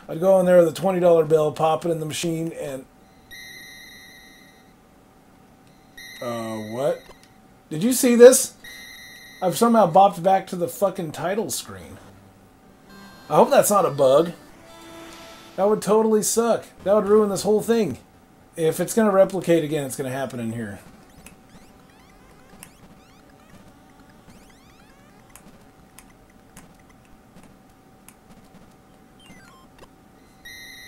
I'd go in there with a $20 bill, pop it in the machine, and... what? Did you see this? I've somehow bopped back to the fucking title screen. I hope that's not a bug. That would totally suck. That would ruin this whole thing. If it's going to replicate again, it's going to happen in here.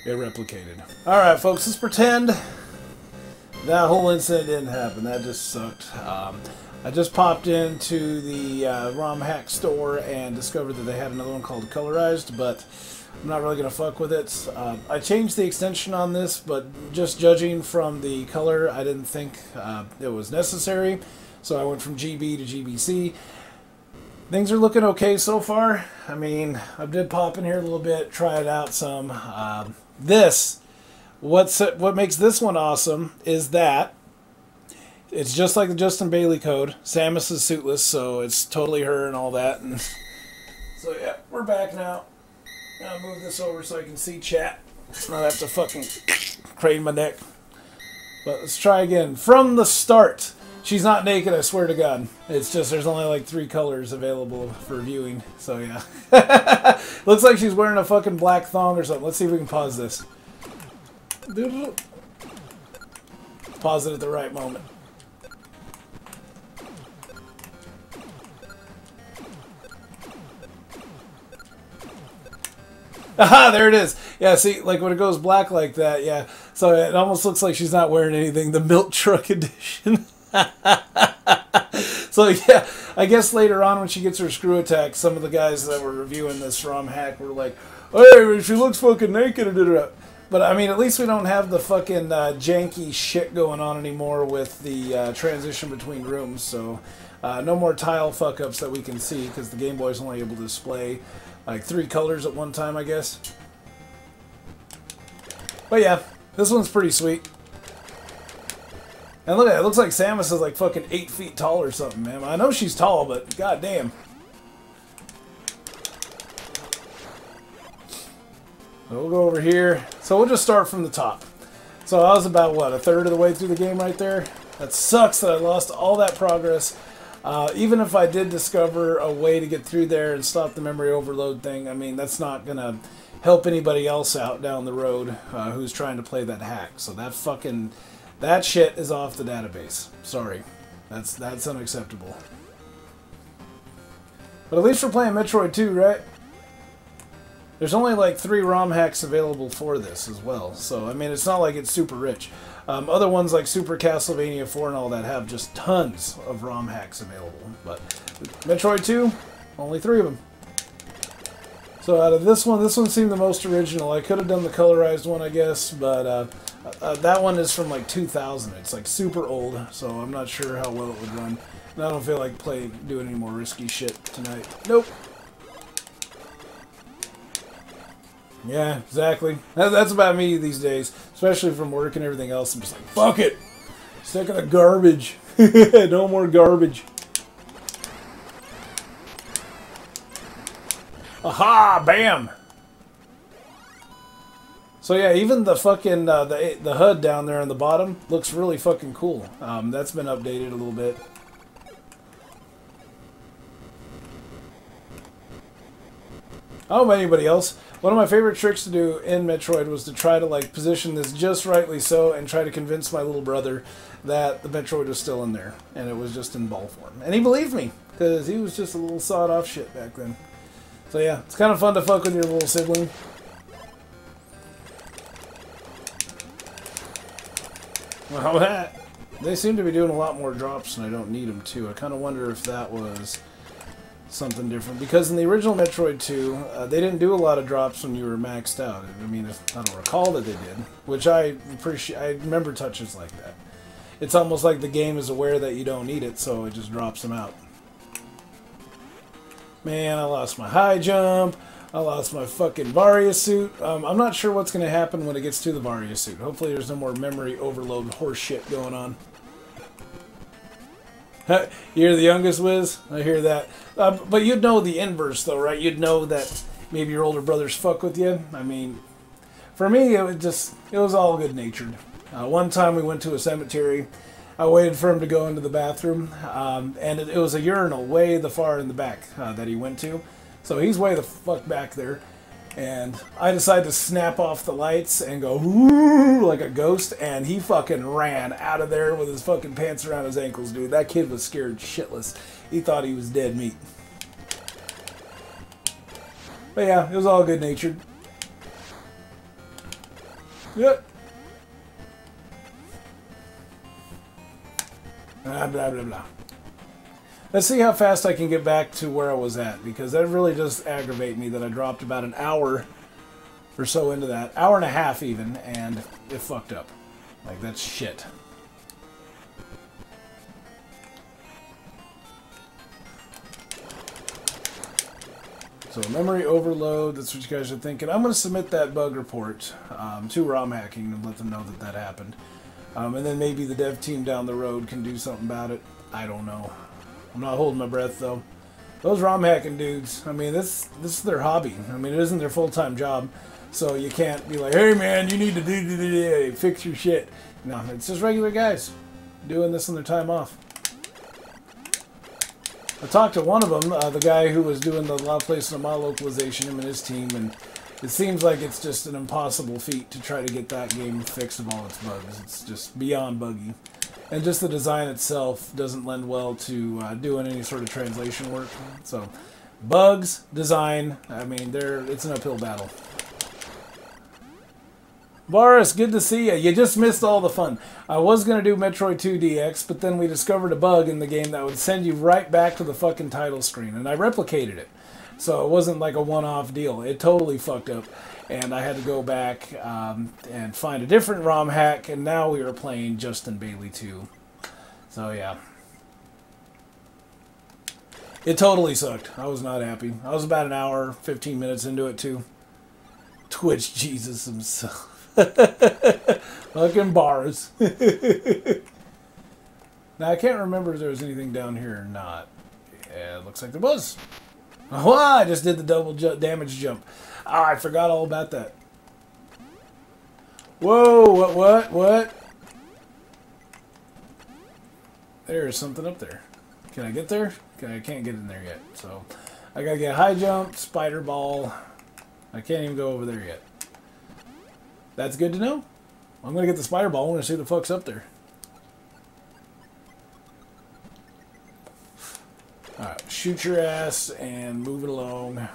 It replicated. Alright, folks, let's pretend that whole incident didn't happen. That just sucked. I just popped into the ROM hack store and discovered that they had another one called Colorized, but I'm not really going to fuck with it. I changed the extension on this, but just judging from the color, I didn't think it was necessary. So I went from GB to GBC. Things are looking okay so far. I mean, I did pop in here a little bit, try it out some. What makes this one awesome is that it's just like the Justin Bailey code. Samus is suitless, so it's totally her and all that. And so yeah, we're back now. I'll move this over so I can see chat. Not have to fucking crane my neck. But let's try again. From the start, she's not naked, I swear to God. It's just there's only like 3 colors available for viewing. So yeah. Looks like she's wearing a fucking black thong or something. Let's see if we can pause this. Pause it at the right moment. Aha, there it is. Yeah, see, like when it goes black like that, yeah. So it almost looks like she's not wearing anything. The milk truck edition. So yeah, I guess later on when she gets her screw attack, some of the guys that were reviewing this ROM hack were like, hey, she looks fucking naked. But I mean, at least we don't have the fucking janky shit going on anymore with the transition between rooms. So no more tile fuck-ups that we can see because the Game Boy's only able to display like 3 colors at one time, I guess. But yeah, this one's pretty sweet. And look at it, it looks like Samus is like fucking 8 feet tall or something, man. I know she's tall, but goddamn. So we'll go over here. So we'll just start from the top. So I was about, what, a third of the way through the game right there? That sucks that I lost all that progress. Even if I did discover a way to get through there and stop the memory overload thing, I mean, that's not going to help anybody else out down the road who's trying to play that hack. So that shit is off the database. Sorry. That's unacceptable. But at least we're playing Metroid 2, right? There's only like 3 ROM hacks available for this as well. So, I mean, it's not like it's super rich. Other ones like Super Castlevania 4 and all that have just tons of ROM hacks available. But Metroid 2, only 3 of them. So out of this one seemed the most original. I could have done the colorized one, I guess, but that one is from like 2000. It's like super old, so I'm not sure how well it would run. And I don't feel like doing any more risky shit tonight. Nope. Yeah, exactly. That's about me these days, especially from work and everything else. I'm just like, fuck it! Stick in the garbage. No more garbage. Aha! Bam! So yeah, even the fucking the HUD down there on the bottom looks really fucking cool. That's been updated a little bit. I don't know about anybody else. One of my favorite tricks to do in Metroid was to try to like position this just rightly so and try to convince my little brother that the Metroid was still in there and it was just in ball form. And he believed me because he was just a little sawed-off shit back then. So yeah, it's kind of fun to fuck with your little sibling. Well, they seem to be doing a lot more drops and I don't need them to. I kind of wonder if that was something different, because in the original Metroid 2 they didn't do a lot of drops when you were maxed out. I mean, I don't recall that they did, which I appreciate. I remember touches like that. It's almost like the game is aware that you don't need it, so it just drops them out. Man, I lost my high jump. I lost my fucking Varia suit. I'm not sure what's going to happen when it gets to the Varia suit. Hopefully there's no more memory overload horse shit going on. You're the youngest, Wiz? I hear that. But you'd know the inverse, though, right? You'd know that maybe your older brothers fuck with you. I mean, For me, it was all good-natured. One time we went to a cemetery. I waited for him to go into the bathroom, and it was a urinal way the far in the back that he went to. So he's way the fuck back there. And I decided to snap off the lights and go whoo like a ghost, and he fucking ran out of there with his fucking pants around his ankles, dude. That kid was scared shitless. He thought he was dead meat. But yeah, it was all good-natured. Yep. Blah, blah, blah, blah. Let's see how fast I can get back to where I was at, because that really does aggravate me that I dropped about an hour or so into that. Hour and a half even, and it fucked up. Like, that's shit. So, memory overload, that's what you guys are thinking. I'm going to submit that bug report to ROM hacking and let them know that that happened. And then maybe the dev team down the road can do something about it. I don't know. I'm not holding my breath, though. Those ROM hacking dudes, I mean, this is their hobby. I mean, it isn't their full-time job. So you can't be like, hey, man, you need to fix your shit. No, it's just regular guys doing this on their time off. I talked to one of them, the guy who was doing the place in my localization, him and his team, and it seems like it's just an impossible feat to try to get that game fixed of all its bugs. It's just beyond buggy. And just the design itself doesn't lend well to doing any sort of translation work. So, bugs, design, I mean, it's an uphill battle. Boris, good to see you. You just missed all the fun. I was going to do Metroid II DX, but then we discovered a bug in the game that would send you right back to the fucking title screen, and I replicated it. So it wasn't like a one-off deal. It totally fucked up, and I had to go back and find a different ROM hack, and now we are playing Justin Bailey 2. So yeah. It totally sucked. I was not happy. I was about an hour, 15 minutes into it, too. Twitch Jesus himself. Fucking bars. Now, I can't remember if there was anything down here or not. Yeah, it looks like there was. Oh, I just did the double damage jump. Ah, I forgot all about that. Whoa, what? There's something up there. Can I get there? I can't get in there yet. So, I gotta get high jump, spider ball. I can't even go over there yet. That's good to know. I'm gonna get the spider ball. I want to see the fuck's up there. Alright, shoot your ass and move it along.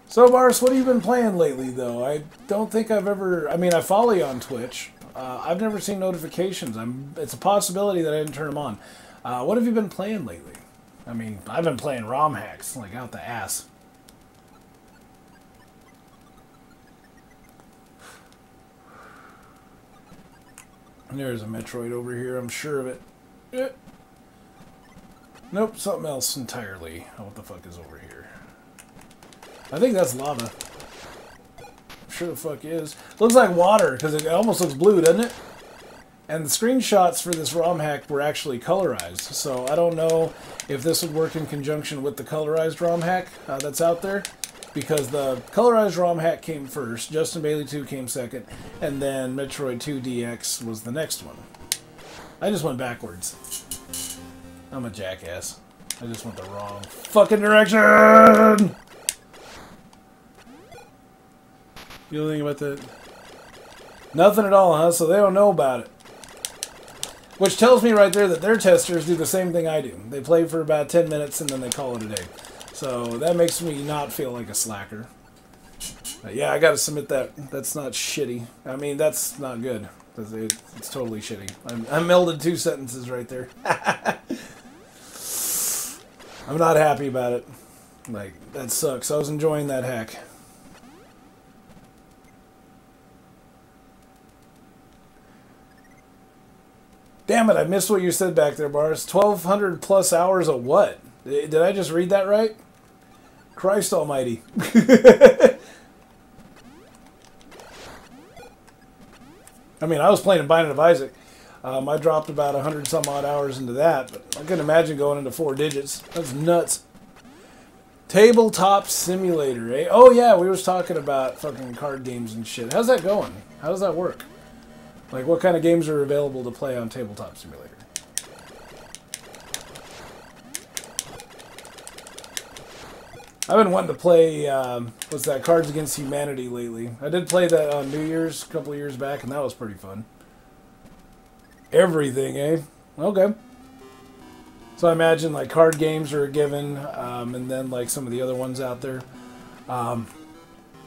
So, Boris, what have you been playing lately, though? I don't think I've ever... I mean, I follow you on Twitch. I've never seen notifications. It's a possibility that I didn't turn them on. What have you been playing lately? I mean, I've been playing ROM hacks, like out the ass. And there's a Metroid over here, I'm sure of it. Nope, something else entirely. Oh, what the fuck is over here? I think that's lava. I'm sure the fuck is. Looks like water, because it almost looks blue, doesn't it? And the screenshots for this ROM hack were actually colorized, so I don't know if this would work in conjunction with the colorized ROM hack that's out there, because the colorized ROM hack came first, Justin Bailey 2 came second, and then Metroid II DX was the next one. I just went backwards. I'm a jackass. I just went the wrong fucking direction! You know anything about that? Nothing at all, huh? So they don't know about it. Which tells me right there that their testers do the same thing I do. They play for about 10 minutes and then they call it a day. So that makes me not feel like a slacker. Yeah, I gotta submit that. That's not shitty. I mean, that's not good. It's totally shitty. I melded two sentences right there. I'm not happy about it. Like, that sucks. I was enjoying that hack. Damn it, I missed what you said back there, Bars. 1,200 plus hours of what? Did I just read that right? Christ almighty. I mean, I was playing Binding of Isaac. I dropped about 100 some odd hours into that, but I couldn't imagine going into 4 digits. That's nuts. Tabletop Simulator, eh? Oh yeah, we was talking about fucking card games and shit. How's that going? How does that work? Like, what kind of games are available to play on Tabletop Simulator? I've been wanting to play, what's that, Cards Against Humanity lately. I did play that on New Year's a couple of years back, and that was pretty fun. Everything, eh? Okay. So I imagine, like, card games are a given, and then, like, some of the other ones out there. I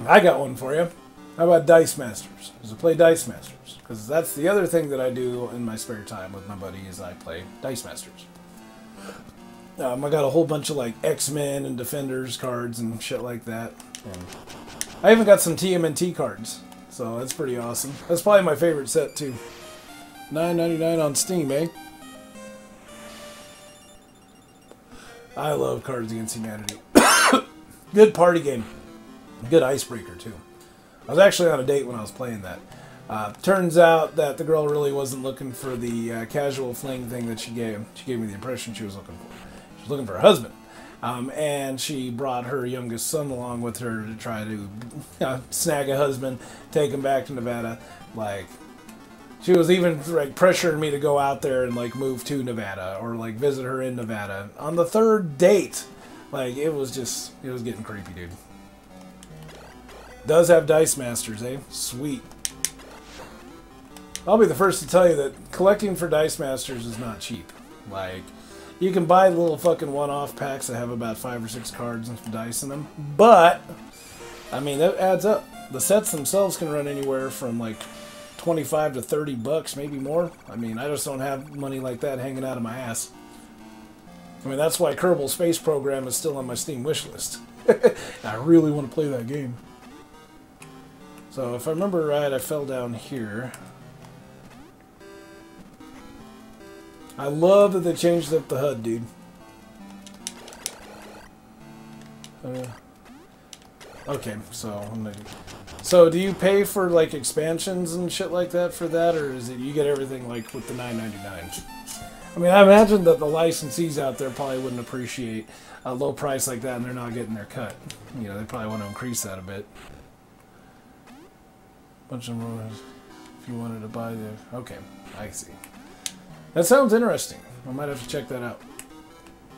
got one for you. How about Dice Masters? Does it play Dice Masters? Because that's the other thing that I do in my spare time with my buddy is I play Dice Masters. I got a whole bunch of, like, X-Men and Defenders cards and shit like that. And I even got some TMNT cards, so that's pretty awesome. That's probably my favorite set, too. $9.99 on Steam, eh? I love Cards Against Humanity. Good party game. Good icebreaker, too. I was actually on a date when I was playing that. Turns out that the girl really wasn't looking for the casual fling thing that she gave. She gave me the impression she was looking for. She was looking for a husband. And she brought her youngest son along with her to try to snag a husband, take him back to Nevada. Like, she was even like pressuring me to go out there and like move to Nevada or like visit her in Nevada. On the third date, like it was getting creepy, dude. Does have Dice Masters, eh? Sweet. I'll be the first to tell you that collecting for Dice Masters is not cheap. Like, you can buy little fucking one-off packs that have about 5 or 6 cards and some dice in them, but I mean that adds up. The sets themselves can run anywhere from like 25 to 30 bucks, maybe more. I mean, I just don't have money like that hanging out of my ass. I mean, that's why Kerbal Space Program is still on my Steam wishlist. I really want to play that game. So, if I remember right, I fell down here. I love that they changed up the HUD, dude. Okay, so do you pay for like expansions and shit like that for that, or is it you get everything like with the $9.99? I mean, I imagine that the licensees out there probably wouldn't appreciate a low price like that, and they're not getting their cut. You know, they probably want to increase that a bit. Bunch of more if you wanted to buy the... Okay, I see. That sounds interesting. I might have to check that out.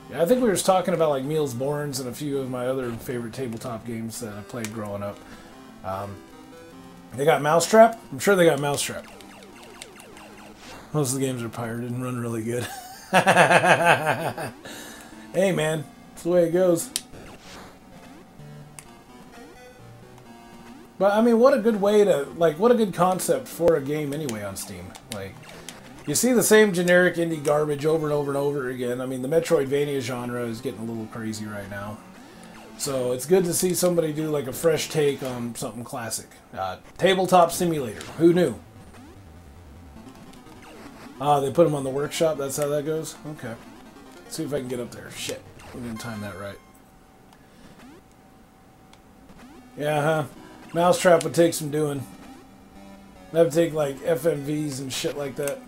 Yeah, I think we were just talking about like Meals Borns and a few of my other favorite tabletop games that I played growing up. They got Mousetrap? I'm sure they got Mousetrap. Most of the games are pirated and run really good. Hey man, that's the way it goes. But I mean, what a good way to, like, what a good concept for a game anyway on Steam. Like, you see the same generic indie garbage over and over and over again. I mean, the Metroidvania genre is getting a little crazy right now. So it's good to see somebody do like a fresh take on something classic. Tabletop Simulator. Who knew? They put them on the workshop. That's how that goes? Okay. Let's see if I can get up there. Shit. We didn't time that right. Yeah, huh? Mousetrap would take some doing. That would take like FMVs and shit like that.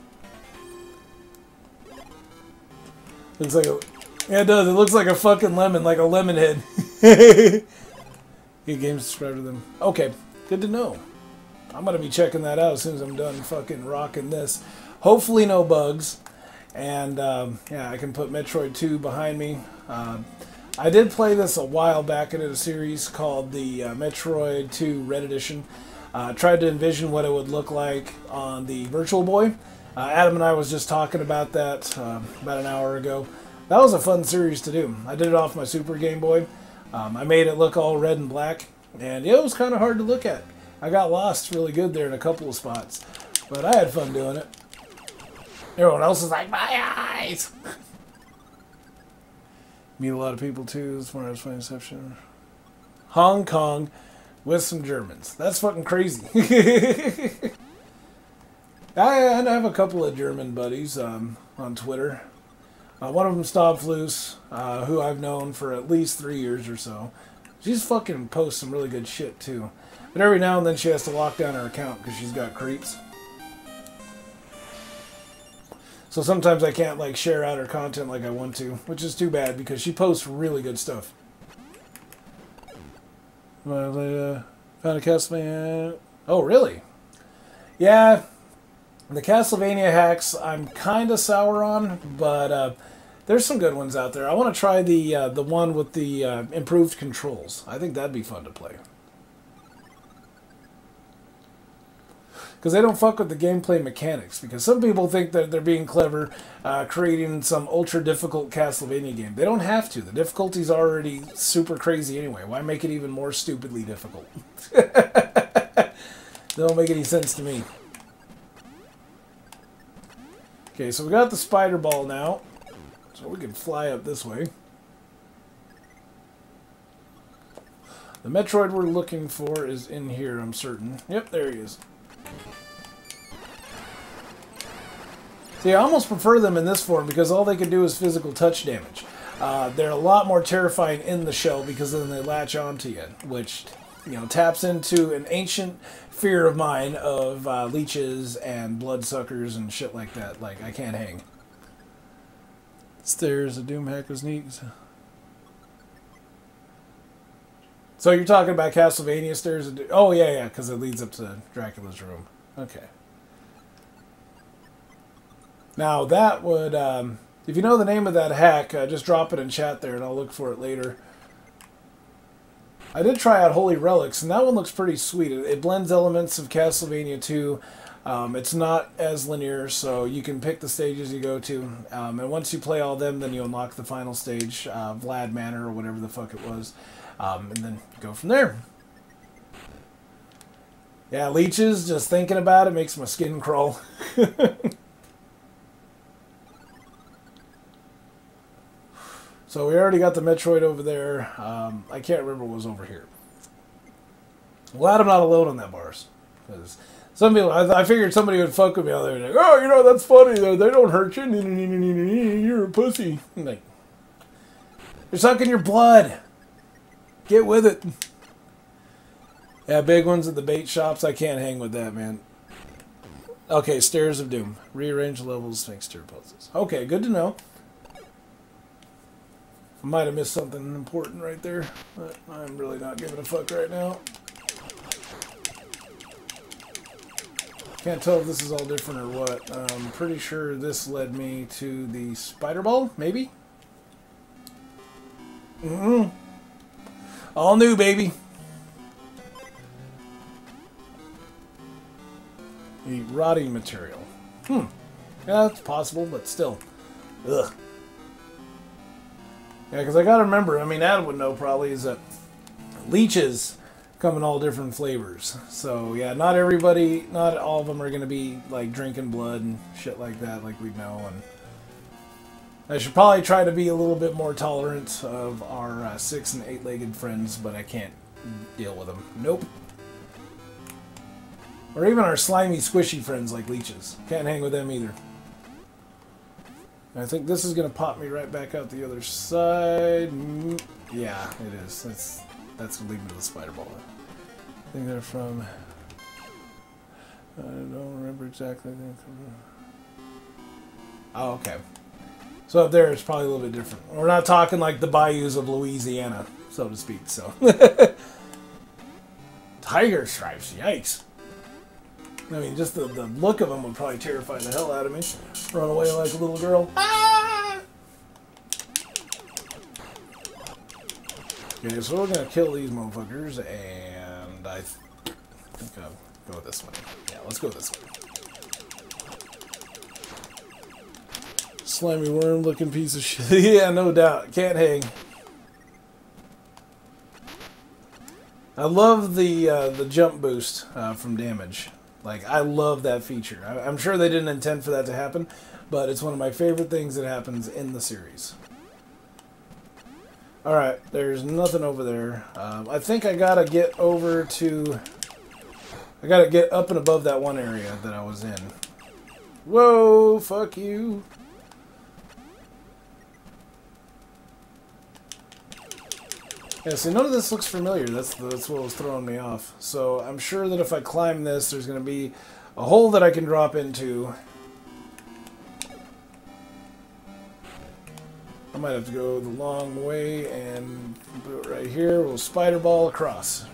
Looks like a... Yeah, it does. It looks like a fucking lemon, like a lemon head. Good games, subscribe to them. Okay, good to know. I'm going to be checking that out as soon as I'm done fucking rocking this. Hopefully no bugs. And, yeah, I can put Metroid 2 behind me. I did play this a while back in a series called the Metroid 2 Red Edition. Tried to envision what it would look like on the Virtual Boy. Adam and I was just talking about that about an hour ago. That was a fun series to do. I did it off my Super Game Boy. I made it look all red and black, and it was kind of hard to look at. I got lost really good there in a couple of spots, but I had fun doing it. Everyone else is like, my eyes! Meet a lot of people too, as far as my Inception. Hong Kong with some Germans. That's fucking crazy. I have a couple of German buddies on Twitter. One of them, Stobfloose, who I've known for at least 3 years or so. She's fucking posts some really good shit too. But every now and then she has to lock down her account because she's got creeps. So sometimes I can't like share out her content like I want to, which is too bad because she posts really good stuff. Found a Castlevania. Oh, really? Yeah, the Castlevania hacks I'm kind of sour on, but there's some good ones out there. I want to try the one with the improved controls. I think that'd be fun to play. Because they don't fuck with the gameplay mechanics. Because some people think that they're being clever, creating some ultra difficult Castlevania game. They don't have to. The difficulty's already super crazy anyway. Why make it even more stupidly difficult? Don't make any sense to me. Okay, so we got the spider ball now. So we can fly up this way. The Metroid we're looking for is in here, I'm certain. Yep, there he is. See, I almost prefer them in this form because all they can do is physical touch damage. They're a lot more terrifying in the shell because then they latch onto you, which, you know, taps into an ancient fear of mine of leeches and bloodsuckers and shit like that. Like, I can't hang. Stairs of Doom hack is neat. So you're talking about Castlevania Stairs of Doom? Oh, yeah, because it leads up to Dracula's room. Okay. Now, that would, if you know the name of that hack, just drop it in chat there and I'll look for it later. I did try out Holy Relics, and that one looks pretty sweet. It blends elements of Castlevania 2. It's not as linear, so you can pick the stages you go to. And once you play all them, then you unlock the final stage, Vlad Manor, or whatever the fuck it was. And then go from there. Yeah, leeches, just thinking about it makes my skin crawl. So we already got the Metroid over there. I can't remember what was over here. Glad I'm not alone on that bars. Because some people, I figured somebody would fuck with me out there. Like, oh, you know, that's funny. They don't hurt you. You're a pussy. I'm like, they're sucking your blood. Get with it. Yeah, big ones at the bait shops. I can't hang with that, man. Okay, Stairs of Doom. Rearrange levels, Sphinx tier poses. Okay, good to know. I might have missed something important right there, but I'm really not giving a fuck right now. Can't tell if this is all different or what. I'm pretty sure this led me to the spider ball, maybe? All new, baby. The rotting material. Yeah, that's possible, but still. Ugh. Yeah, because I gotta remember, I mean, Adam would know probably, is that leeches come in all different flavors. So, yeah, not everybody, not all of them are gonna be, like, drinking blood and shit like that, like we know. And I should probably try to be a little bit more tolerant of our 6- and 8-legged friends, but I can't deal with them. Nope. Or even our slimy, squishy friends like leeches. Can't hang with them either. I think this is going to pop me right back out the other side. Yeah, it is. That's going to lead me to the spider ball. I think they're from... I don't remember exactly. Oh, okay. So up there it's probably a little bit different. We're not talking like the bayous of Louisiana, so to speak. So tiger stripes, yikes. I mean, just the look of them would probably terrify the hell out of me. Run away like a little girl. Ah! Okay, so we're going to kill these motherfuckers, and I think I'll go this way. Yeah, let's go this way. Slimy worm looking piece of shit. Yeah, no doubt. Can't hang. I love the jump boost from damage. Like, I love that feature. I'm sure they didn't intend for that to happen, but it's one of my favorite things that happens in the series. Alright, there's nothing over there. I think I gotta get over to... I gotta get up and above that one area that I was in. Whoa, fuck you. Yeah, see, none of this looks familiar. That's what was throwing me off. So I'm sure that if I climb this, there's going to be a hole that I can drop into. I might have to go the long way and do it right here. We'll spider ball across.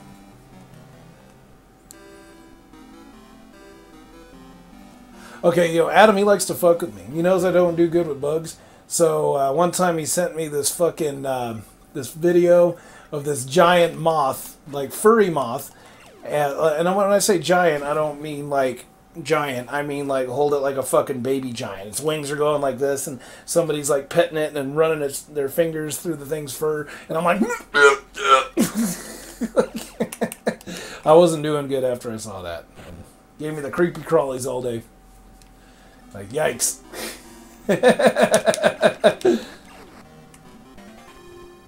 Okay, you know, Adam, he likes to fuck with me. He knows I don't do good with bugs. So one time he sent me this fucking this video of this giant moth, like furry moth. And when I say giant, I don't mean like giant. I mean like hold it like a fucking baby giant. Its wings are going like this, and somebody's like petting it and running their fingers through the thing's fur. And I'm like, I wasn't doing good after I saw that. Gave me the creepy crawlies all day. Like, yikes.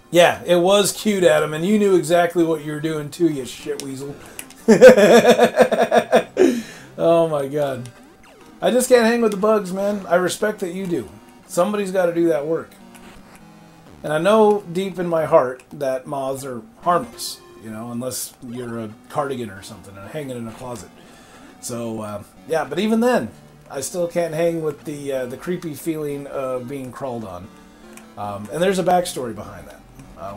Yeah, it was cute, Adam, and you knew exactly what you were doing too, you shit weasel. Oh my god. I just can't hang with the bugs, man. I respect that you do. Somebody's got to do that work. And I know deep in my heart that moths are harmless, you know, unless you're a cardigan or something and hanging in a closet. So, yeah, but even then, I still can't hang with the creepy feeling of being crawled on. And there's a backstory behind that.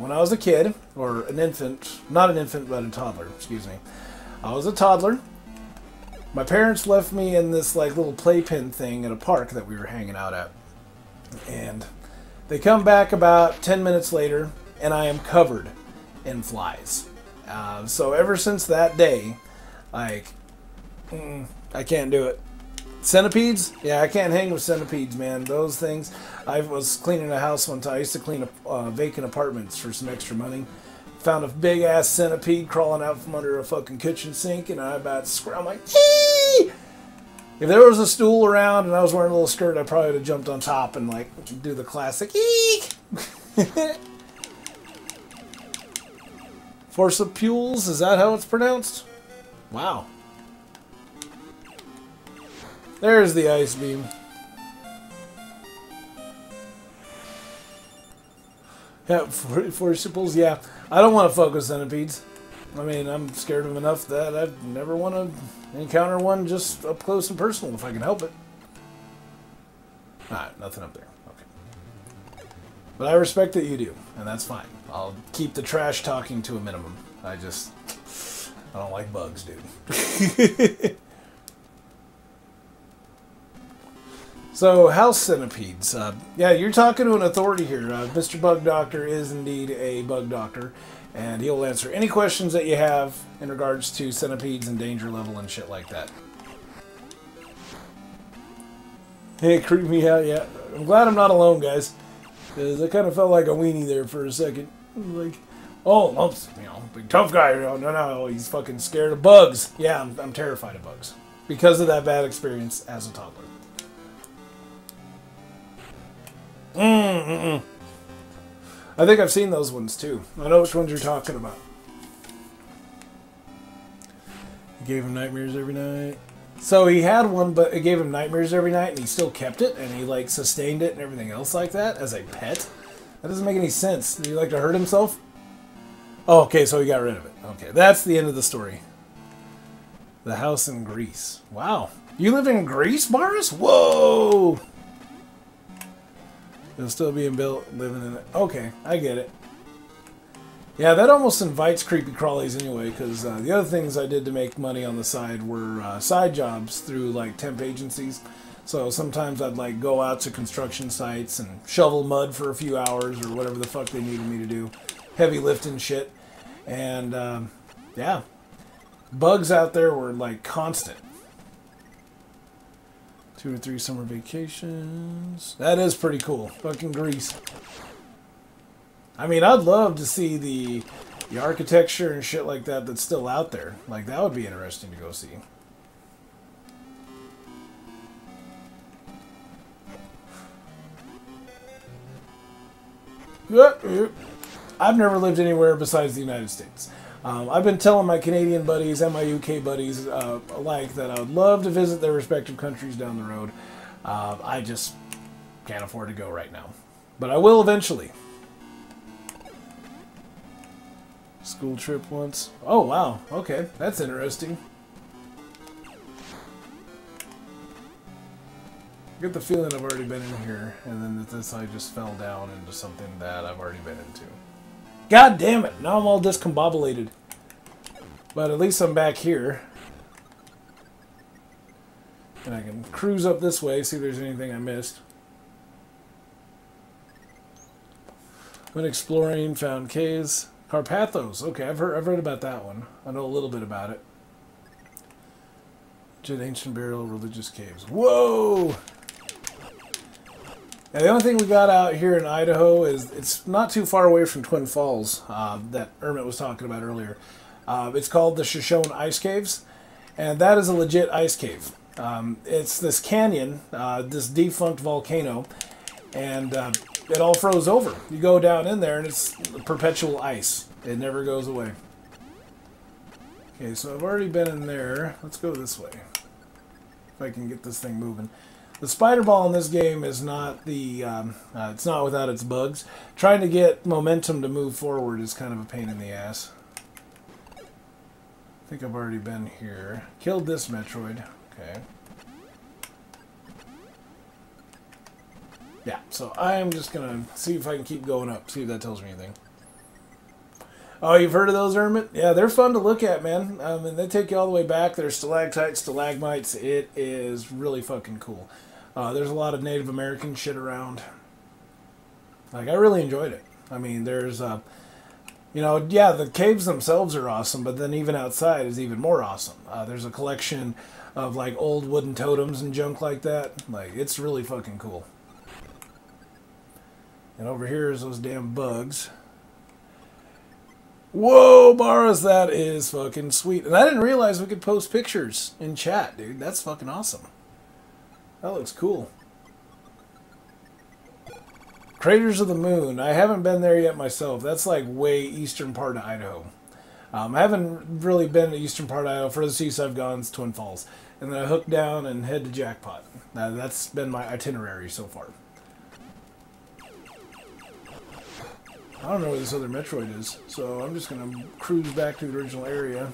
When I was a kid, or an infant, not an infant, but a toddler, excuse me. I was a toddler. My parents left me in this like little playpen thing at a park that we were hanging out at. And they come back about 10 minutes later, and I am covered in flies. So ever since that day, like, I can't do it. Centipedes? Yeah, I can't hang with centipedes, man. Those things. I was cleaning a house one time. I used to clean vacant apartments for some extra money. Found a big-ass centipede crawling out from under a fucking kitchen sink, and I about screamed. I'm like, eee! If there was a stool around and I was wearing a little skirt, I probably would have jumped on top and, like, do the classic, eek! Forcipules? Is that how it's pronounced? Wow. There's the ice beam. Yeah, forciples, yeah. I don't want to fuck with centipedes. I mean, I'm scared of them enough that I'd never want to encounter one just up close and personal if I can help it. Alright, nothing up there. Okay. But I respect that you do, and that's fine. I'll keep the trash talking to a minimum. I don't like bugs, dude. So, house centipedes. Yeah, you're talking to an authority here. Mr. Bug Doctor is indeed a bug doctor, and he'll answer any questions that you have in regards to centipedes and danger level and shit like that. Hey, it creeped me out, yeah. I'm glad I'm not alone, guys, because I kind of felt like a weenie there for a second. Like, oh, Lumpz, you know, big tough guy. No, he's fucking scared of bugs. Yeah, I'm terrified of bugs because of that bad experience as a toddler. I think I've seen those ones too. I know which ones you're talking about. He gave him nightmares every night. So he had one, but it gave him nightmares every night, and he still kept it, and he like sustained it and everything else like that as a pet. That doesn't make any sense. Did he like to hurt himself? Oh, okay, so he got rid of it. Okay, that's the end of the story. The house in Greece. Wow. You live in Greece, Boris? Whoa! It'll still being built, living in it. Okay, I get it. Yeah, that almost invites creepy crawlies anyway, because the other things I did to make money on the side were side jobs through like temp agencies. So sometimes I'd like go out to construction sites and shovel mud for a few hours or whatever the fuck they needed me to do. Heavy lifting shit. And yeah, bugs out there were like constant. 2 or 3 summer vacations. That is pretty cool. Fucking Greece. I mean, I'd love to see the architecture and shit like that that's still out there. Like, that would be interesting to go see. I've never lived anywhere besides the United States. I've been telling my Canadian buddies and my UK buddies alike that I would love to visit their respective countries down the road. I just can't afford to go right now. But I will eventually. School trip once. Oh, wow. Okay, that's interesting. I get the feeling I've already been in here, and then this I just fell down into something that I've already been into. God damn it! Now I'm all discombobulated. But at least I'm back here. And I can cruise up this way, see if there's anything I missed. When exploring, found caves. Carpathos. Okay, I've read about that one. I know a little bit about it. Ancient burial, religious caves. Whoa! Now, the only thing we got out here in Idaho is it's not too far away from Twin Falls that Emmett was talking about earlier. It's called the Shoshone Ice Caves, and that is a legit ice cave. It's this canyon, this defunct volcano, and it all froze over. You go down in there and it's perpetual ice. It never goes away. Okay, so I've already been in there. Let's go this way. If I can get this thing moving. The spider ball in this game is not the, it's not without its bugs. Trying to get momentum to move forward is kind of a pain in the ass. I think I've already been here. Killed this Metroid. Okay. Yeah, so I'm just going to see if I can keep going up, see if that tells me anything. Oh, you've heard of those, Emmett? Yeah, they're fun to look at, man. And they take you all the way back. They're stalactites, stalagmites. It is really fucking cool. There's a lot of Native American shit around. Like, I really enjoyed it. I mean, there's, you know, yeah, the caves themselves are awesome, but then even outside is even more awesome. There's a collection of, like, old wooden totems and junk like that. Like, it's really fucking cool. And over here is those damn bugs. Whoa, Boris, that is fucking sweet. And I didn't realize we could post pictures in chat, dude. That's fucking awesome. That looks cool. Craters of the Moon. I haven't been there yet myself. That's like way eastern part of Idaho. I haven't really been to the eastern part of Idaho. Furthest east I've gone is Twin Falls. And then I hook down and head to Jackpot. That's been my itinerary so far. I don't know where this other Metroid is, so I'm just going to cruise back to the original area.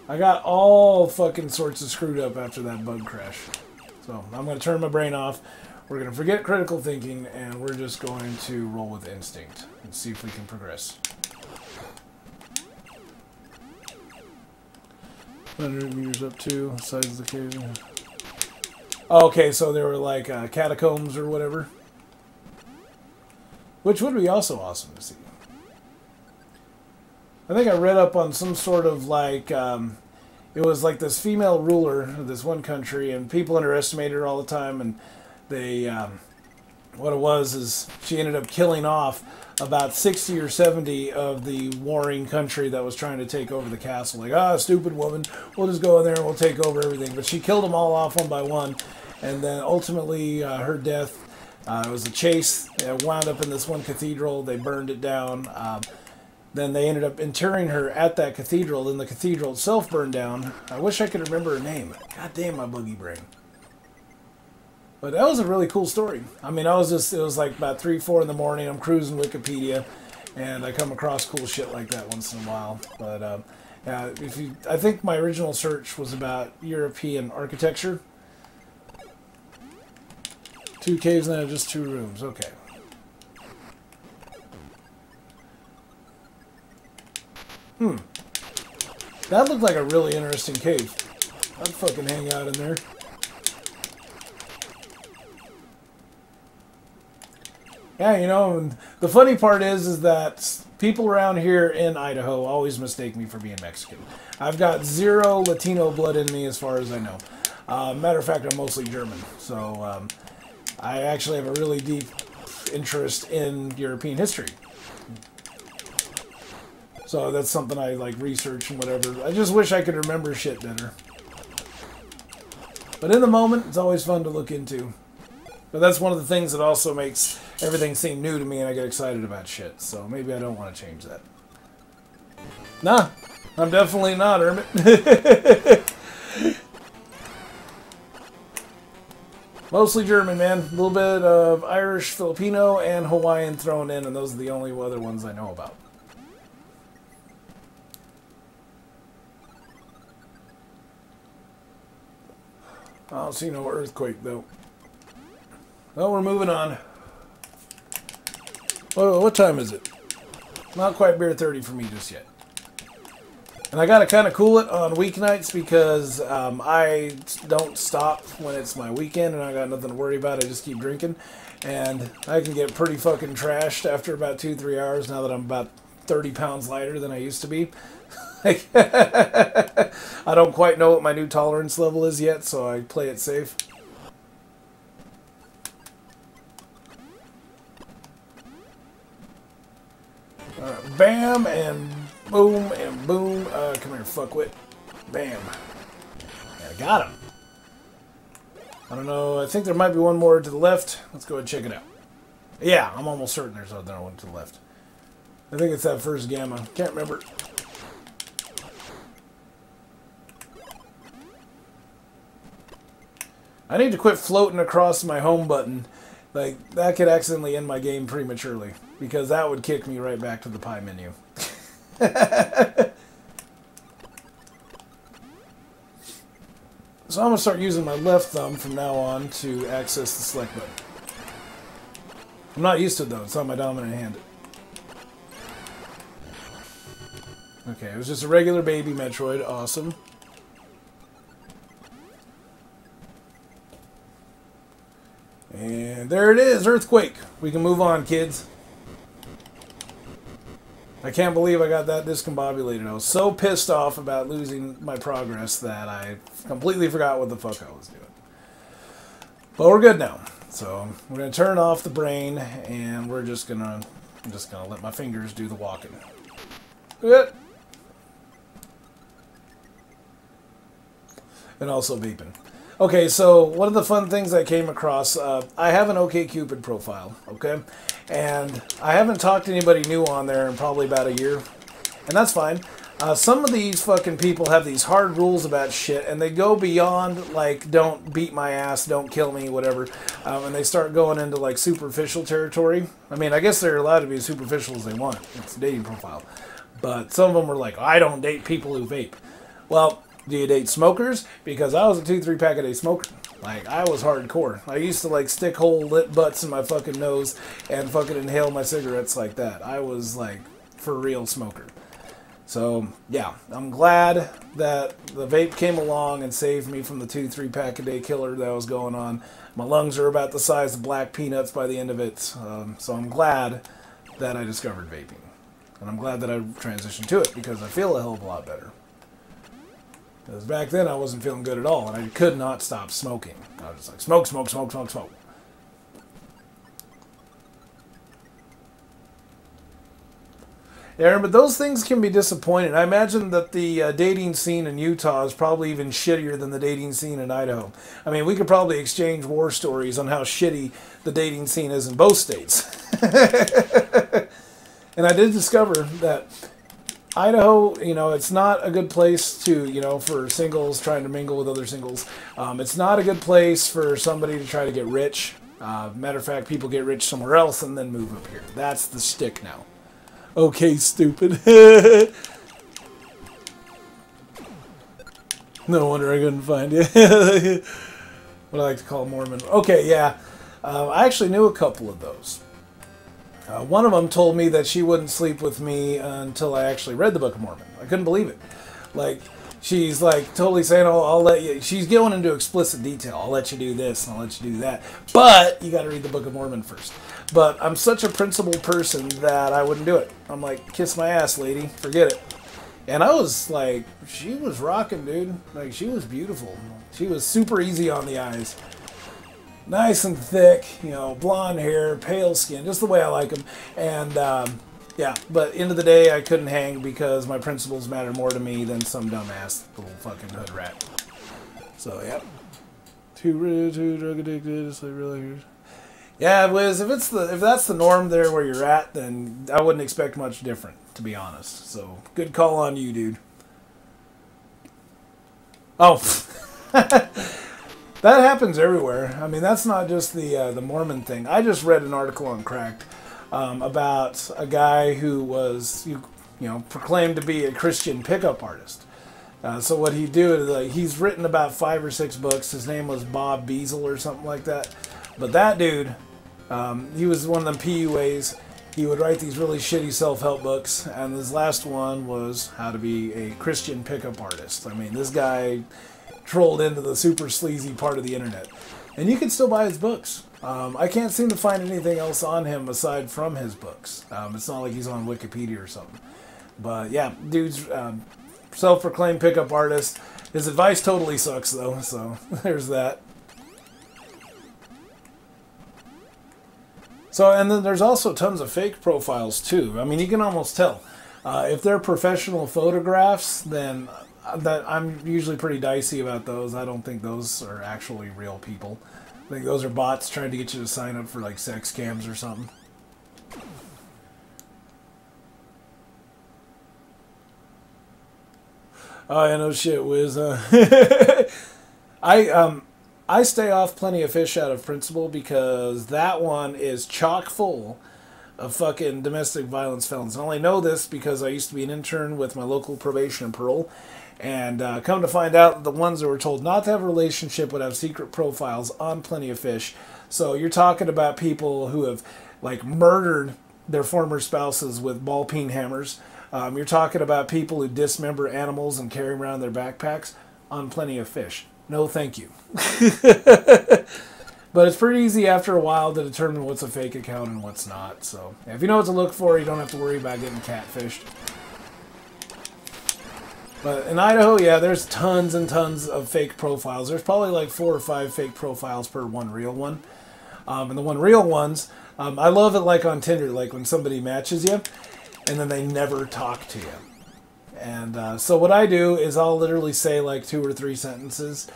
I got all fucking sorts of screwed up after that bug crash. So I'm going to turn my brain off. We're going to forget critical thinking, and we're just going to roll with instinct and see if we can progress. 100 meters up to sides of the cave. Okay, so there were like catacombs or whatever. Which would be also awesome to see. I think I read up on some sort of like, it was like this female ruler of this one country, and people underestimated her all the time, and they, what it was is she ended up killing off about 60 or 70 of the warring country that was trying to take over the castle. Like, ah, stupid woman, we'll just go in there and we'll take over everything. But she killed them all off one by one, and then ultimately her death, it was a chase. It wound up in this one cathedral. They burned it down. Then they ended up interring her at that cathedral. Then the cathedral itself burned down. I wish I could remember her name. God damn my buggy brain. But that was a really cool story. I mean, it was like about 3, 4 in the morning. I'm cruising Wikipedia, and I come across cool shit like that once in a while. But yeah, I think my original search was about European architecture. 2 caves now, just 2 rooms. Okay. That looked like a really interesting cave. I'd fucking hang out in there. Yeah, you know, and the funny part is that people around here in Idaho always mistake me for being Mexican. I've got 0 Latino blood in me as far as I know. Matter of fact, I'm mostly German. So I actually have a really deep interest in European history. So that's something I like research and whatever. I just wish I could remember shit better. But in the moment, it's always fun to look into. But that's one of the things that also makes everything seem new to me, and I get excited about shit. So maybe I don't want to change that. Nah, I'm definitely not, Emmett. Mostly German, man. A little bit of Irish, Filipino, and Hawaiian thrown in, and those are the only other ones I know about. I don't see no earthquake, though. Well, we're moving on. Oh, what time is it? Not quite beer 30 for me just yet. And I gotta kind of cool it on weeknights because I don't stop when it's my weekend and I got nothing to worry about. I just keep drinking. And I can get pretty fucking trashed after about 2-3 hours now that I'm about 30 pounds lighter than I used to be. I don't quite know what my new tolerance level is yet, so I play it safe. Alright, bam, and boom, and boom. Come here, fuckwit. Bam. Yeah, I got him. I don't know, I think there might be one more to the left. Let's go ahead and check it out. Yeah, I'm almost certain there's another one to the left. I think it's that first gamma. Can't remember. I need to quit floating across my home button. Like, that could accidentally end my game prematurely. Because that would kick me right back to the pie menu. So I'm going to start using my left thumb from now on to access the select button. I'm not used to it though, it's on my dominant hand. Okay, it was just a regular baby Metroid, awesome. And there it is, Earthquake! We can move on, kids. I can't believe I got that discombobulated. I was so pissed off about losing my progress that I completely forgot what the fuck I was doing. But we're good now. So we're gonna turn off the brain and I'm just gonna let my fingers do the walking. Good. And also vaping. Okay, so one of the fun things I came across, I have an OkCupid profile, okay? And I haven't talked to anybody new on there in probably about a year. And that's fine. Some of these fucking people have these hard rules about shit, and they go beyond, like, don't beat my ass, don't kill me, whatever. And they start going into, like, superficial territory. I mean, I guess they're allowed to be as superficial as they want. It's a dating profile. But some of them were like, I don't date people who vape. Well, do you date smokers? Because I was a 2-3 pack a day smoker. Like, I was hardcore. I used to, like, stick whole lit butts in my fucking nose and fucking inhale my cigarettes like that. I was, like, for real smoker. So, yeah, I'm glad that the vape came along and saved me from the 2-3 pack a day killer that was going on. My lungs are about the size of black peanuts by the end of it. So I'm glad that I discovered vaping. And I'm glad that I transitioned to it because I feel a hell of a lot better. Because back then I wasn't feeling good at all, and I could not stop smoking. I was just like, smoke, smoke, smoke, smoke, smoke. Yeah, but those things can be disappointing. I imagine that the dating scene in Utah is probably even shittier than the dating scene in Idaho. I mean, we could probably exchange war stories on how shitty the dating scene is in both states. And I did discover that Idaho, you know, it's not a good place to, you know, for singles trying to mingle with other singles. It's not a good place for somebody to try to get rich. Matter of fact, people get rich somewhere else and then move up here. That's the shtick now. Okay, stupid. No wonder I couldn't find you. What I like to call Mormon. Okay, yeah. I actually knew a couple of those. One of them told me that she wouldn't sleep with me until I actually read the Book of Mormon. I couldn't believe it. Like, she's like totally saying, oh, I'll let you. She's going into explicit detail. I'll let you do this and I'll let you do that. But you got to read the Book of Mormon first. But I'm such a principled person that I wouldn't do it. I'm like, kiss my ass, lady. Forget it. And I was like, she was rocking, dude. Like, she was beautiful. She was super easy on the eyes. Nice and thick, you know, blonde hair, pale skin, just the way I like them. And, yeah, but end of the day, I couldn't hang because my principles matter more to me than some dumbass little fucking hood rat. So, yeah. Too drug addicted, it's like really... Yeah, Wiz, if that's the norm there where you're at, then I wouldn't expect much different, to be honest. So, good call on you, dude. Oh, that happens everywhere. I mean, that's not just the Mormon thing. I just read an article on Cracked about a guy who was, you know, proclaimed to be a Christian pickup artist. So what he'd do is, like, he's written about 5 or 6 books. His name was Bob Beazle or something like that. But that dude, he was one of them PUAs, he would write these really shitty self-help books, and his last one was How to Be a Christian Pickup Artist. I mean, this guy trolled into the super sleazy part of the internet. And you can still buy his books. I can't seem to find anything else on him aside from his books. It's not like he's on Wikipedia or something. But yeah, dude's self-proclaimed pickup artist. His advice totally sucks though, so there's that. So, and then there's also tons of fake profiles too. I mean, you can almost tell. If they're professional photographs, then I'm usually pretty dicey about those. I don't think those are actually real people. I think those are bots trying to get you to sign up for like sex cams or something. Oh, yeah, no shit, Wiz. I stay off Plenty of Fish out of principle because that one is chock full of fucking domestic violence felons. I only know this because I used to be an intern with my local probation and parole, and come to find out the ones that were told not to have a relationship would have secret profiles on Plenty of Fish. So you're talking about people who have like murdered their former spouses with ball peen hammers. You're talking about people who dismember animals and carry around their backpacks on Plenty of Fish. No, thank you. But it's pretty easy after a while to determine what's a fake account and what's not. So if you know what to look for, you don't have to worry about getting catfished. But in Idaho, yeah, there's tons and tons of fake profiles. There's probably like 4 or 5 fake profiles per one real one. And the one real ones, I love it like on Tinder, like when somebody matches you and then they never talk to you. And so what I do is I'll literally say like 2 or 3 sentences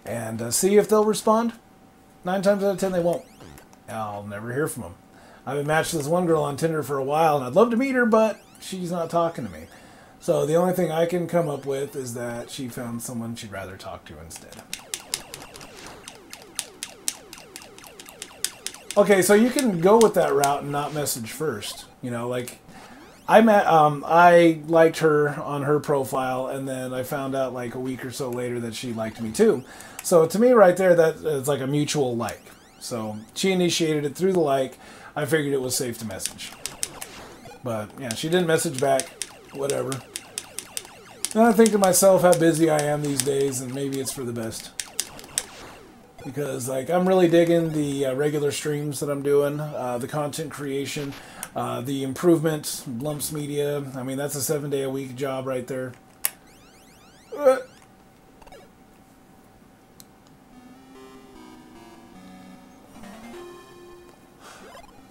and see if they'll respond. 9 times out of 10 they won't. I'll never hear from them. I've been matched with this one girl on Tinder for a while and I'd love to meet her, but she's not talking to me. So the only thing I can come up with is that she found someone she'd rather talk to instead. Okay, so you can go with that route and not message first. You know, like I liked her on her profile, and then I found out like a week or so later that she liked me too. So to me, right there, that is like a mutual like. So she initiated it through the like. I figured it was safe to message. But yeah, she didn't message back. Whatever. And I think to myself how busy I am these days, and maybe it's for the best. Because like I'm really digging the regular streams that I'm doing, the content creation, the improvement, Lumpz Media. I mean, that's a 7-day-a-week job right there.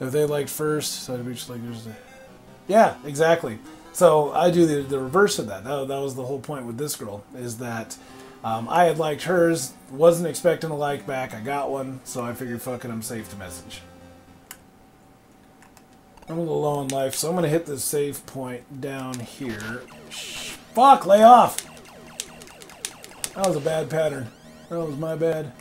If they liked first, so I'd reach like there's a... Yeah, exactly. So I do the reverse of that. That was the whole point with this girl, is that I had liked hers, wasn't expecting a like back, I got one, so I figured fuck it, I'm safe to message. I'm a little low on life, so I'm going to hit the save point down here. Fuck, lay off! That was a bad pattern. That was my bad.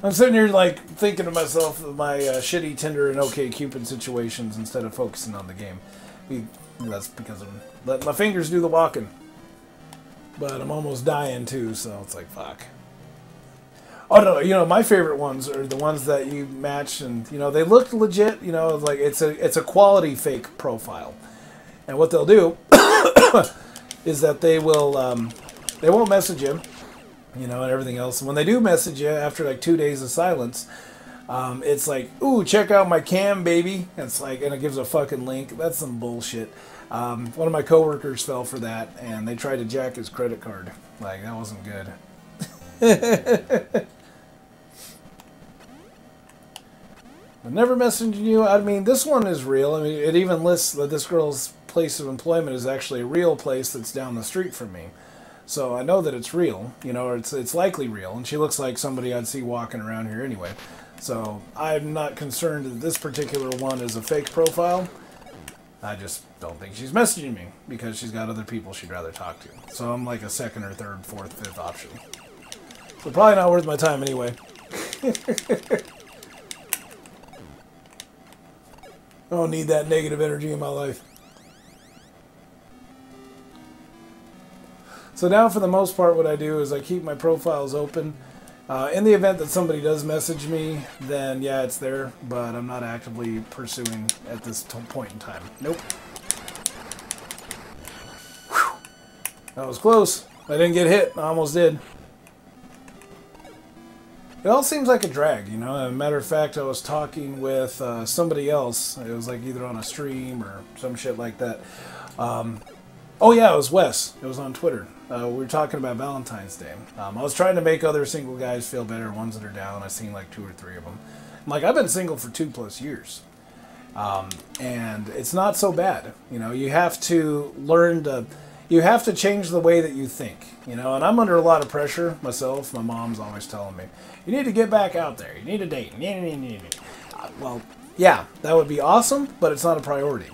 I'm sitting here like thinking to myself of my shitty Tinder and OkCupid situations instead of focusing on the game. That's because I'm letting my fingers do the walking. But I'm almost dying too, so it's like, fuck. Oh no, you know, my favorite ones are the ones that you match and, you know, they look legit, you know, like it's a quality fake profile. And what they'll do is that they won't message you, you know, and everything else. And when they do message you after like 2 days of silence, it's like, ooh, check out my cam, baby. It's like, and it gives a fucking link. That's some bullshit. One of my coworkers fell for that, and they tried to jack his credit card. Like, that wasn't good. But never messaging you. I mean, this one is real. I mean, it even lists that this girl's place of employment is actually a real place that's down the street from me. So I know that it's real, you know, or it's likely real, and she looks like somebody I'd see walking around here anyway. So I'm not concerned that this particular one is a fake profile. I just don't think she's messaging me because she's got other people she'd rather talk to. So I'm like a second or third, fourth, fifth option. So probably not worth my time anyway. I don't need that negative energy in my life. So now for the most part what I do is I keep my profiles open In the event that somebody does message me, then yeah, it's there, but I'm not actively pursuing at this point in time. Nope. Whew. That was close. I didn't get hit. I almost did. It all seems like a drag, you know. As a matter of fact, I was talking with somebody else. It was like either on a stream or some shit like that. Oh yeah, it was Wes. It was on Twitter. We were talking about Valentine's Day. I was trying to make other single guys feel better, ones that are down. I've seen like 2 or 3 of them. I'm like, I've been single for 2+ years. And it's not so bad. You know, you have to learn to... You have to change the way that you think, you know, and I'm under a lot of pressure myself. My mom's always telling me, you need to get back out there. You need to date. Well, yeah, that would be awesome, but it's not a priority.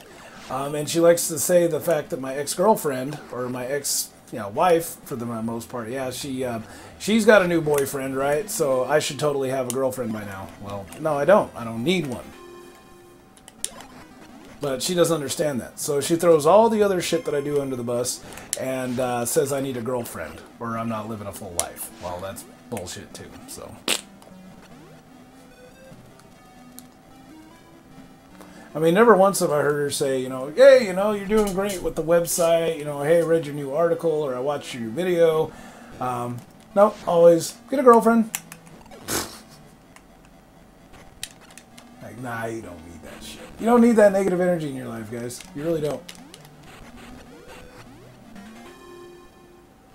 And she likes to say the fact that my ex-girlfriend, or my ex-wife, for the most part, yeah, she's got a new boyfriend, right? So I should totally have a girlfriend by now. Well, no, I don't. I don't need one. But she doesn't understand that. So she throws all the other shit that I do under the bus and says I need a girlfriend or I'm not living a full life. Well, that's bullshit too, so. I mean, never once have I heard her say, you know, hey, you know, you're doing great with the website. You know, hey, I read your new article or I watched your video. No, always, get a girlfriend. Like, nah, you don't need that shit. You don't need that negative energy in your life, guys. You really don't.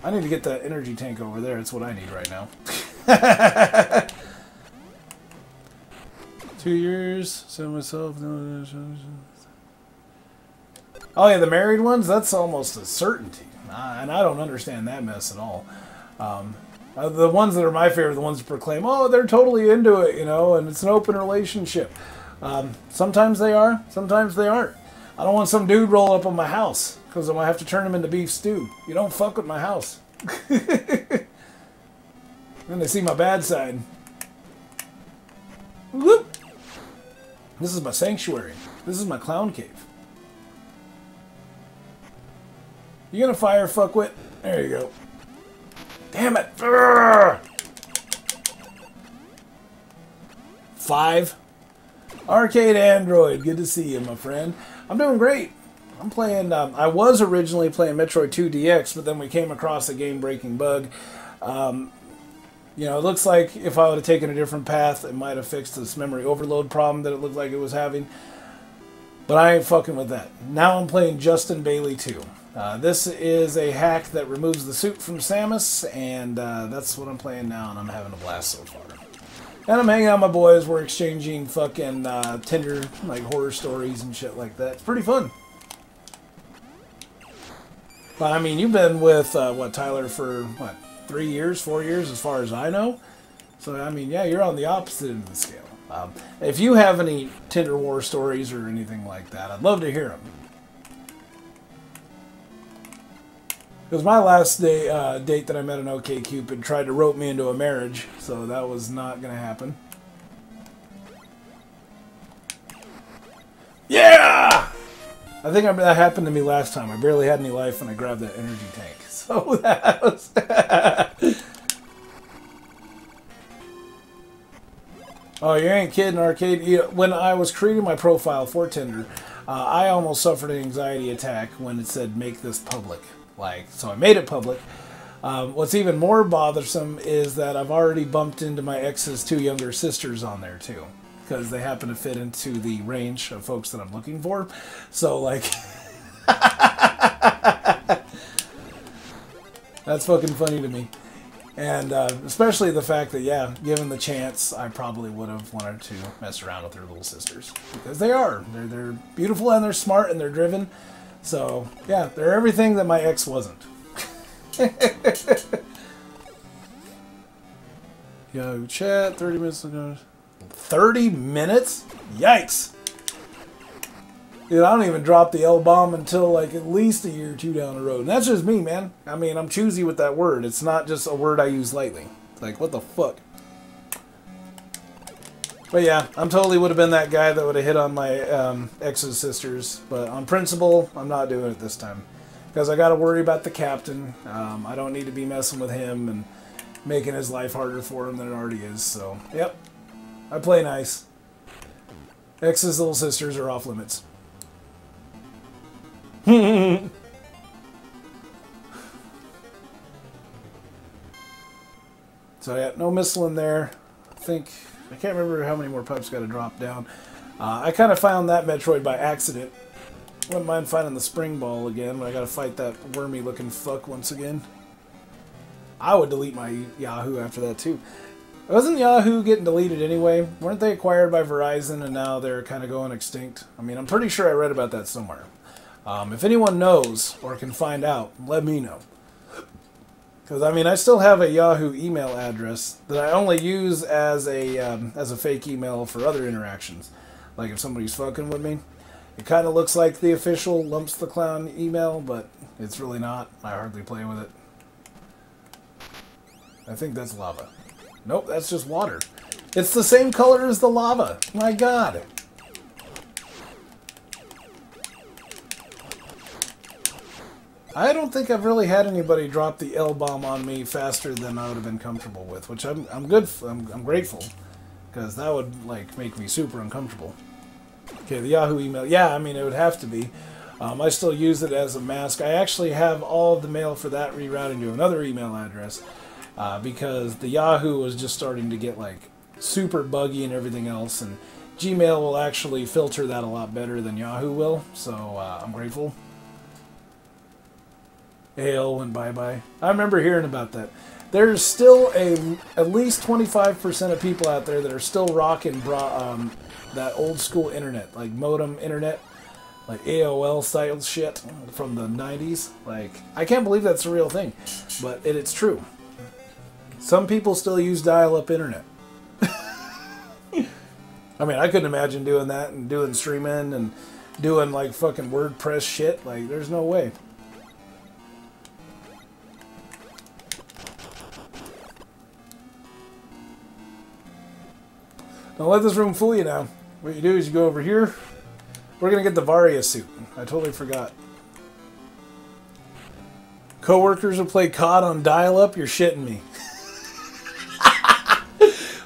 I need to get that energy tank over there. That's what I need right now. 2 years. So myself. Oh yeah, the married ones. That's almost a certainty, and I don't understand that mess at all. The ones that are my favorite, the ones that proclaim, oh, they're totally into it, you know, and it's an open relationship. Sometimes they are, sometimes they aren't. I don't want some dude roll up on my house because I might have to turn him into beef stew. You don't fuck with my house. Then they see my bad side. Whoop. This is my sanctuary. This is my clown cave. You gonna fire, fuckwit? There you go. Damn it! Urgh! 5. Arcade Android, good to see you, my friend. I'm doing great. I'm playing, I was originally playing Metroid II DX, but then we came across a game-breaking bug. You know, it looks like if I would have taken a different path, it might have fixed this memory overload problem that it looked like it was having. But I ain't fucking with that. Now I'm playing Justin Bailey 2. This is a hack that removes the suit from Samus, and that's what I'm playing now, and I'm having a blast so far. And I'm hanging out with my boys. We're exchanging fucking Tinder, like, horror stories and shit like that. It's pretty fun. But, I mean, you've been with, what, Tyler for, what, 3 years, 4 years, as far as I know? So, I mean, yeah, you're on the opposite end of the scale. If you have any Tinder war stories or anything like that, I'd love to hear them. Because my last date that I met on OkCupid tried to rope me into a marriage, so that was not going to happen. Yeah! I think that happened to me last time. I barely had any life and I grabbed that energy tank. So that was... Oh, you ain't kidding, Arcade. When I was creating my profile for Tinder, I almost suffered an anxiety attack when it said, make this public. Like, so I made it public. What's even more bothersome is that I've already bumped into my ex's 2 younger sisters on there too, because they happen to fit into the range of folks that I'm looking for. So, like, that's fucking funny to me. And especially the fact that, yeah, given the chance, I probably would have wanted to mess around with their little sisters, because they are. They're beautiful and they're smart and they're driven. So, yeah, they're everything that my ex wasn't. Yo, chat, 30 minutes ago. 30 minutes? Yikes! Dude, I don't even drop the L-bomb until, like, at least a year or 2 down the road. And that's just me, man. I mean, I'm choosy with that word. It's not just a word I use lightly. It's like, what the fuck? But yeah, I'm totally would have been that guy that would have hit on my ex's sisters. But on principle, I'm not doing it this time. Because I got to worry about the captain. I don't need to be messing with him. And making his life harder for him than it already is. So, yep. I play nice. X's little sisters are off limits. So yeah, no missile in there. I can't remember how many more pipes got to drop down. I kind of found that Metroid by accident. Wouldn't mind finding the spring ball again, but I got to fight that wormy looking fuck once again. I would delete my Yahoo after that too. Wasn't Yahoo getting deleted anyway? Weren't they acquired by Verizon and now they're kind of going extinct? I mean, I'm pretty sure I read about that somewhere. If anyone knows or can find out, let me know. Because, I mean, I still have a Yahoo email address that I only use as a fake email for other interactions. Like if somebody's fucking with me. It kind of looks like the official Lumpz the Clown email, but it's really not. I hardly play with it. I think that's lava. Nope, that's just water. It's the same color as the lava. My God. I don't think I've really had anybody drop the L-bomb on me faster than I would have been comfortable with, which I'm grateful, because that would like make me super uncomfortable. Okay, the Yahoo email. Yeah, I mean it would have to be. I still use it as a mask. I actually have all of the mail for that rerouting to another email address because the Yahoo was just starting to get like super buggy and everything else, and Gmail will actually filter that a lot better than Yahoo will. So I'm grateful. AOL went bye-bye. I remember hearing about that. There's still at least 25% of people out there that are still rocking that old school internet, like modem internet, like AOL style shit from the 90s. Like, I can't believe that's a real thing, but it's true. Some people still use dial-up internet. I mean, I couldn't imagine doing that and doing streaming and doing like fucking WordPress shit. Like, there's no way. Don't let this room fool you now. What you do is you go over here. We're going to get the Varia suit. I totally forgot. Coworkers will play COD on dial-up? You're shitting me.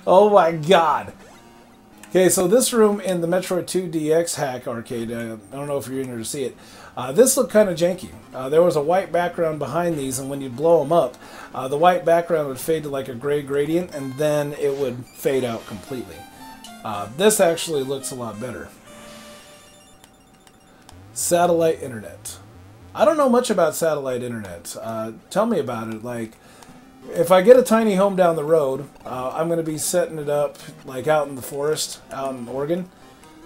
Oh my God. Okay, so this room in the Metroid II DX hack arcade, I don't know if you're in here to see it. This looked kind of janky. There was a white background behind these, and when you blow them up, the white background would fade to like a gray gradient, and then it would fade out completely. This actually looks a lot better. Satellite internet. I don't know much about satellite internet. Tell me about it. Like, if I get a tiny home down the road, I'm going to be setting it up like out in the forest, out in Oregon.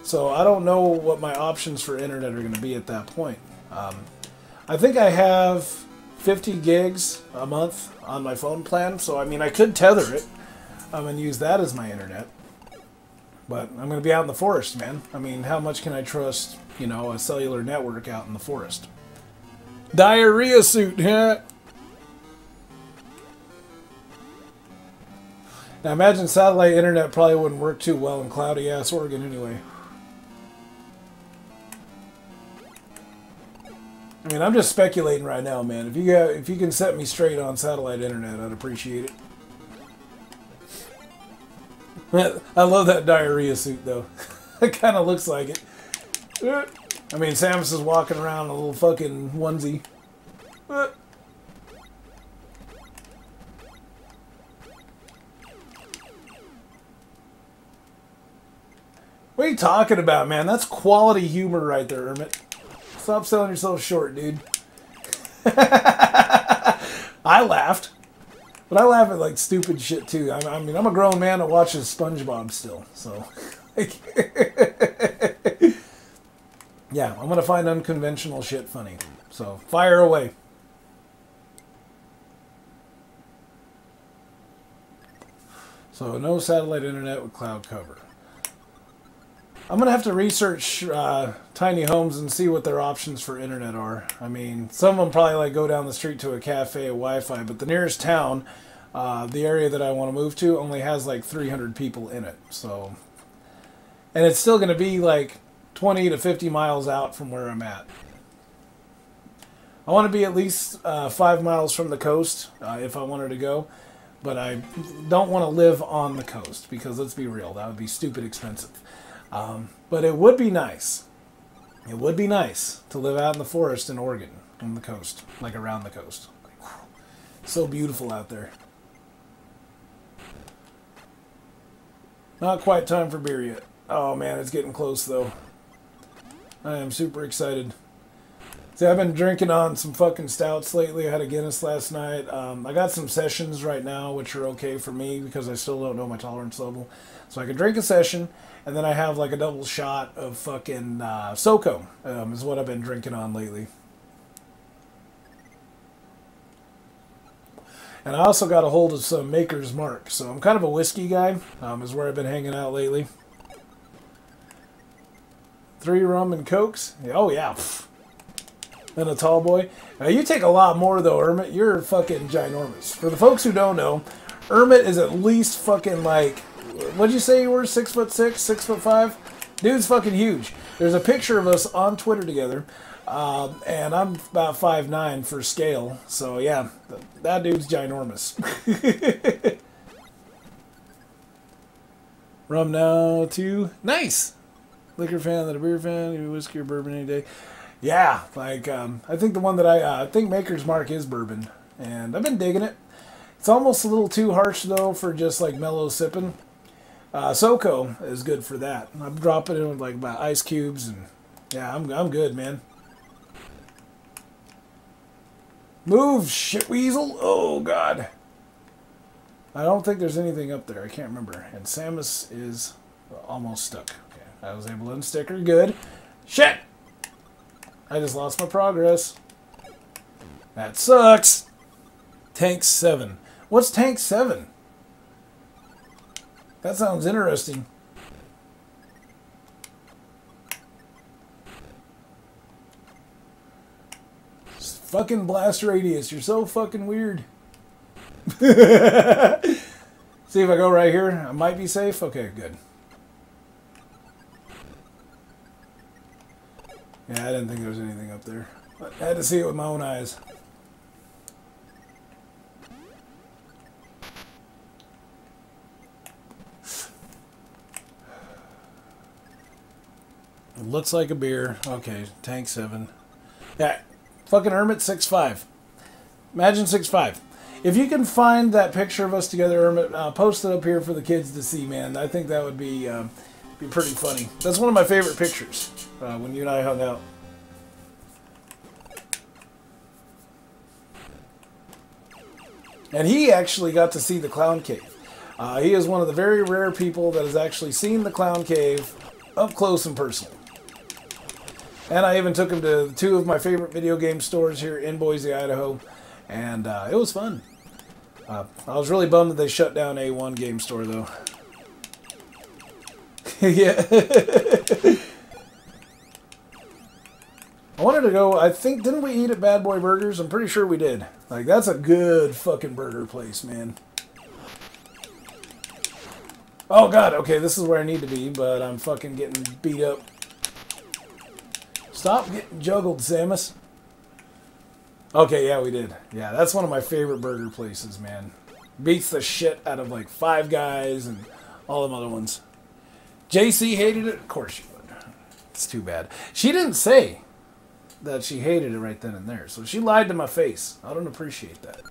So I don't know what my options for internet are going to be at that point. I think I have 50 gigs a month on my phone plan. So, I mean, I could tether it and use that as my internet. But I'm going to be out in the forest, man. I mean, how much can I trust, you know, a cellular network out in the forest? Diarrhea suit, huh? Now imagine satellite internet probably wouldn't work too well in cloudy-ass Oregon anyway. I mean, I'm just speculating right now, man. If you can set me straight on satellite internet, I'd appreciate it. I love that diarrhea suit, though. It kind of looks like it. I mean, Samus is walking around in a little fucking onesie. What are you talking about, man? That's quality humor right there, Hermit. Stop selling yourself short, dude. I laughed. But I laugh at, like, stupid shit, too. I mean, I'm a grown man that watches SpongeBob still, so... Yeah, I'm gonna find unconventional shit funny. So, fire away. So, no satellite internet with cloud cover. I'm gonna have to research tiny homes and see what their options for internet are. I mean, some of them probably like go down the street to a cafe, a Wi-Fi, but the nearest town, the area that I want to move to, only has like 300 people in it. So, and it's still gonna be like 20 to 50 miles out from where I'm at. I want to be at least 5 miles from the coast if I wanted to go. But I don't want to live on the coast because, let's be real, that would be stupid expensive. But it would be nice. It would be nice to live out in the forest in Oregon, on the coast, like around the coast. So beautiful out there. Not quite time for beer yet. Oh man, it's getting close though. I am super excited. See, I've been drinking on some fucking stouts lately. I had a Guinness last night. I got some sessions right now, which are okay for me because I still don't know my tolerance level. So I can drink a session, and then I have like a double shot of fucking SoCo, is what I've been drinking on lately. And I also got a hold of some Maker's Mark. So I'm kind of a whiskey guy, is where I've been hanging out lately. 3 rum and cokes. Oh yeah. And a tall boy. Now you take a lot more though, Ermit. You're fucking ginormous. For the folks who don't know, Ermit is at least fucking like, what'd you say you were? 6'6", 6'5"? Dude's fucking huge. There's a picture of us on Twitter together. And I'm about 5'9" for scale. So yeah, that dude's ginormous. Rum now too. Nice. Liquor fan than a beer fan. Whiskey or bourbon any day. Yeah, like I think the one that I think Maker's Mark is bourbon, and I've been digging it. It's almost a little too harsh though for just like mellow sipping. SoCo is good for that. I'm dropping it with like about ice cubes, and yeah, I'm good, man. Move, shit weasel! Oh god, I don't think there's anything up there. I can't remember. And Samus is almost stuck. Okay, I was able to unstick her. Good. Shit! I just lost my progress. That sucks. Tank 7. What's Tank 7? That sounds interesting. Fucking blast radius. You're so fucking weird. See if I go right here. I might be safe. Okay, good. Yeah, I didn't think there was anything up there. I had to see it with my own eyes. It looks like a beer. Okay, Tank 7. Yeah, fucking Hermit 6'5". Imagine 6'5". If you can find that picture of us together, Hermit, post it up here for the kids to see, man. I think that would be pretty funny. That's one of my favorite pictures, when you and I hung out. And he actually got to see the Clown Cave. He is one of the very rare people that has actually seen the Clown Cave up close and personal. And I even took him to 2 of my favorite video game stores here in Boise, Idaho. And it was fun. I was really bummed that they shut down A1 Game Store, though. Yeah. I wanted to go, I think, didn't we eat at Bad Boy Burgers? I'm pretty sure we did. Like, that's a good fucking burger place, man. Oh, God, okay, this is where I need to be, but I'm fucking getting beat up. Stop getting juggled, Samus. Okay, yeah, we did. Yeah, that's one of my favorite burger places, man. Beats the shit out of, like, Five Guys and all them other ones. JC hated it? Of course she would. It's too bad. She didn't say that she hated it right then and there, so she lied to my face. I don't appreciate that.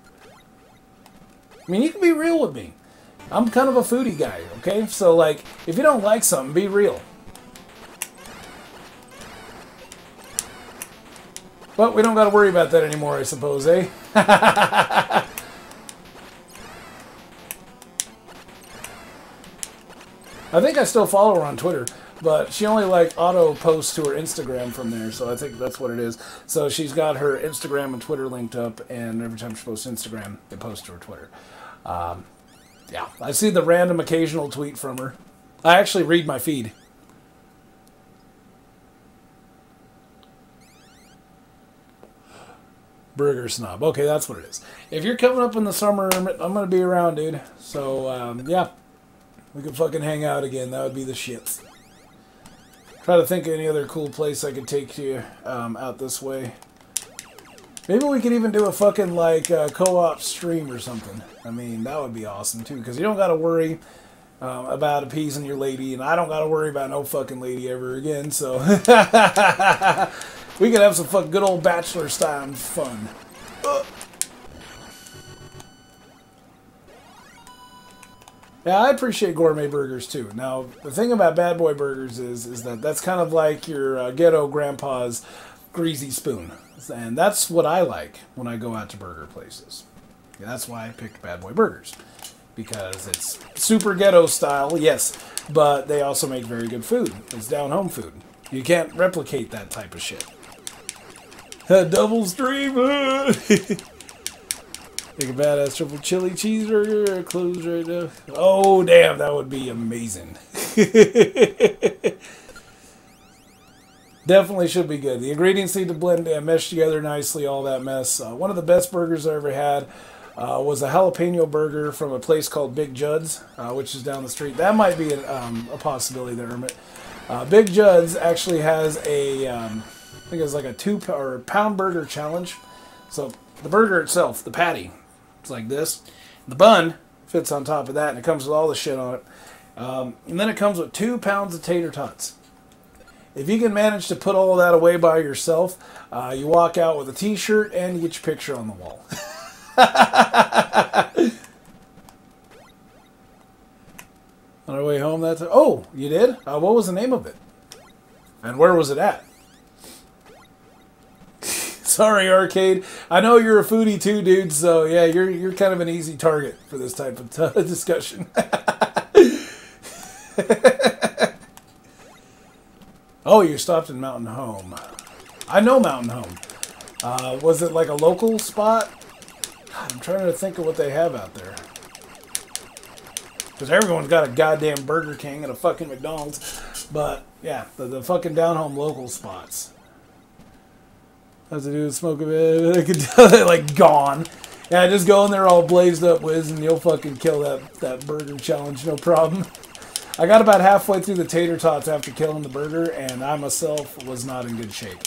I mean, you can be real with me. I'm kind of a foodie guy, okay? So, like, if you don't like something, be real. But we don't got to worry about that anymore, I suppose, eh? I think I still follow her on Twitter, but she only, like, auto-posts to her Instagram from there, so I think that's what it is. So she's got her Instagram and Twitter linked up, and every time she posts Instagram, it posts to her Twitter. Yeah, I see the random occasional tweet from her. I actually read my feed. Burger snob. Okay, that's what it is. If you're coming up in the summer, I'm going to be around, dude. So, yeah. We could fucking hang out again. That would be the shit. Try to think of any other cool place I could take you out this way. Maybe we could even do a fucking, like, co-op stream or something. I mean, that would be awesome, too. Because you don't got to worry about appeasing your lady. And I don't got to worry about no fucking lady ever again. So, we could have some fucking good old bachelor-style fun. Yeah, I appreciate gourmet burgers, too. Now, the thing about Bad Boy Burgers is that that's kind of like your ghetto grandpa's greasy spoon. And that's what I like when I go out to burger places. Yeah, that's why I picked Bad Boy Burgers. Because it's super ghetto style, yes, but they also make very good food. It's down-home food. You can't replicate that type of shit. Double stream! Like a badass triple chili cheeseburger. Closed right now. Oh, damn, that would be amazing. Definitely should be good. The ingredients need to blend and mesh together nicely, all that mess. One of the best burgers I ever had was a jalapeno burger from a place called Big Judd's, which is down the street. That might be a possibility there. Big Judd's actually has a, I think it's like a 2-pound burger challenge. So the burger itself, the patty, it's like this. The bun fits on top of that, and it comes with all the shit on it. And then it comes with 2 pounds of tater tots. If you can manage to put all of that away by yourself, you walk out with a t-shirt and you get your picture on the wall. On our way home, that's... Oh, you did? What was the name of it? And where was it at? Sorry, Arcade. I know you're a foodie too, dude, so yeah, you're kind of an easy target for this type of discussion. Oh, you stopped in Mountain Home. I know Mountain Home. Was it like a local spot? God, I'm trying to think of what they have out there. Because everyone's got a goddamn Burger King and a fucking McDonald's. But, yeah, the fucking down-home local spots. Has to do with smoking, like, gone. Yeah, just go in there all blazed up, Wiz, and you'll fucking kill that burger challenge, no problem. I got about halfway through the tater tots after killing the burger, and I myself was not in good shape.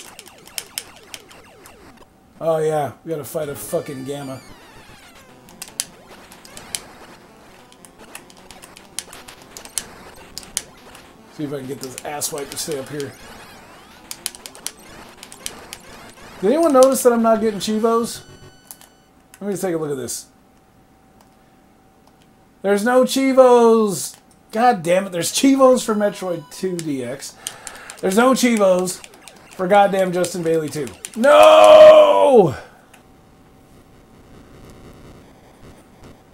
Oh yeah, we gotta fight a fucking gamma. See if I can get this asswipe to stay up here. Did anyone notice that I'm not getting Chivos? Let me take a look at this. There's no Chivos! God damn it, there's Chivos for Metroid II DX. There's no Chivos for goddamn Justin Bailey 2. No!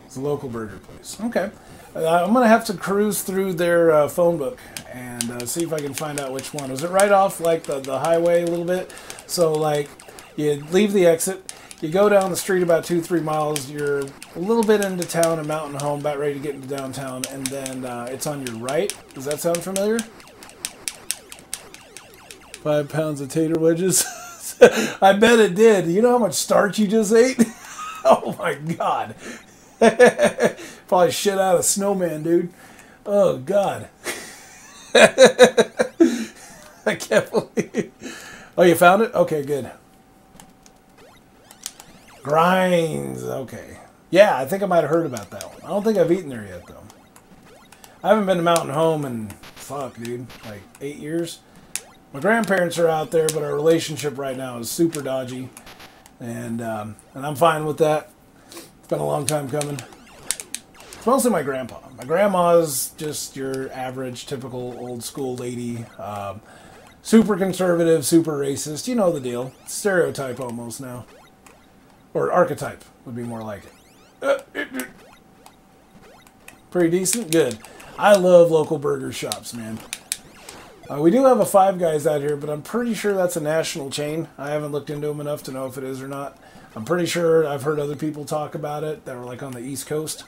It's a local burger place. Okay. I'm going to have to cruise through their phone book and see if I can find out which one. Was it right off like the highway a little bit? So like you leave the exit, you go down the street about 2-3 miles, you're a little bit into town and Mountain Home, about ready to get into downtown, and then it's on your right. Does that sound familiar? 5 pounds of tater wedges. I bet it did. You know how much starch you just ate? Oh my god. Probably shit out of snowman, dude. Oh god. I can't believe it. Oh, you found it? Okay, good. Grinds. Okay. Yeah, I think I might have heard about that one. I don't think I've eaten there yet, though. I haven't been to Mountain Home in, fuck, dude, like 8 years. My grandparents are out there, but our relationship right now is super dodgy. And I'm fine with that. It's been a long time coming. It's mostly my grandpa. My grandma's just your average, typical old school lady. Super conservative, super racist. You know the deal. Stereotype almost now. Or archetype would be more like it. Pretty decent? Good. I love local burger shops, man. We do have a Five Guys out here, but I'm pretty sure that's a national chain. I haven't looked into them enough to know if it is or not. I'm pretty sure I've heard other people talk about it that were like on the East Coast.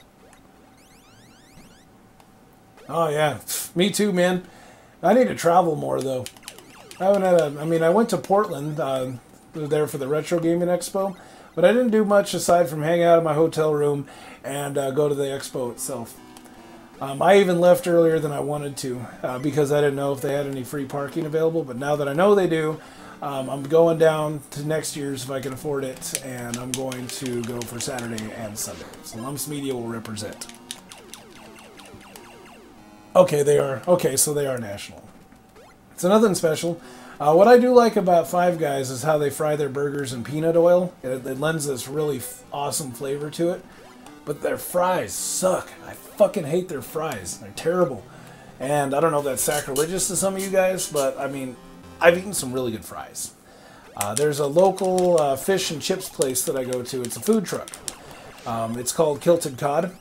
Oh yeah, me too, man. I need to travel more though. I haven't had I mean, I went to Portland, there for the Retro Gaming Expo, but I didn't do much aside from hang out in my hotel room and go to the expo itself. I even left earlier than I wanted to because I didn't know if they had any free parking available, but now that I know they do, I'm going down to next year's if I can afford it, and I'm going to go for Saturday and Sunday. So Lumpz Media will represent. Okay, they are. Okay, so they are national. So nothing special. What I do like about Five Guys is how they fry their burgers in peanut oil. It lends this really awesome flavor to it. But their fries suck. I fucking hate their fries. They're terrible. And I don't know if that's sacrilegious to some of you guys, but I mean, I've eaten some really good fries. There's a local fish and chips place that I go to. It's a food truck. It's called Kilted Cod.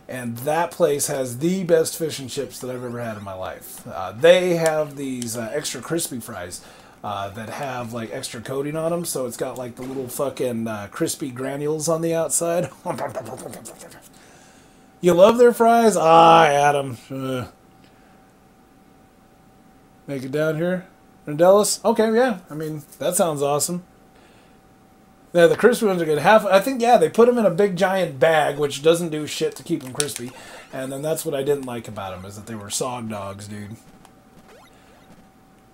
And that place has the best fish and chips that I've ever had in my life. They have these extra crispy fries that have like extra coating on them, so it's got like the little fucking crispy granules on the outside. You love their fries? Ah, Adam. Make it down here. Rendelis? Okay, yeah. I mean, that sounds awesome. Yeah, the crispy ones are good. I think, yeah, they put them in a big giant bag, which doesn't do shit to keep them crispy. And then that's what I didn't like about them, is that they were sog dogs, dude.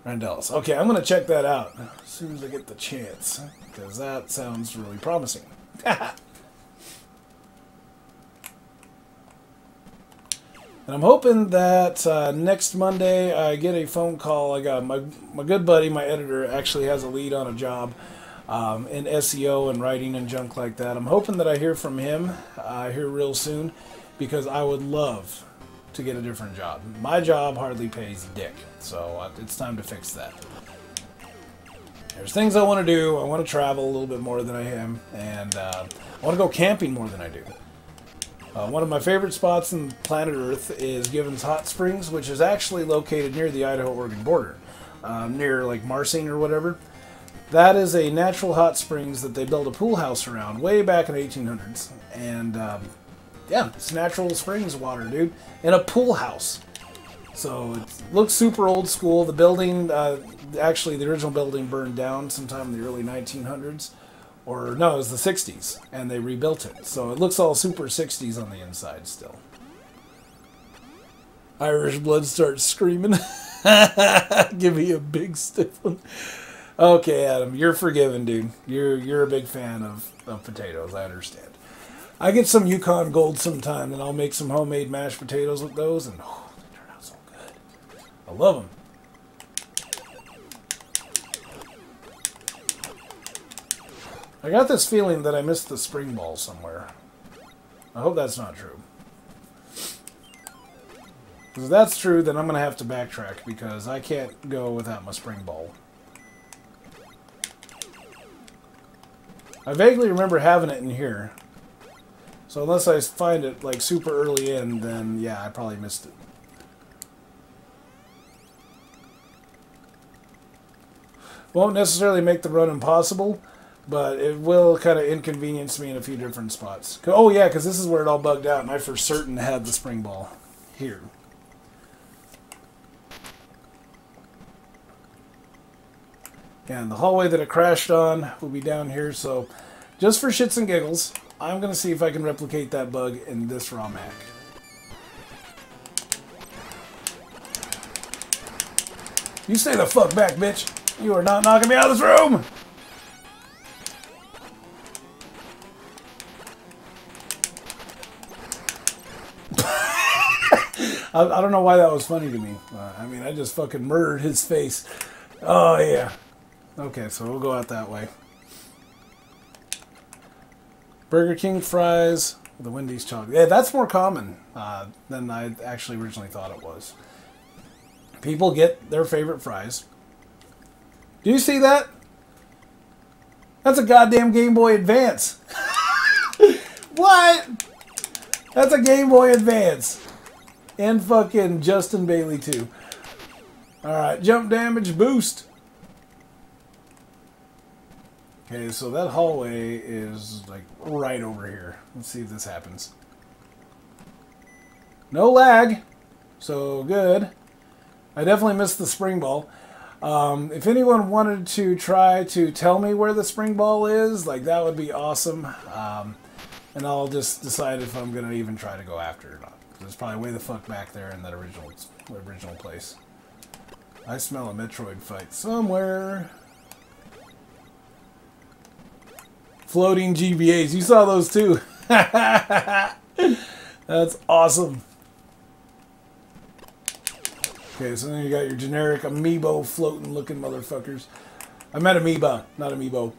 Rendelis. Okay, I'm going to check that out as soon as I get the chance, because that sounds really promising. And I'm hoping that next Monday I get a phone call. I got my good buddy, my editor, actually has a lead on a job. In SEO and writing and junk like that. I'm hoping that I hear from him here real soon, because I would love to get a different job. My job hardly pays dick, so it's time to fix that. There's things I want to do. I want to travel a little bit more than I am, and I want to go camping more than I do. One of my favorite spots on planet Earth is Givens Hot Springs, which is actually located near the Idaho-Oregon border, near like Marsing or whatever. That is a natural hot springs that they built a pool house around way back in the 1800s. And, yeah, it's natural springs water, dude. In a pool house. So, it looks super old school. The building, actually, the original building burned down sometime in the early 1900s. Or, no, it was the 60s. And they rebuilt it. So, it looks all super 60s on the inside still. Irish blood starts screaming. Give me a big stiff one. Okay, Adam, you're forgiven, dude. You're a big fan of potatoes, I understand. I get some Yukon Gold sometime, and I'll make some homemade mashed potatoes with those, and oh, they turn out so good. I love them. I got this feeling that I missed the spring ball somewhere. I hope that's not true. Because if that's true, then I'm going to have to backtrack, because I can't go without my spring ball. I vaguely remember having it in here. So unless I find it like super early in, then yeah, I probably missed it. Won't necessarily make the run impossible, but it will kind of inconvenience me in a few different spots. Oh yeah, because this is where it all bugged out, and I for certain had the spring ball here. And the hallway that it crashed on will be down here, so just for shits and giggles, I'm going to see if I can replicate that bug in this ROM hack. You stay the fuck back, bitch! You are not knocking me out of this room! I don't know why that was funny to me. I mean, I just fucking murdered his face. Oh, yeah. Okay, so we'll go out that way. Burger King fries, the Wendy's chocolate. Yeah, that's more common than I actually originally thought it was. People get their favorite fries. Do you see that? That's a goddamn Game Boy Advance. What? That's a Game Boy Advance. And fucking Justin Bailey, too. Alright, jump damage boost. Okay, so that hallway is like right over here. Let's see if this happens. No lag. So good. I definitely missed the spring ball. If anyone wanted to try to tell me where the spring ball is, like that would be awesome. And I'll just decide if I'm going to even try to go after it or not. It's probably way the fuck back there in that original place. I smell a Metroid fight somewhere. Floating GBAs. You saw those too. That's awesome. Okay, so then you got your generic amiibo floating looking motherfuckers. I meant amoeba, not amiibo.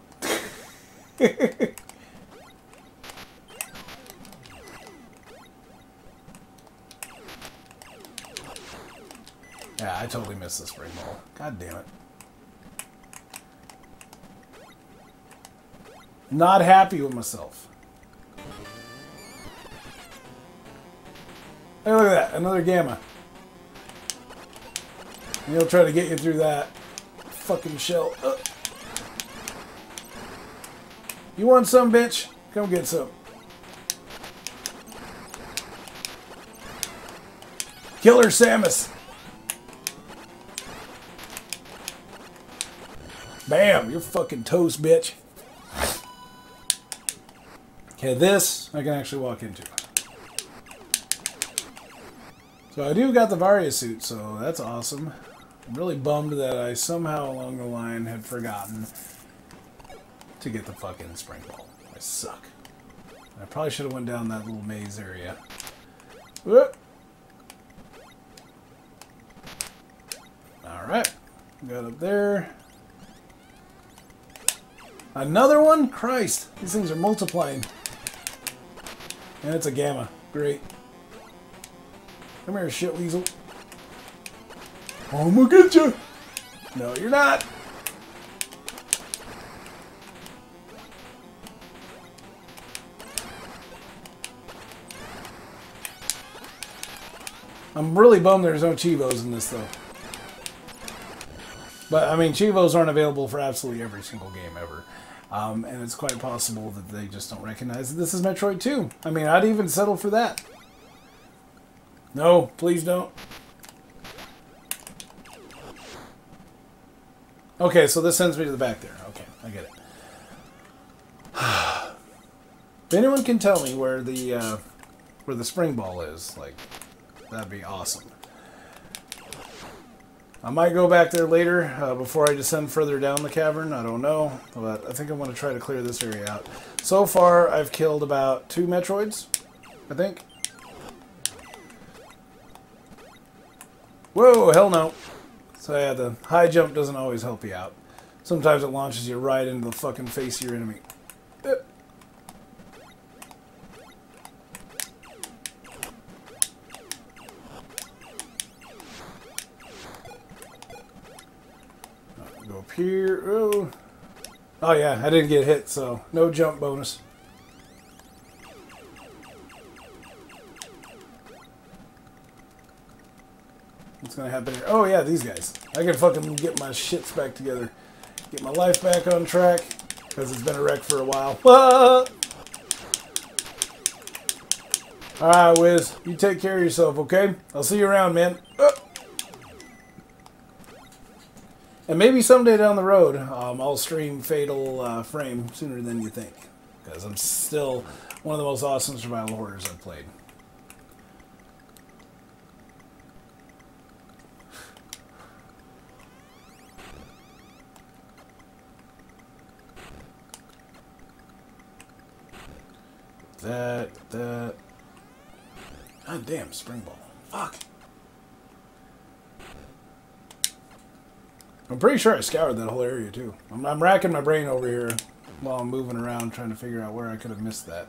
Yeah, I totally missed the spring ball. God damn it. Not happy with myself. Hey, look at that. Another gamma. And he'll try to get you through that fucking shell. You want some, bitch? Come get some. Killer Samus. Bam! You're fucking toast, bitch. Okay, this I can actually walk into. So I do got the Varia suit, so that's awesome. I'm really bummed that I somehow along the line had forgotten to get the fucking spring ball. I suck. I probably should have went down that little maze area. Whoop. Alright. Got up there. Another one? Christ. These things are multiplying. And it's a gamma. Great. Come here, shit weasel. I'm gonna get you. No, you're not. I'm really bummed there's no Chivos in this, though. But, I mean, Chivos aren't available for absolutely every single game ever. And it's quite possible that they just don't recognize that this is Metroid 2. I mean, I'd even settle for that. No, please don't. Okay, so this sends me to the back there. Okay, I get it. If anyone can tell me where the spring ball is, like, that'd be awesome. I might go back there later before I descend further down the cavern. I don't know, but I think I want to try to clear this area out. So far, I've killed about 2 Metroids, I think. Whoa, hell no. So yeah, the high jump doesn't always help you out. Sometimes it launches you right into the fucking face of your enemy. Go up here. Oh. Oh yeah, I didn't get hit, so no jump bonus. What's gonna happen here? Oh yeah, these guys. I can fucking get my shits back together. Get my life back on track. Because it's been a wreck for a while. Alright, Wiz. You take care of yourself, okay? I'll see you around, man. And maybe someday down the road, I'll stream Fatal Frame sooner than you think. Because I'm still one of the most awesome survival horrors I've played. That. God damn, spring ball. Fuck. I'm pretty sure I scoured that whole area, too. I'm racking my brain over here while I'm moving around trying to figure out where I could have missed that.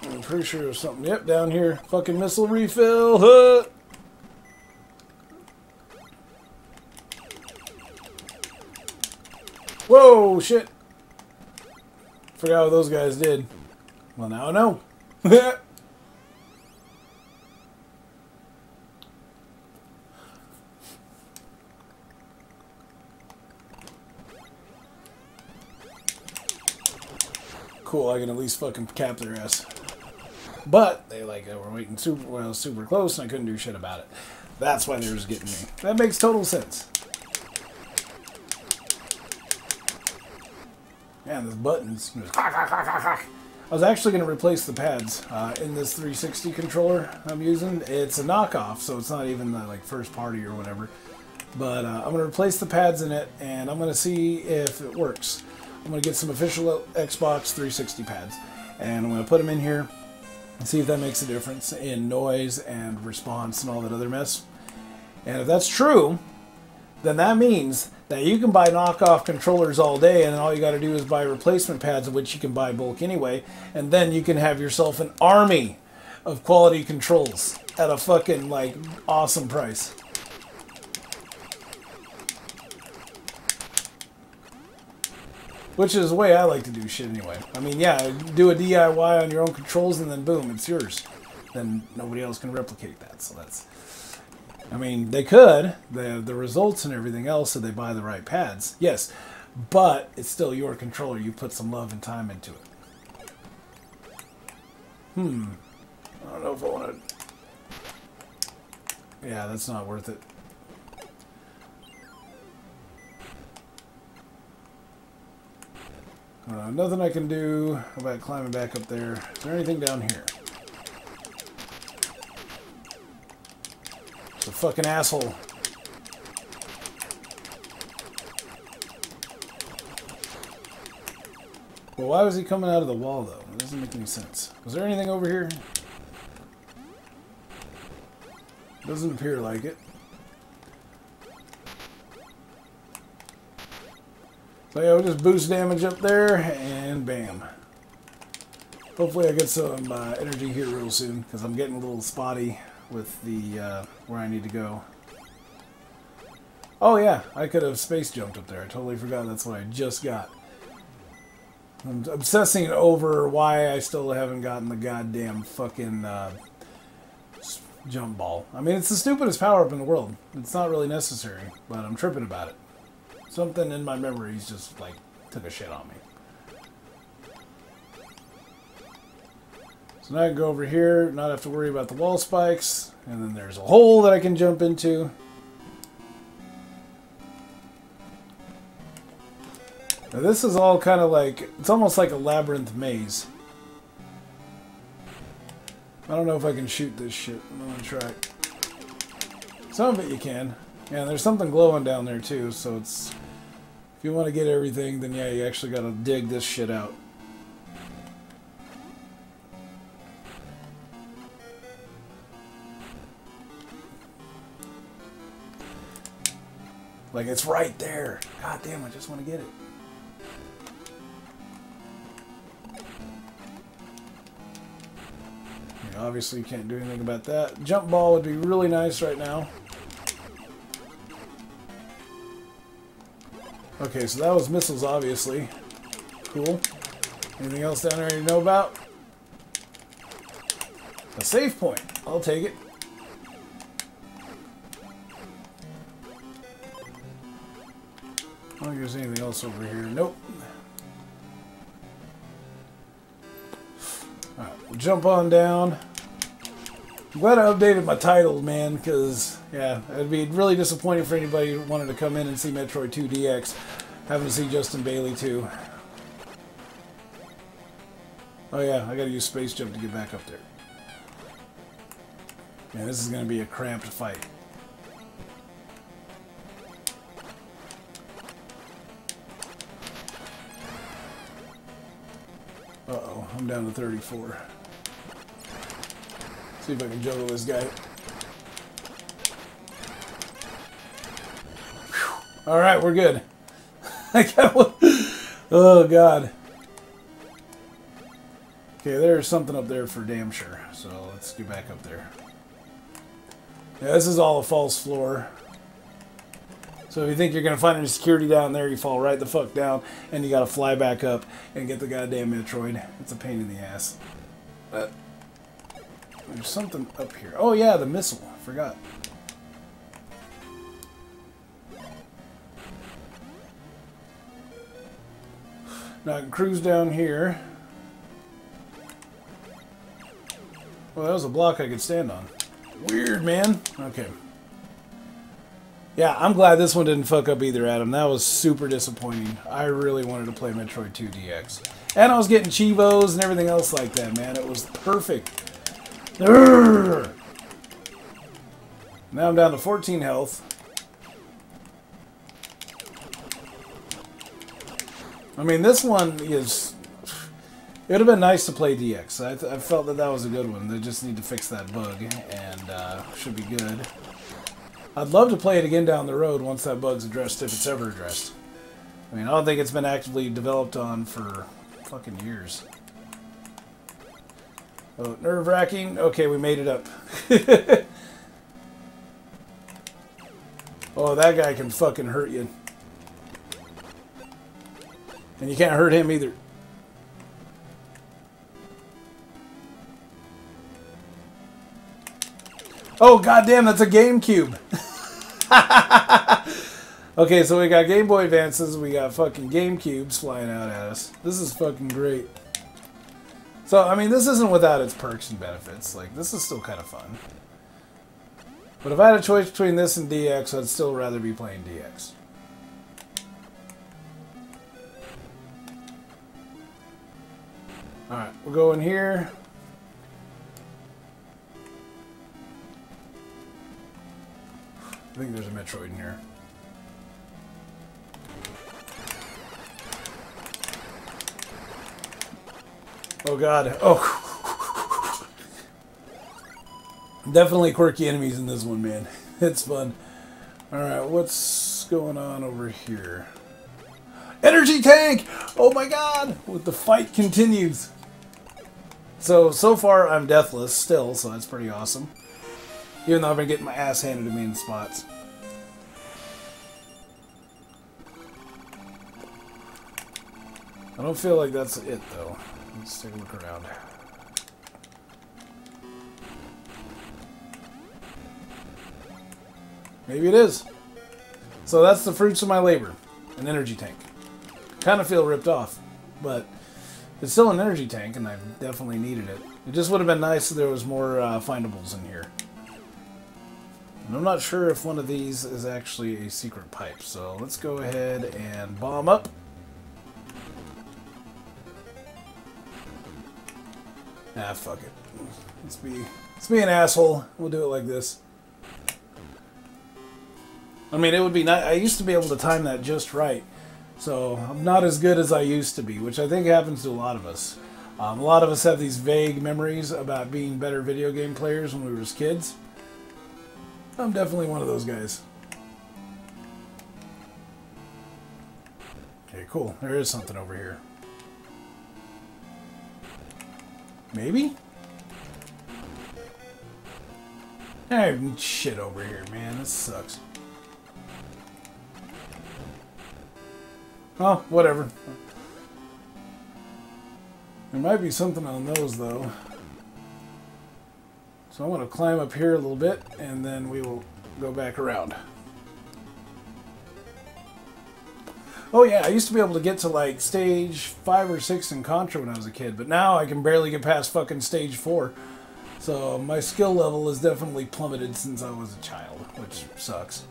I'm pretty sure there's something. Yep, down here. Fucking missile refill. Huh. Whoa, shit. Forgot what those guys did. Well, now I know. Cool, I can at least fucking cap their ass. But they were waiting super close and I couldn't do shit about it. That's why they were just getting me. That makes total sense. Man, those buttons. I was actually going to replace the pads in this 360 controller I'm using. It's a knockoff, so it's not even the like first party or whatever. But I'm going to replace the pads in it, and I'm going to see if it works. I'm going to get some official Xbox 360 pads, and I'm going to put them in here and see if that makes a difference in noise and response and all that other mess. And if that's true, then that means that you can buy knockoff controllers all day, and all you got to do is buy replacement pads, of which you can buy bulk anyway, and then you can have yourself an army of quality controls at a fucking, like, awesome price. Which is the way I like to do shit anyway. I mean, yeah, do a DIY on your own controls, and then boom, it's yours. Then nobody else can replicate that, so that's... I mean, they could. They have the results and everything else, so they buy the right pads. Yes, but it's still your controller. You put some love and time into it. I don't know if I want to... Yeah, that's not worth it. Nothing I can do. How about climbing back up there? Is there anything down here? It's a fucking asshole. Well, why was he coming out of the wall, though? It doesn't make any sense. Was there anything over here? Doesn't appear like it. So yeah, we'll just boost damage up there, and bam. Hopefully I get some energy here real soon, because I'm getting a little spotty with the where I need to go. Oh yeah, I could have space jumped up there. I totally forgot that's what I just got. I'm obsessing over why I still haven't gotten the goddamn fucking jump ball. I mean, it's the stupidest power-up in the world. It's not really necessary, but I'm tripping about it. Something in my memories just, like, took a shit on me. So now I can go over here, not have to worry about the wall spikes, and then there's a hole that I can jump into. Now this is all kind of like, it's almost like a labyrinth maze. I don't know if I can shoot this shit. I'm gonna try. Some of it you can. Yeah, there's something glowing down there too, so it's... If you want to get everything, then yeah, you actually gotta dig this shit out. Like, it's right there. God damn, I just want to get it. Yeah, obviously you can't do anything about that. Jump ball would be really nice right now. Okay, so that was missiles, obviously. Cool. Anything else down there you know about? A save point. I'll take it. I don't think there's anything else over here. Nope. Alright, we'll jump on down. I'm glad I updated my title, man, because, yeah, it'd be really disappointing for anybody who wanted to come in and see Metroid II DX, having to see Justin Bailey, too. Oh, yeah, I gotta use Space Jump to get back up there. Man, this is gonna be a cramped fight. Uh-oh, I'm down to 34. See if I can juggle this guy. Alright, we're good. I got one. Oh, God. Okay, there's something up there for damn sure. So let's get back up there. Yeah, this is all a false floor. So if you think you're going to find any security down there, you fall right the fuck down, and you got to fly back up and get the goddamn Metroid. It's a pain in the ass. But there's something up here. Oh yeah, the missile. I forgot. Now I can cruise down here. Well, that was a block I could stand on. Weird, man. Okay. Yeah, I'm glad this one didn't fuck up either, Adam. That was super disappointing. I really wanted to play Metroid 2 DX. And I was getting Chivos and everything else like that, man. It was perfect. Urgh! Now I'm down to 14 health. I mean, this one is... It would have been nice to play DX. I felt that that was a good one. They just need to fix that bug, and should be good. I'd love to play it again down the road once that bug's addressed, if it's ever addressed. I mean, I don't think it's been actively developed on for fucking years. Oh, nerve-wracking. Okay, we made it up. Oh, that guy can fucking hurt you. And you can't hurt him either. Oh, goddamn, that's a GameCube. Okay, so we got Game Boy Advances, we got fucking GameCubes flying out at us. This is fucking great. So, I mean, this isn't without its perks and benefits. Like, this is still kind of fun. But if I had a choice between this and DX, I'd still rather be playing DX. Alright, we'll go in here. I think there's a Metroid in here. Oh god. Oh. Definitely quirky enemies in this one, man. It's fun. Alright, what's going on over here? Energy tank! Oh my god! The fight continues. So far I'm deathless still, so that's pretty awesome. Even though I've been getting my ass handed to me in spots. I don't feel like that's it, though. Let's take a look around. Maybe it is. So that's the fruits of my labor. An energy tank. Kind of feel ripped off, but it's still an energy tank, and I definitely needed it. It just would have been nice if there was more findables in here. And I'm not sure if one of these is actually a secret pipe, so let's go ahead and bomb up. Ah, fuck it. Let's be an asshole. We'll do it like this. I mean, it would be nice. I used to be able to time that just right, so I'm not as good as I used to be, which I think happens to a lot of us. A lot of us have these vague memories about being better video game players when we were kids. I'm definitely one of those guys. Okay, cool. There is something over here. Maybe? Hey, shit over here, man. This sucks. Oh, whatever. There might be something on those, though. So I'm going to climb up here a little bit, and then we will go back around. Oh yeah, I used to be able to get to like stage 5 or 6 in Contra when I was a kid, but now I can barely get past fucking stage 4. So my skill level has definitely plummeted since I was a child, which sucks.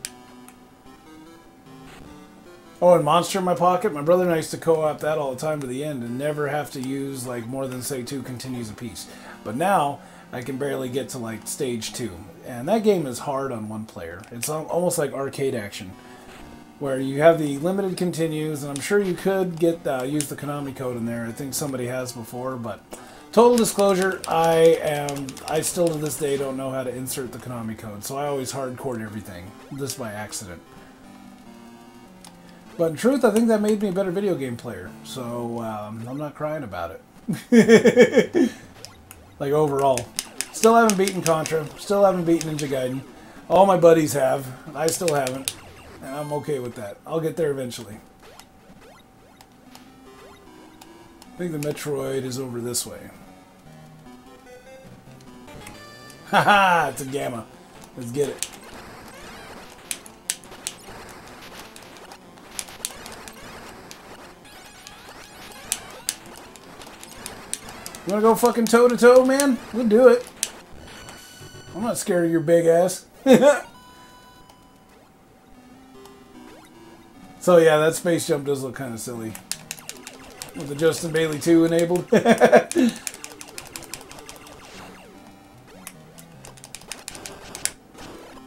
Oh, and Monster in My Pocket, my brother and I used to co-op that all the time to the end and never have to use like more than say 2 continues apiece. But now I can barely get to like stage 2, and that game is hard on one player. It's almost like arcade action, where you have the limited continues, and I'm sure you could get use the Konami code in there. I think somebody has before, but total disclosure, I still to this day don't know how to insert the Konami code, so I always hardcored everything, just by accident. But in truth, I think that made me a better video game player, so I'm not crying about it. Like overall. Still haven't beaten Contra, still haven't beaten Ninja Gaiden. All my buddies have, I still haven't. And I'm okay with that. I'll get there eventually. I think the Metroid is over this way. Haha! It's a Gamma. Let's get it. You wanna go fucking toe to toe, man? We'll do it. I'm not scared of your big ass. So yeah, that space jump does look kind of silly. With the Justin Bailey 2 enabled.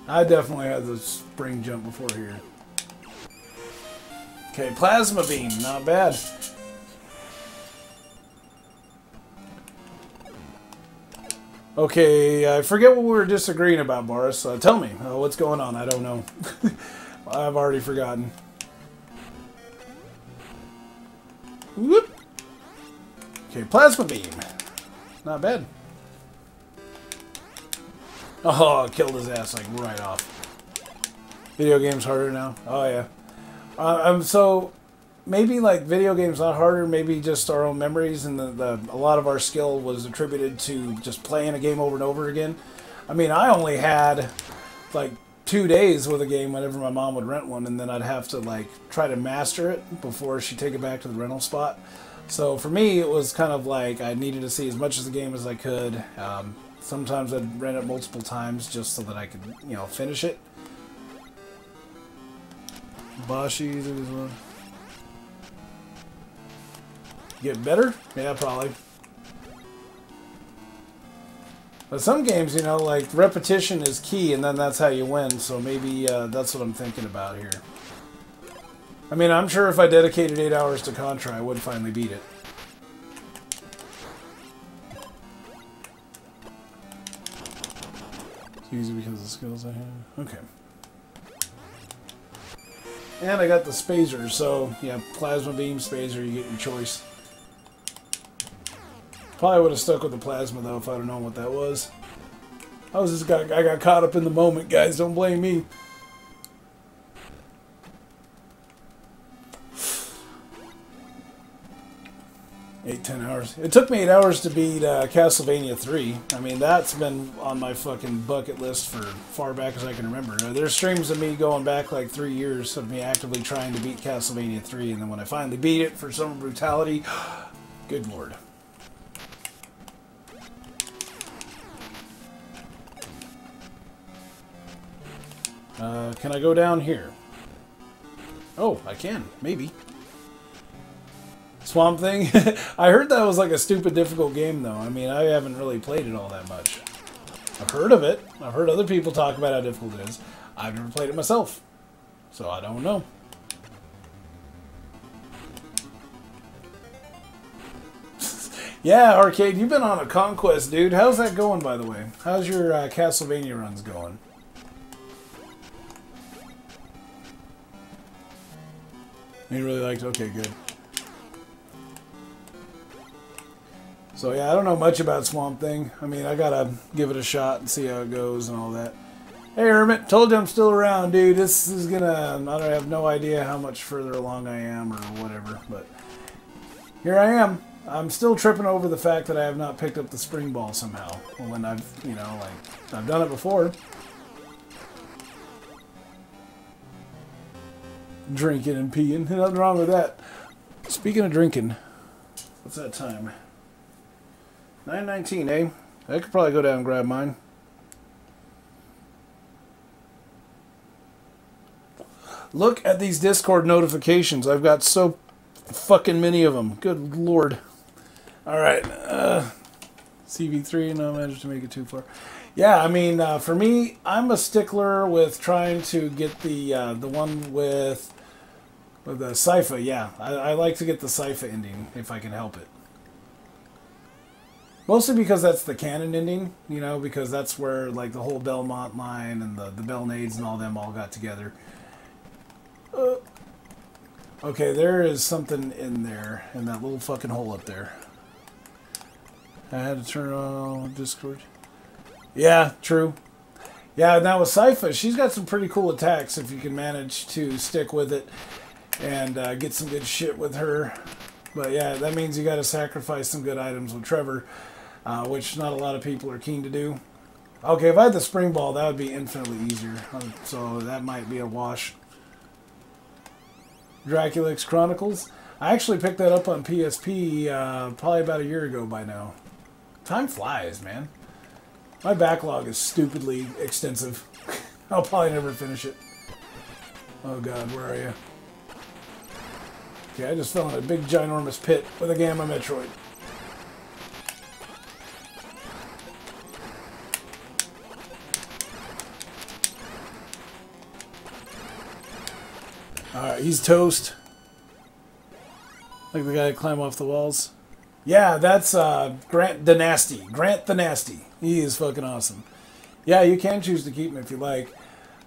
I definitely had the spring jump before here. Okay, plasma beam, not bad. Okay, I forget what we were disagreeing about, Boris. Tell me, what's going on? I don't know. I've already forgotten. Whoop. Okay, plasma beam. Not bad. Oh, killed his ass like right off. Video games harder now? Oh yeah. So maybe like video games not harder, maybe just our own memories, and a lot of our skill was attributed to just playing a game over and over again. I mean, I only had like 2 days with a game whenever my mom would rent one, and then I'd have to like try to master it before she'd take it back to the rental spot. So for me, it was kind of like I needed to see as much of the game as I could. Sometimes I'd rent it multiple times just so that I could, you know, finish it. Boshies as well. Get better? Yeah, probably. But some games, you know, like repetition is key, and then that's how you win. So maybe that's what I'm thinking about here. I mean, I'm sure if I dedicated 8 hours to Contra, I would finally beat it. It's easy because of the skills I have. Okay. And I got the Spazer, so yeah, Plasma Beam, Spazer, you get your choice. Probably would have stuck with the Plasma though if I'd have known what that was. I got caught up in the moment, guys. Don't blame me. 8-10 hours. It took me 8 hours to beat Castlevania 3. I mean, that's been on my fucking bucket list for far back as I can remember. There's streams of me going back like 3 years of me actively trying to beat Castlevania 3, and then when I finally beat it for some brutality, good lord. Can I go down here? Oh, I can. Maybe. Swamp Thing? I heard that was like a stupid difficult game, though. I mean, I haven't really played it all that much. I've heard of it. I've heard other people talk about how difficult it is. I've never played it myself, so I don't know. Yeah, Arcade, you've been on a conquest, dude. How's that going, by the way? How's your Castlevania runs going? You really liked it? Okay, good. So yeah, I don't know much about Swamp Thing. I mean, I gotta give it a shot and see how it goes and all that. Hey Hermit, told you I'm still around, dude. This is gonna, I have no idea how much further along I am or whatever, but here I am. I'm still tripping over the fact that I have not picked up the spring ball somehow. When I've, you know, like, I've done it before. Drinking and peeing. Nothing wrong with that. Speaking of drinking, what's that time? 9:19, eh? I could probably go down and grab mine. Look at these Discord notifications. I've got so fucking many of them. Good lord. Alright. CV3, no, I managed to make it too far. Yeah, I mean, for me, I'm a stickler with trying to get the one with the Sypha. Yeah, I like to get the Sypha ending if I can help it. Mostly because that's the canon ending, you know, because that's where like the whole Belmont line and the Belnades and all them all got together. Okay, there is something in there, in that little fucking hole up there. I had to turn on Discord. Yeah, true. Yeah, now with Sypha, she's got some pretty cool attacks if you can manage to stick with it and get some good shit with her. But yeah, that means you got to sacrifice some good items with Trevor, which not a lot of people are keen to do. Okay, if I had the spring ball, that would be infinitely easier. So that might be a wash. Dracula X Chronicles. I actually picked that up on PSP probably about a year ago by now. Time flies, man. My backlog is stupidly extensive. I'll probably never finish it. Oh god, where are you? Okay, I just fell in a big ginormous pit with a Gamma Metroid. Alright, he's toast. Like the guy that climb off the walls. Yeah, that's Grant the Nasty. Grant the Nasty. He is fucking awesome. Yeah, you can choose to keep him if you like.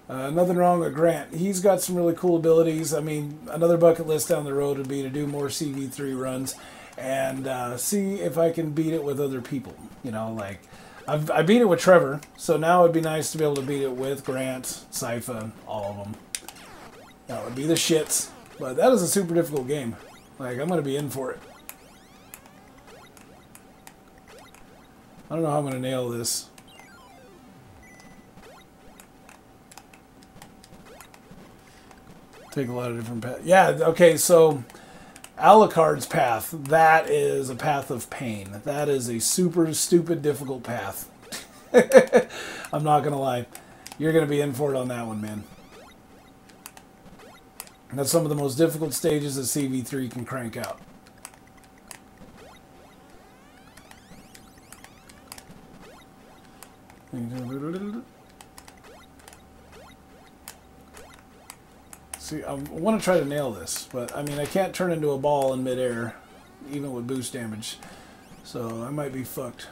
Nothing wrong with Grant. He's got some really cool abilities. I mean, another bucket list down the road would be to do more CV3 runs and see if I can beat it with other people. You know, like, I beat it with Trevor, so now it'd be nice to be able to beat it with Grant, Sypha, all of them. That would be the shits. But that is a super difficult game. Like, I'm going to be in for it. I don't know how I'm going to nail this. Take a lot of different paths. Yeah, okay, so Alucard's path, that is a path of pain. That is a super stupid difficult path. I'm not going to lie. You're going to be in for it on that one, man. That's some of the most difficult stages that CV3 can crank out. See, I want to try to nail this, but I mean, I can't turn into a ball in midair, even with boost damage, so I might be fucked.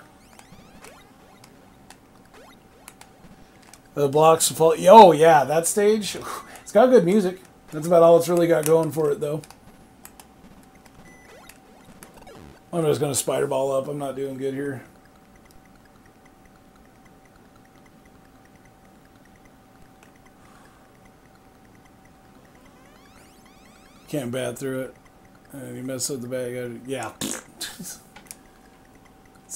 The blocks fall. Oh yeah, that stage, it's got good music. That's about all it's really got going for it, though. I'm just going to spider ball up. I'm not doing good here. Can't bat through it. And you mess with the bag. Yeah. It's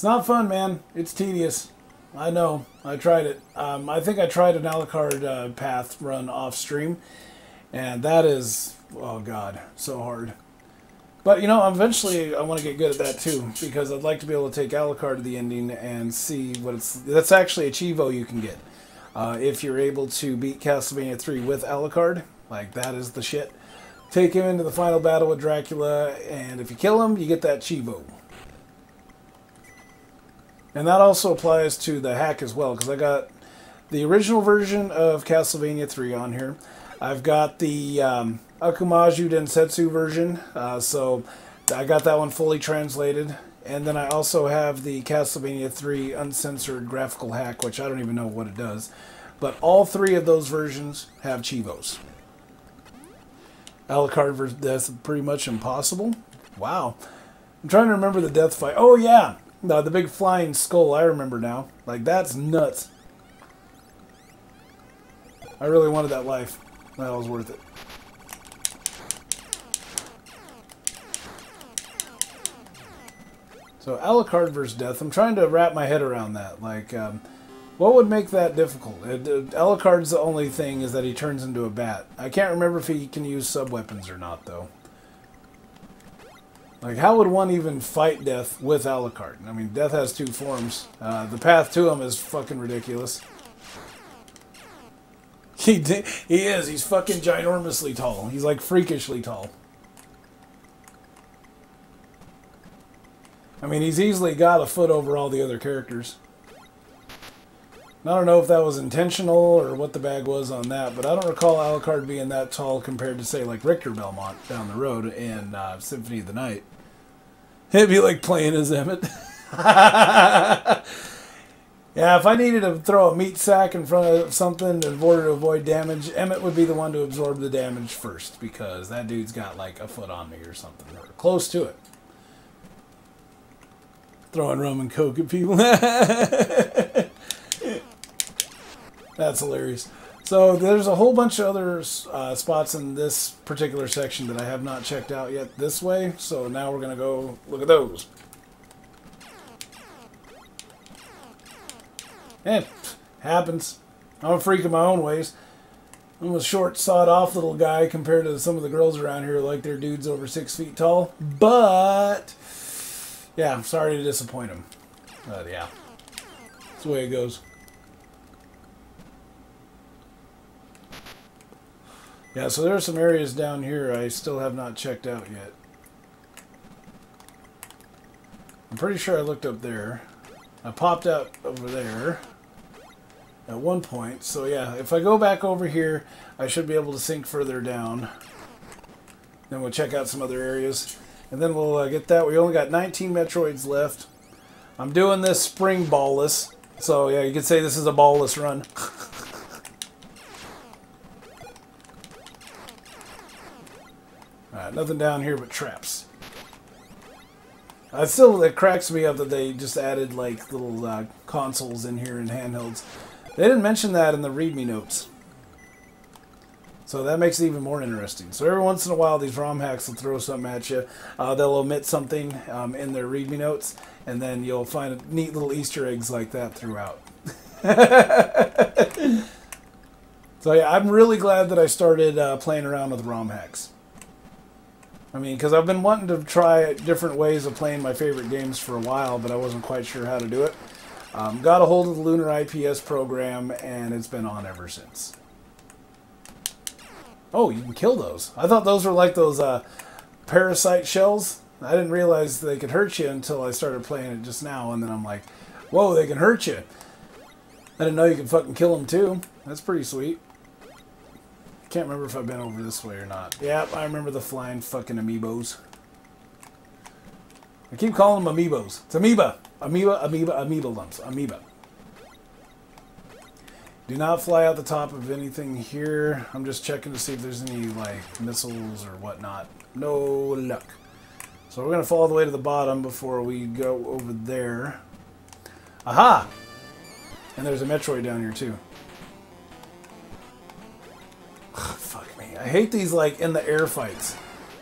not fun, man. It's tedious. I know. I tried it. I think I tried an Alucard path run off stream. And that is, oh god, so hard. But, you know, eventually I want to get good at that too, because I'd like to be able to take Alucard to the ending and see what it's... That's actually a Chivo you can get. If you're able to beat Castlevania 3 with Alucard, like, that is the shit. Take him into the final battle with Dracula, and if you kill him, you get that Chivo. And that also applies to the hack as well, because I got the original version of Castlevania 3 on here. I've got the Akumaju Densetsu version, so I got that one fully translated. And then I also have the Castlevania 3 uncensored graphical hack, which I don't even know what it does. But all three of those versions have Chivos. Alucard versus Death, pretty much impossible. Wow. I'm trying to remember the death fight. Oh yeah, the big flying skull, I remember now. Like, that's nuts. I really wanted that life. That was worth it. So Alucard versus Death. I'm trying to wrap my head around that. Like, what would make that difficult? Alucard's the only thing is that he turns into a bat. I can't remember if he can use sub-weapons or not, though. Like, how would one even fight Death with Alucard? I mean, Death has two forms. The path to him is fucking ridiculous. He is. He's fucking ginormously tall. He's like freakishly tall. I mean, he's easily got a foot over all the other characters. I don't know if that was intentional or what the bag was on that, but I don't recall Alucard being that tall compared to, say, like Richter Belmont down the road in Symphony of the Night. It'd be like playing as Emmett. Yeah, if I needed to throw a meat sack in front of something in order to avoid damage, Emmett would be the one to absorb the damage first, because that dude's got like a foot on me or something, or close to it. Throwing rum and coke at people. That's hilarious. So there's a whole bunch of other spots in this particular section that I have not checked out yet this way, so now we're going to go look at those. And happens. I'm a freak in my own ways. I'm a short, sawed-off little guy compared to some of the girls around here who like their dudes over 6 feet tall. But, yeah, I'm sorry to disappoint them. But, yeah, that's the way it goes. Yeah, so there are some areas down here I still have not checked out yet. I'm pretty sure I looked up there. I popped out over there at one point. So yeah, if I go back over here, I should be able to sink further down. Then we'll check out some other areas. And then we'll get that. We only got 19 Metroids left. I'm doing this spring ballless. So yeah, you could say this is a ballless run. Alright, nothing down here but traps. It cracks me up that they just added like little consoles in here and handhelds. They didn't mention that in the README notes. So that makes it even more interesting. So every once in a while, these ROM hacks will throw something at you. They'll omit something in their README notes, and then you'll find neat little Easter eggs like that throughout. So yeah, I'm really glad that I started playing around with ROM hacks. I mean, because I've been wanting to try different ways of playing my favorite games for a while, but I wasn't quite sure how to do it. Got a hold of the Lunar IPS program, and it's been on ever since. Oh, you can kill those. I thought those were like those parasite shells. I didn't realize they could hurt you until I started playing it just now, and then I'm like, whoa, they can hurt you. I didn't know you could fucking kill them too. That's pretty sweet. Can't remember if I've been over this way or not. Yep, I remember the flying fucking amiibos. I keep calling them amiibos. It's amoeba. Amoeba lumps. Amoeba. Do not fly out the top of anything here. I'm just checking to see if there's any, like, missiles or whatnot. No luck. So we're going to fall all the way to the bottom before we go over there. Aha! And there's a Metroid down here, too. Ugh, fuck me. I hate these, like, in the air fights.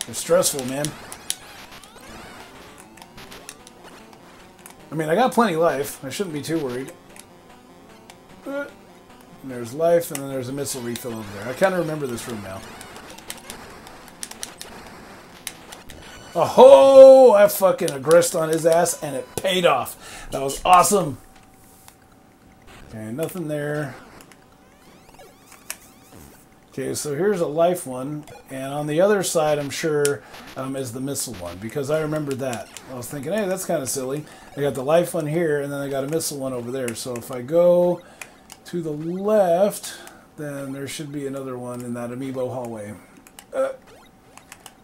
They're stressful, man. I mean, I got plenty of life. I shouldn't be too worried. And there's life, and then there's a missile refill over there. I kind of remember this room now. Oh, I fucking aggressed on his ass, and it paid off. That was awesome. Okay, nothing there. Okay, so here's a life one, and on the other side, I'm sure, is the missile one, because I remember that. I was thinking, hey, that's kind of silly. I got the life one here, and then I got a missile one over there. So if I go to the left, then there should be another one in that amiibo hallway.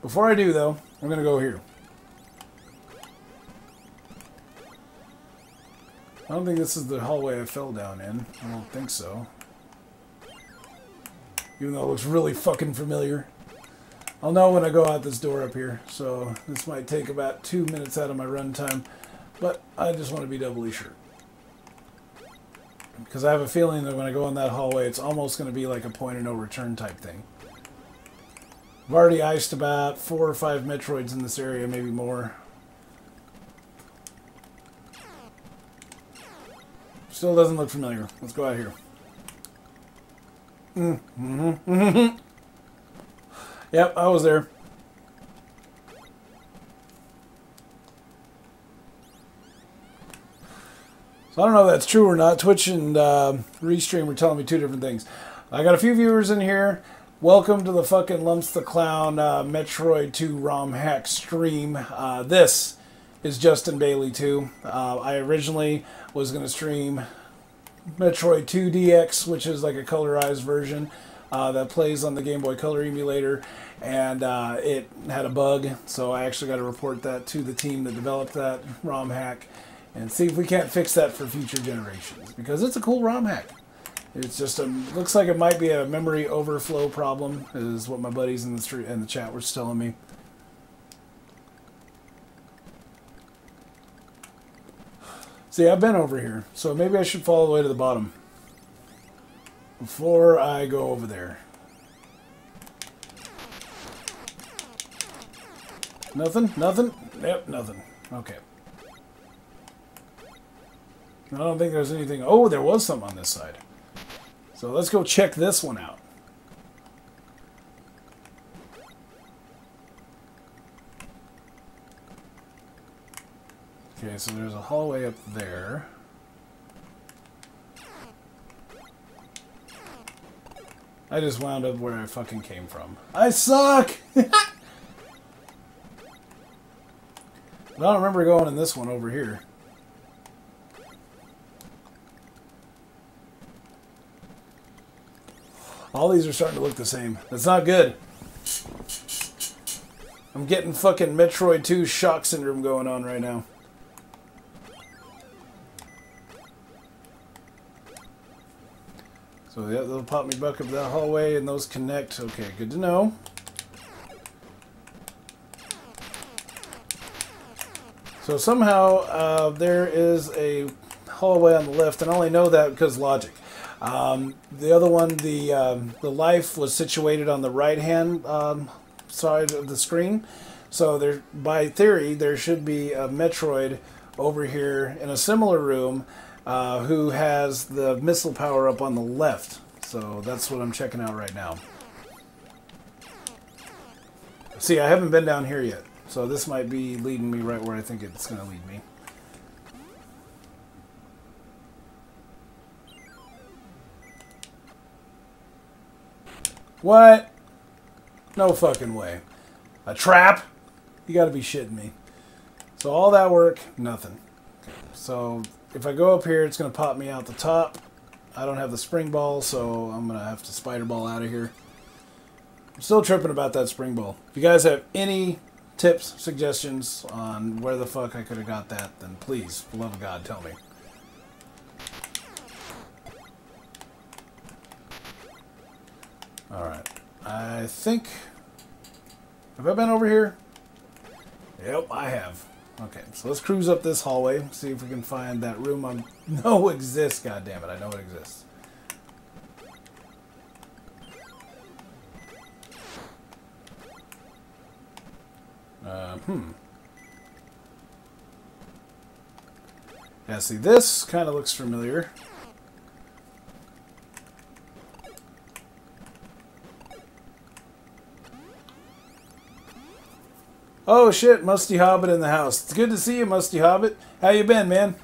Before I do, though, I'm going to go here. I don't think this is the hallway I fell down in. I don't think so. Even though it looks really fucking familiar. I'll know when I go out this door up here. So this might take about 2 minutes out of my run time. But I just want to be doubly sure. Because I have a feeling that when I go in that hallway, it's almost going to be like a point of no return type thing. I've already iced about 4 or 5 Metroids in this area, maybe more. Still doesn't look familiar. Let's go out here. Yep, I was there. So I don't know if that's true or not. Twitch and Restream were telling me 2 different things. I got a few viewers in here. Welcome to the fucking Lumpz the Clown Metroid II ROM hack stream. This is Justin Bailey 2. I originally was going to stream Metroid II DX, which is like a colorized version that plays on the Game Boy Color emulator, and it had a bug, so I actually got to report that to the team that developed that ROM hack and see if we can't fix that for future generations, because it's a cool ROM hack. It's just looks like it might be a memory overflow problem, is what my buddies in the chat were telling me. See, I've been over here, so maybe I should fall all the way to the bottom before I go over there. Nothing? Nothing? Yep, nothing. Okay. I don't think there's anything. Oh, there was something on this side. So let's go check this one out. Okay, so there's a hallway up there. I just wound up where I fucking came from. I suck! I don't remember going in this one over here. All these are starting to look the same. That's not good. I'm getting fucking Metroid II shock syndrome going on right now. So yeah, they'll pop me back up that hallway and those connect. Okay, good to know. So somehow there is a hallway on the left, and I only know that because logic. The other one, the life was situated on the right-hand side of the screen. So there, by theory, there should be a Metroid over here in a similar room who has the missile power up on the left. So that's what I'm checking out right now. See, I haven't been down here yet. So this might be leading me right where I think it's going to lead me. What? No fucking way. A trap? You gotta be shitting me. So all that work, nothing. Okay. So if I go up here, it's gonna pop me out the top. I don't have the spring ball, so I'm gonna have to spider ball out of here. I'm still tripping about that spring ball. If you guys have any tips, suggestions on where the fuck I could have got that, then please, for the love of God, tell me. Alright, I think... Have I been over here? Yep, I have. Okay, so let's cruise up this hallway, see if we can find that room I know exists. God damn it, I know it exists. Yeah, see, this kind of looks familiar. Oh shit, Musty Hobbit in the house. It's good to see you, Musty Hobbit. How you been, man?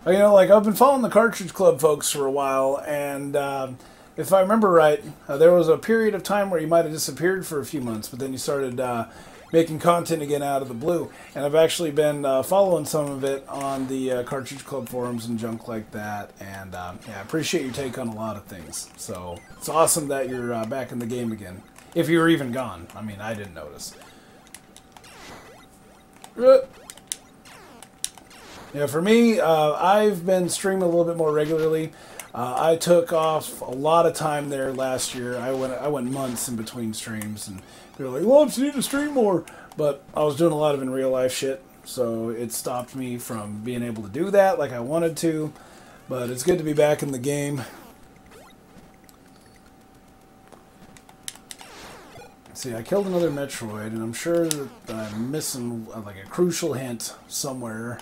You know, like, I've been following the Cartridge Club folks for a while, and if I remember right, there was a period of time where you might have disappeared for a few months, but then you started making content again out of the blue. And I've actually been following some of it on the Cartridge Club forums and junk like that. And yeah, I appreciate your take on a lot of things. So it's awesome that you're back in the game again. If you were even gone. I mean, I didn't notice. Yeah, for me, I've been streaming a little bit more regularly. I took off a lot of time there last year. I went months in between streams, and they were like, "Lumpz, you need to stream more." But I was doing a lot of in real life shit, so it stopped me from being able to do that like I wanted to. But it's good to be back in the game. See, I killed another Metroid, and I'm sure that I'm missing like a crucial hint somewhere.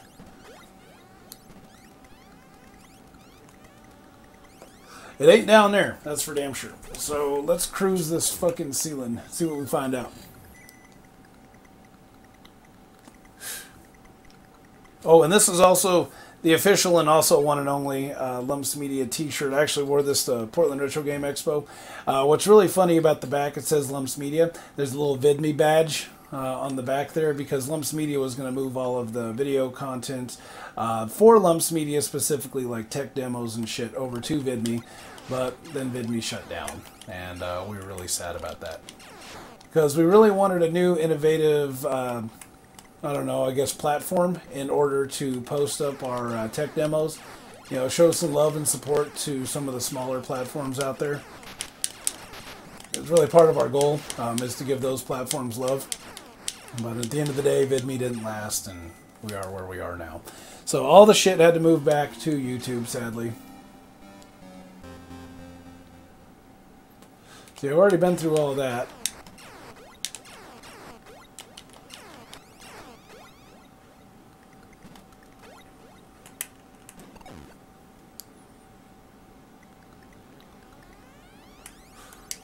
It ain't down there, that's for damn sure. So let's cruise this fucking ceiling, see what we find out. Oh, and this is also the official and also one and only Lumpz Media t-shirt. I actually wore this to Portland Retro Game Expo. What's really funny about the back, it says Lumpz Media. There's a little VidMe badge on the back there because Lumpz Media was going to move all of the video content for Lumpz Media, specifically like tech demos and shit, over to VidMe. But then VidMe shut down, and we were really sad about that. Because we really wanted a new, innovative, I don't know, I guess platform in order to post up our tech demos. You know, show some love and support to some of the smaller platforms out there. It's really part of our goal, is to give those platforms love. But at the end of the day, VidMe didn't last, and we are where we are now. So all the shit had to move back to YouTube, sadly. So I've already been through all of that.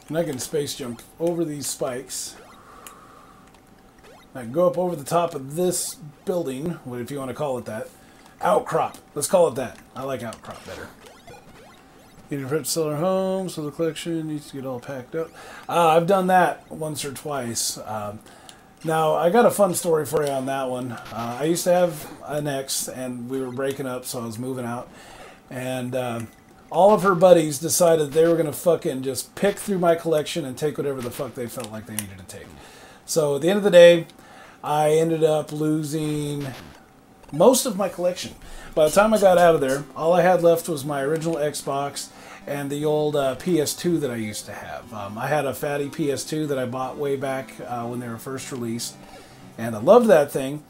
And I can space jump over these spikes. I can go up over the top of this building, if you want to call it that. Outcrop. Let's call it that. I like outcrop better. You need to sell our home, so the collection needs to get all packed up. I've done that once or twice. Now, I got a fun story for you on that one. I used to have an ex, and we were breaking up, so I was moving out. And all of her buddies decided they were going to fucking just pick through my collection and take whatever the fuck they felt like they needed to take. So at the end of the day, I ended up losing most of my collection. By the time I got out of there, all I had left was my original Xbox and the old PS2 that I used to have. I had a fatty PS2 that I bought way back when they were first released, and I loved that thing,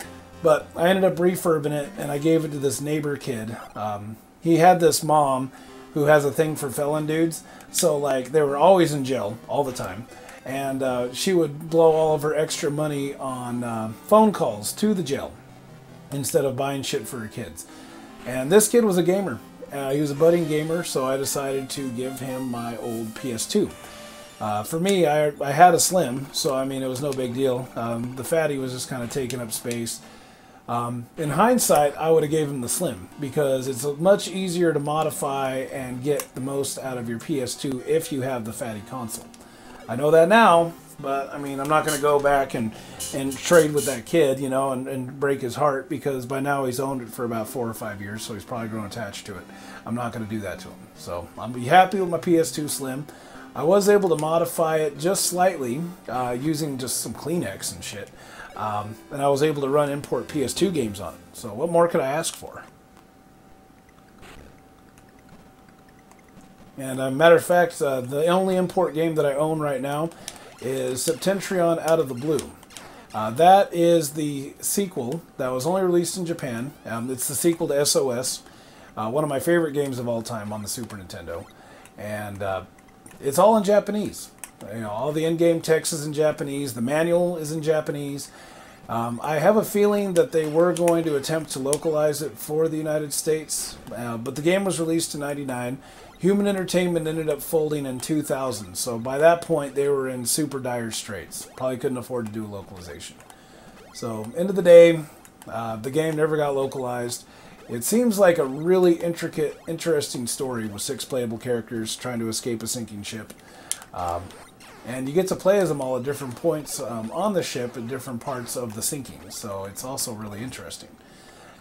but I ended up refurbing it, and I gave it to this neighbor kid. He had this mom who has a thing for felon dudes, so like they were always in jail all the time, and she would blow all of her extra money on phone calls to the jail instead of buying shit for her kids. And this kid was a gamer. He was a budding gamer, so I decided to give him my old PS2. For me, I had a Slim, so I mean it was no big deal. The fatty was just kind of taking up space. In hindsight, I would have gave him the Slim because it's much easier to modify and get the most out of your PS2 if you have the fatty console. I know that now, but I mean I'm not going to go back and trade with that kid, you know, and break his heart because by now he's owned it for about 4 or 5 years, so he's probably grown attached to it. I'm not going to do that to him. So I'm be happy with my PS2 Slim. I was able to modify it just slightly using just some Kleenex and shit. And I was able to run import PS2 games on it. So what more could I ask for? And matter of fact, the only import game that I own right now is Septentrion Out of the Blue. That is the sequel that was only released in Japan. It's the sequel to SOS, one of my favorite games of all time on the Super Nintendo. And it's all in Japanese. You know, all the in-game text is in Japanese. The manual is in Japanese. I have a feeling that they were going to attempt to localize it for the United States, but the game was released in '99. Human Entertainment ended up folding in 2000, so by that point they were in super dire straits. Probably couldn't afford to do a localization. So, end of the day, the game never got localized. It seems like a really intricate, interesting story with 6 playable characters trying to escape a sinking ship. And you get to play as them all at different points on the ship at different parts of the sinking, so it's also really interesting.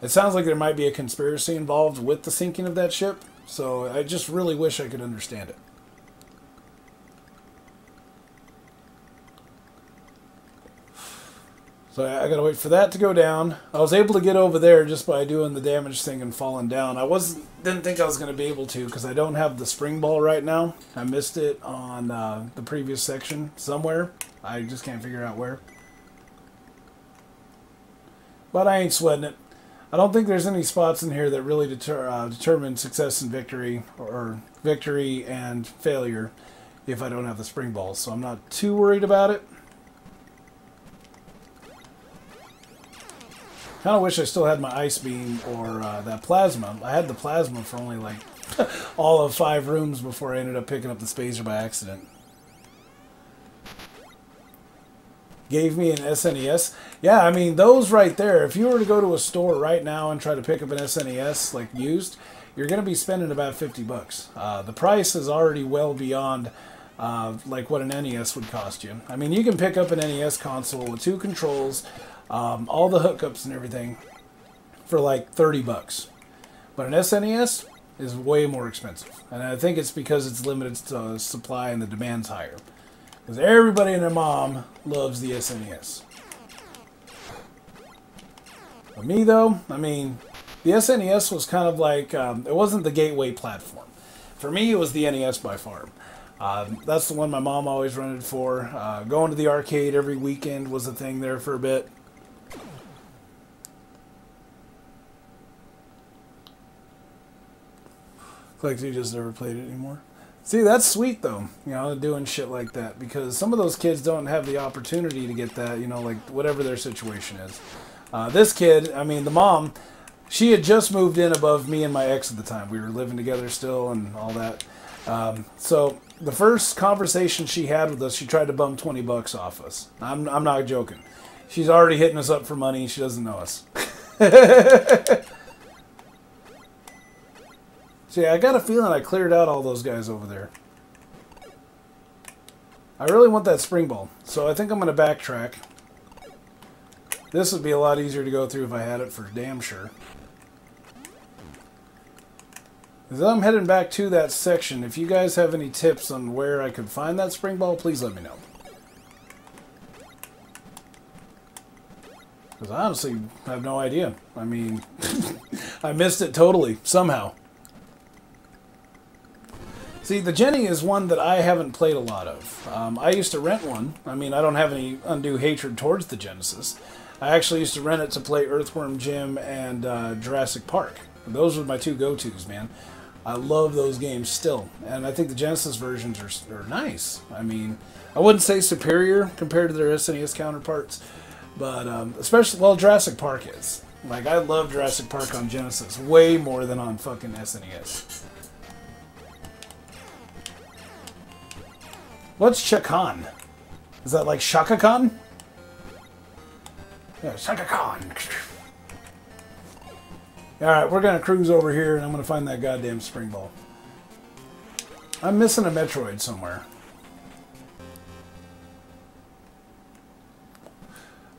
It sounds like there might be a conspiracy involved with the sinking of that ship, so I just really wish I could understand it. So I gotta wait for that to go down. I was able to get over there just by doing the damage thing and falling down. Didn't think I was gonna be able to because I don't have the spring ball right now. I missed it on the previous section somewhere. I just can't figure out where. But I ain't sweating it. I don't think there's any spots in here that really determine success and victory, or victory and failure if I don't have the spring balls. So I'm not too worried about it. Kind of wish I still had my ice beam or that plasma. I had the plasma for only like all of 5 rooms before I ended up picking up the spacer by accident. Gave me an SNES. Yeah, I mean, those right there, if you were to go to a store right now and try to pick up an SNES, like used, you're going to be spending about 50 bucks. The price is already well beyond like what an NES would cost you. I mean, you can pick up an NES console with 2 controls, all the hookups and everything for like 30 bucks. But an SNES is way more expensive. And I think it's because it's limited supply and the demand's higher. Because everybody and their mom loves the SNES. For me though, I mean, the SNES was kind of like, it wasn't the gateway platform. For me, it was the NES by far. That's the one my mom always rented for. Going to the arcade every weekend was a thing there for a bit. Like you just never played it anymore. See, that's sweet though, you know, doing shit like that, because some of those kids don't have the opportunity to get that, you know, like whatever their situation is. This kid, I mean, the mom, she had just moved in above me and my ex at the time. We were living together still and all that. So the first conversation she had with us, she tried to bum 20 bucks off us. I'm not joking. She's already hitting us up for money. She doesn't know us. See, I got a feeling I cleared out all those guys over there. I really want that spring ball, so I think I'm going to backtrack. This would be a lot easier to go through if I had it for damn sure. As I'm heading back to that section, if you guys have any tips on where I could find that spring ball, please let me know. Because I honestly have no idea. I mean, I missed it totally, somehow. See, the Jenny is one that I haven't played a lot of. I used to rent one. I mean, I don't have any undue hatred towards the Genesis. I actually used to rent it to play Earthworm Jim and Jurassic Park. Those were my two go-tos, man. I love those games still. And I think the Genesis versions are nice. I mean, I wouldn't say superior compared to their SNES counterparts. But especially, well, Jurassic Park is. Like, I love Jurassic Park on Genesis way more than on fucking SNES. What's Chakan? Is that like Shaka Khan? Yeah, Shaka Khan. Alright, we're going to cruise over here and I'm going to find that goddamn spring ball. I'm missing a Metroid somewhere.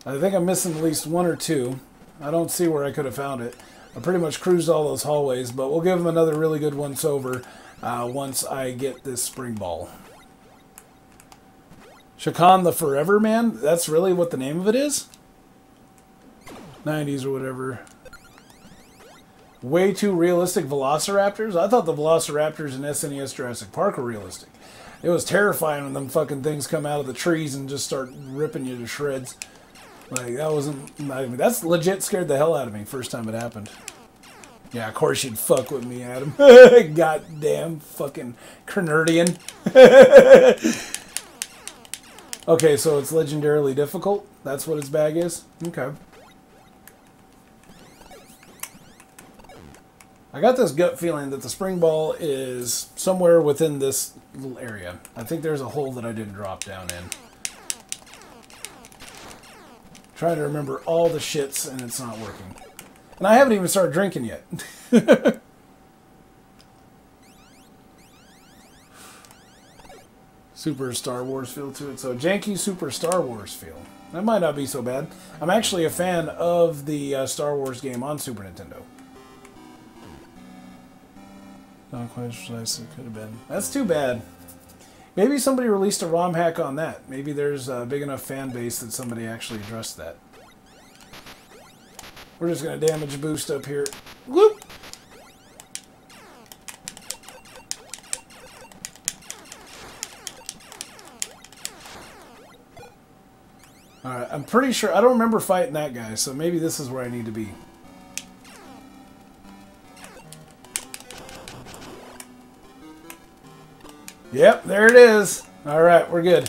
I think I'm missing at least one or two. I don't see where I could have found it. I pretty much cruised all those hallways, but we'll give them another really good once over once I get this spring ball. Shakan the Forever Man? That's really what the name of it is? 90s or whatever. Way too realistic Velociraptors? I thought the Velociraptors in SNES Jurassic Park were realistic. It was terrifying when them fucking things come out of the trees and just start ripping you to shreds. Like, that wasn't... I mean, that's legit scared the hell out of me first time it happened. Yeah, of course you'd fuck with me, Adam. Goddamn fucking Kernerdian. Okay, so it's legendarily difficult? That's what its bag is? Okay. I got this gut feeling that the spring ball is somewhere within this little area. I think there's a hole that I didn't drop down in. Trying to remember all the shits and it's not working. And I haven't even started drinking yet. Super Star Wars feel to it. So, janky Super Star Wars feel. That might not be so bad. I'm actually a fan of the Star Wars game on Super Nintendo. Not quite as precise as it could have been. That's too bad. Maybe somebody released a ROM hack on that. Maybe there's a big enough fan base that somebody actually addressed that. We're just going to damage boost up here. Whoop! Alright, I'm pretty sure... I don't remember fighting that guy, so maybe this is where I need to be. Yep, there it is. Alright, we're good.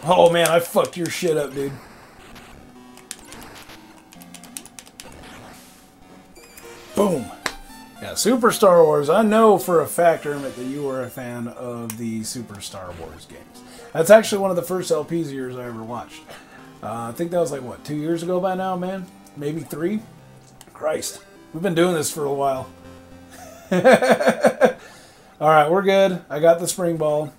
Oh man, I fucked your shit up, dude. Boom. Yeah, Super Star Wars. I know for a fact, Emmett, that you are a fan of the Super Star Wars games. That's actually one of the first LPs of yours I ever watched. I think that was like, what, 2 years ago by now, man? Maybe 3? Christ. We've been doing this for a while. Alright, we're good. I got the spring ball.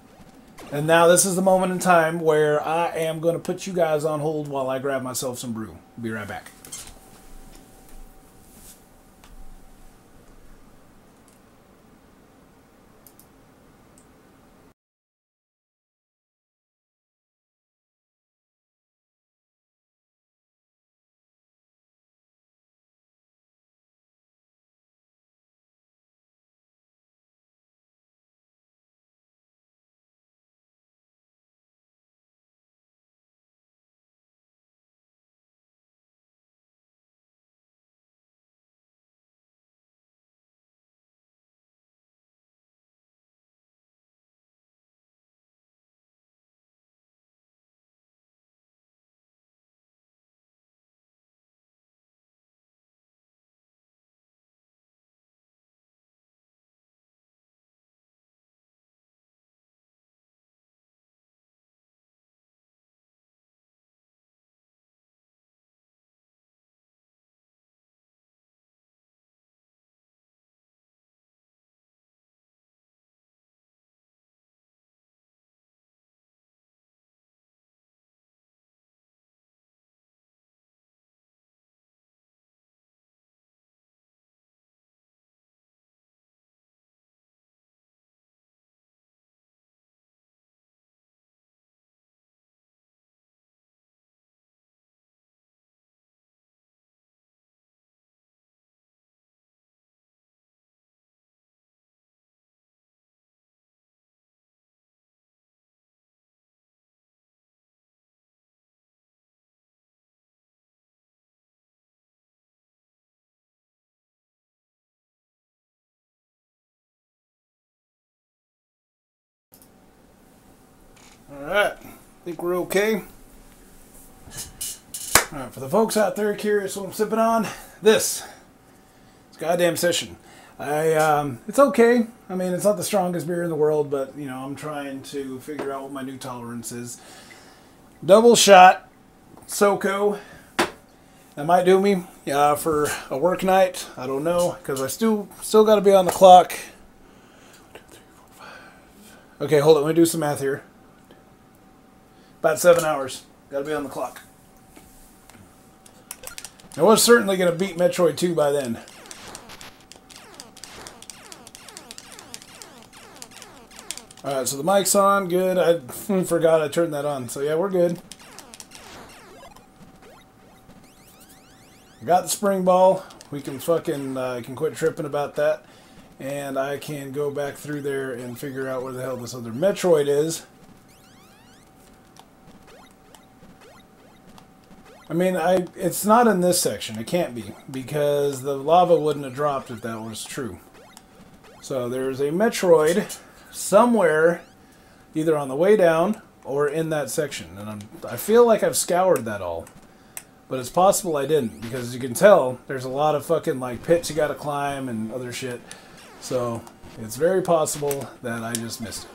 And now this is the moment in time where I am going to put you guys on hold while I grab myself some brew. Be right back. Alright, I think we're okay. Alright, for the folks out there curious what I'm sipping on, this. It's goddamn session. It's okay. I mean, it's not the strongest beer in the world, but, you know, I'm trying to figure out what my new tolerance is. Double shot, SoCo. That might do me for a work night. I don't know, because I still got to be on the clock. 1, 2, 3, 4, 5. Okay, hold on. Let me do some math here. About 7 hours. Got to be on the clock. I was certainly going to beat Metroid 2 by then. Alright, so the mic's on. Good. I forgot I turned that on. So yeah, we're good. I got the spring ball. We can fucking can quit tripping about that. And I can go back through there and figure out where the hell this other Metroid is. I mean, it's not in this section. It can't be, because the lava wouldn't have dropped if that was true. So there's a Metroid somewhere, either on the way down or in that section. And I feel like I've scoured that all. But it's possible I didn't, because as you can tell, there's a lot of fucking like pits you gotta climb and other shit. So it's very possible that I just missed it.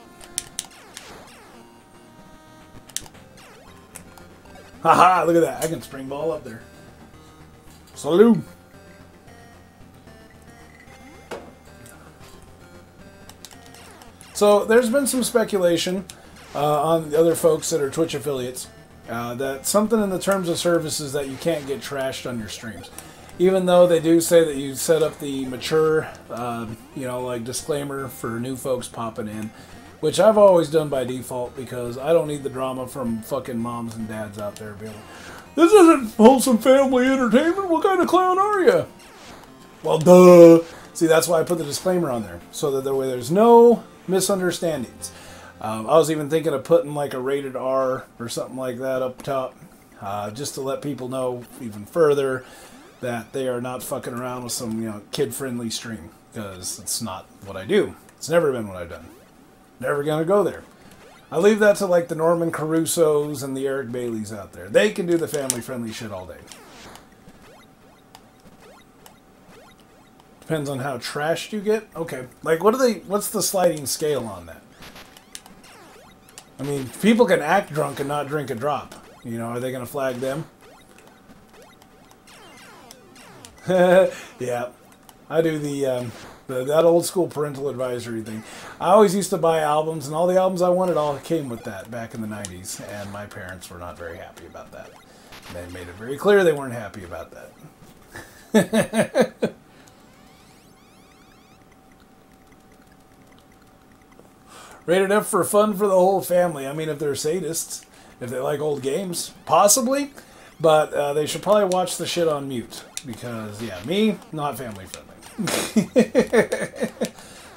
Haha, look at that. I can spring ball up there. Salute. So there's been some speculation on the other folks that are Twitch affiliates that something in the terms of services that you can't get trashed on your streams. Even though they do say that you set up the mature, you know, like disclaimer for new folks popping in, which I've always done by default because I don't need the drama from fucking moms and dads out there being like, this isn't wholesome family entertainment, what kind of clown are you? Well, duh. See, that's why I put the disclaimer on there, so that way there's no misunderstandings. I was even thinking of putting like a rated R or something like that up top, just to let people know even further that they are not fucking around with some, you know, kid-friendly stream, because it's not what I do. It's never been what I've done. Never gonna go there. I leave that to like the Norman Carusos and the Eric Baileys out there. They can do the family-friendly shit all day. Depends on how trashed you get. Okay, like what's the sliding scale on that? I mean, people can act drunk and not drink a drop. You know, are they gonna flag them? Yeah, I do that old school parental advisory thing. I always used to buy albums, and all the albums I wanted all came with that back in the 90s, and my parents were not very happy about that. They made it very clear they weren't happy about that. Rated F for fun for the whole family. I mean, if they're sadists, if they like old games, possibly, but they should probably watch the shit on mute, because, yeah, me, not family friendly.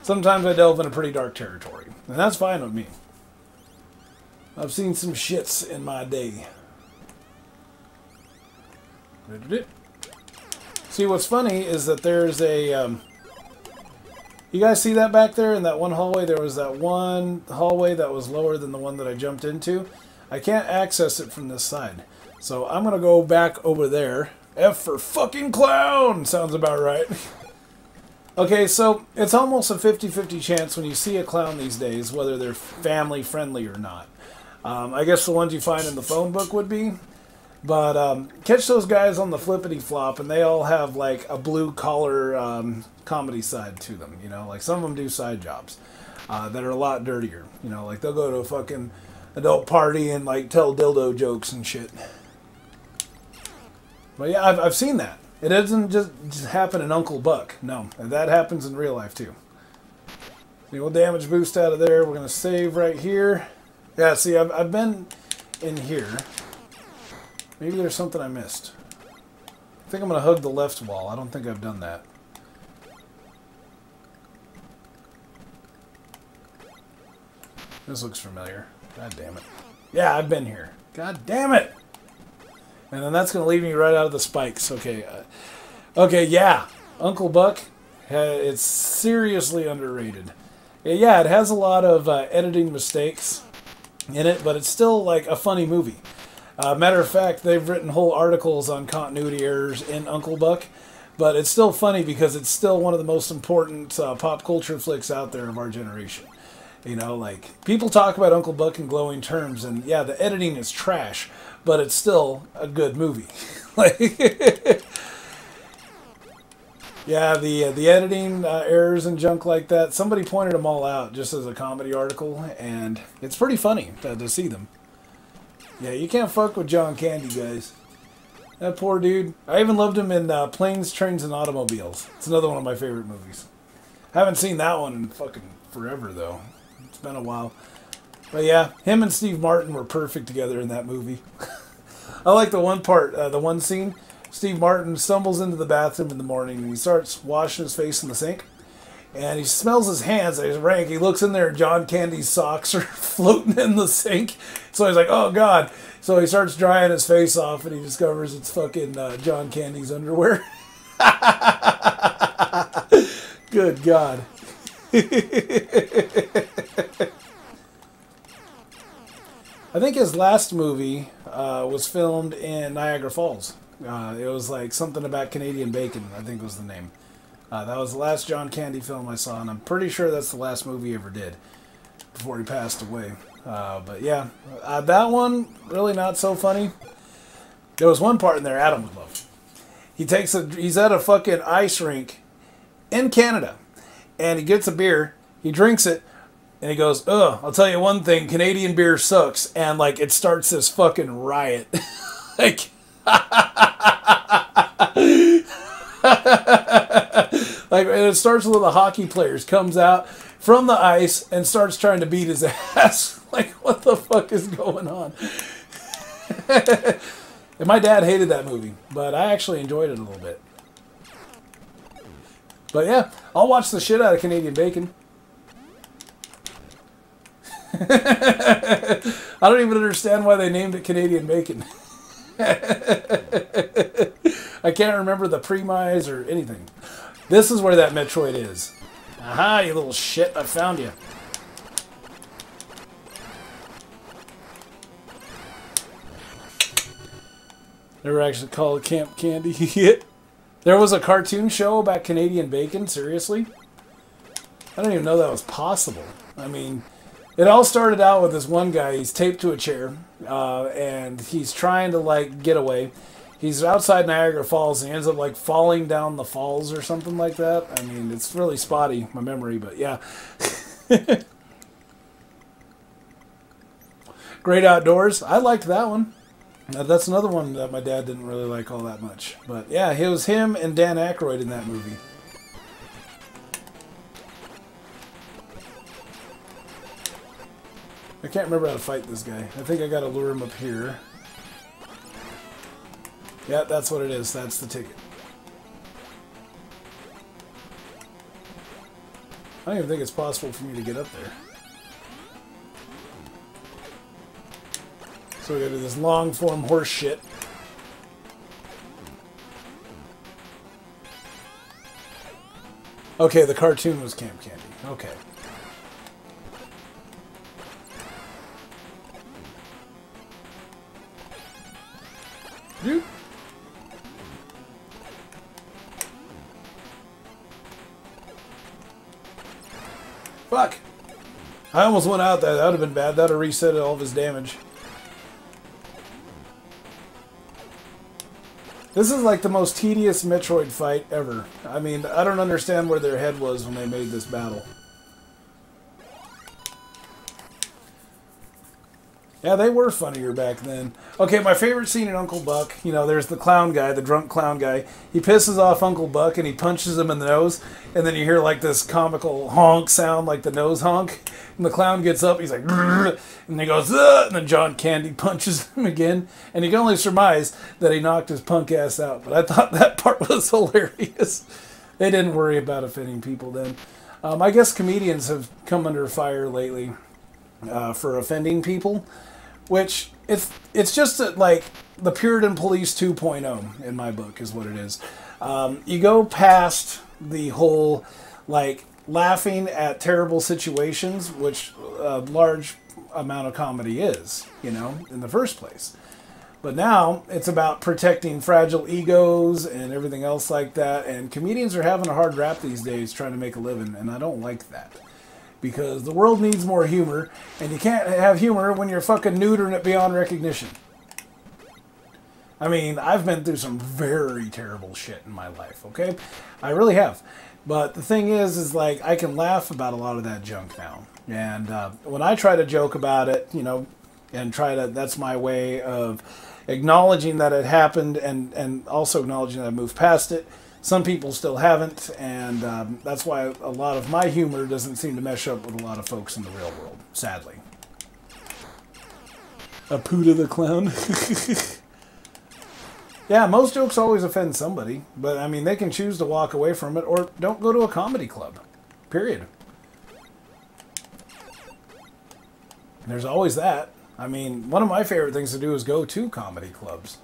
Sometimes I delve into pretty dark territory, and that's fine with me. I've seen some shits in my day. See, what's funny is that there's a... you guys see that back there in that one hallway? There was that one hallway that was lower than the one that I jumped into. I can't access it from this side. So I'm going to go back over there. F for fucking clown! Sounds about right. Okay, so it's almost a 50-50 chance when you see a clown these days, whether they're family-friendly or not. I guess the ones you find in the phone book would be. But catch those guys on the flippity-flop, and they all have, like, a blue-collar comedy side to them, you know? Like, some of them do side jobs that are a lot dirtier. You know, like, they'll go to a fucking adult party and, like, tell dildo jokes and shit. But, yeah, I've seen that. It doesn't just happen in Uncle Buck. No, that happens in real life, too. See, we'll damage boost out of there. We're going to save right here. Yeah, see, I've been in here. Maybe there's something I missed. I think I'm going to hug the left wall. I don't think I've done that. This looks familiar. God damn it. Yeah, I've been here. God damn it! And then that's going to leave me right out of the spikes. Okay. Okay, yeah. Uncle Buck, it's seriously underrated. Yeah, it has a lot of editing mistakes. in it, but it's still like a funny movie. Matter of fact, they've written whole articles on continuity errors in Uncle Buck, but it's still funny because it's still one of the most important pop culture flicks out there of our generation. You know, like, people talk about Uncle Buck in glowing terms, and yeah, the editing is trash, but it's still a good movie. Like, yeah, the editing errors and junk like that, somebody pointed them all out just as a comedy article, and it's pretty funny to see them. Yeah, you can't fuck with John Candy, guys. That poor dude. I even loved him in Planes, Trains, and Automobiles. It's another one of my favorite movies. Haven't seen that one in fucking forever, though. It's been a while. But yeah, him and Steve Martin were perfect together in that movie. I like the one part, the one scene. Steve Martin stumbles into the bathroom in the morning and he starts washing his face in the sink. And he smells his hands at his rank. He looks in there and John Candy's socks are floating in the sink. So he's like, oh God. So he starts drying his face off and he discovers it's fucking John Candy's underwear. Good God. I think his last movie was filmed in Niagara Falls. It was like something about Canadian bacon, I think was the name. That was the last John Candy film I saw, and I'm pretty sure that's the last movie he ever did before he passed away. But yeah, that one, really not so funny. There was one part in there Adam would love. He's at a fucking ice rink in Canada, and he gets a beer, he drinks it, and he goes, ugh, I'll tell you one thing, Canadian beer sucks. And, like, it starts this fucking riot. Like, like, and it starts with the hockey players, comes out from the ice and starts trying to beat his ass. Like, what the fuck is going on? And my dad hated that movie, but I actually enjoyed it a little bit. But yeah, I'll watch the shit out of Canadian bacon. I don't even understand why they named it Canadian bacon. I can't remember the premise or anything. This is where that Metroid is. Aha, you little shit, I found you. Never actually called it Camp Candy. There was a cartoon show about Canadian bacon, seriously? I didn't even know that was possible. I mean, it all started out with this one guy, he's taped to a chair, and he's trying to, like, get away. He's outside Niagara Falls, and he ends up, like, falling down the falls or something like that. I mean, it's really spotty, my memory, but yeah. Great Outdoors. I liked that one. That's another one that my dad didn't really like all that much. But yeah, it was him and Dan Aykroyd in that movie. I can't remember how to fight this guy. I think I gotta lure him up here. Yeah, that's what it is. That's the ticket. I don't even think it's possible for me to get up there. So we gotta do this long form horse shit. Okay, the cartoon was Camp Candy. Okay. Dude. Fuck. I almost went out there. That would have been bad. That would have reset all of his damage. This is like the most tedious Metroid fight ever. I mean, I don't understand where their head was when they made this battle. Yeah, they were funnier back then. Okay, my favorite scene in Uncle Buck, you know, there's the clown guy, the drunk clown guy. He pisses off Uncle Buck and he punches him in the nose. And then you hear like this comical honk sound, like the nose honk. And the clown gets up, he's like, grrr, and he goes, ugh, and then John Candy punches him again. And you can only surmise that he knocked his punk ass out. But I thought that part was hilarious. They didn't worry about offending people then. I guess comedians have come under fire lately for offending people. Which, it's just like the Puritan Police 2.0 in my book is what it is. You go past the whole, like, laughing at terrible situations, which a large amount of comedy is, you know, in the first place. But now it's about protecting fragile egos and everything else like that. And comedians are having a hard rap these days trying to make a living. And I don't like that. Because the world needs more humor. And you can't have humor when you're fucking neutering it beyond recognition. I mean, I've been through some very terrible shit in my life, okay? I really have. But the thing is like, I can laugh about a lot of that junk now. And when I try to joke about it, you know, and that's my way of acknowledging that it happened and also acknowledging that I moved past it. Some people still haven't, and that's why a lot of my humor doesn't seem to mesh up with a lot of folks in the real world, sadly. A Puda the clown. Yeah, most jokes always offend somebody, but I mean, they can choose to walk away from it or don't go to a comedy club, period. There's always that. I mean, one of my favorite things to do is go to comedy clubs.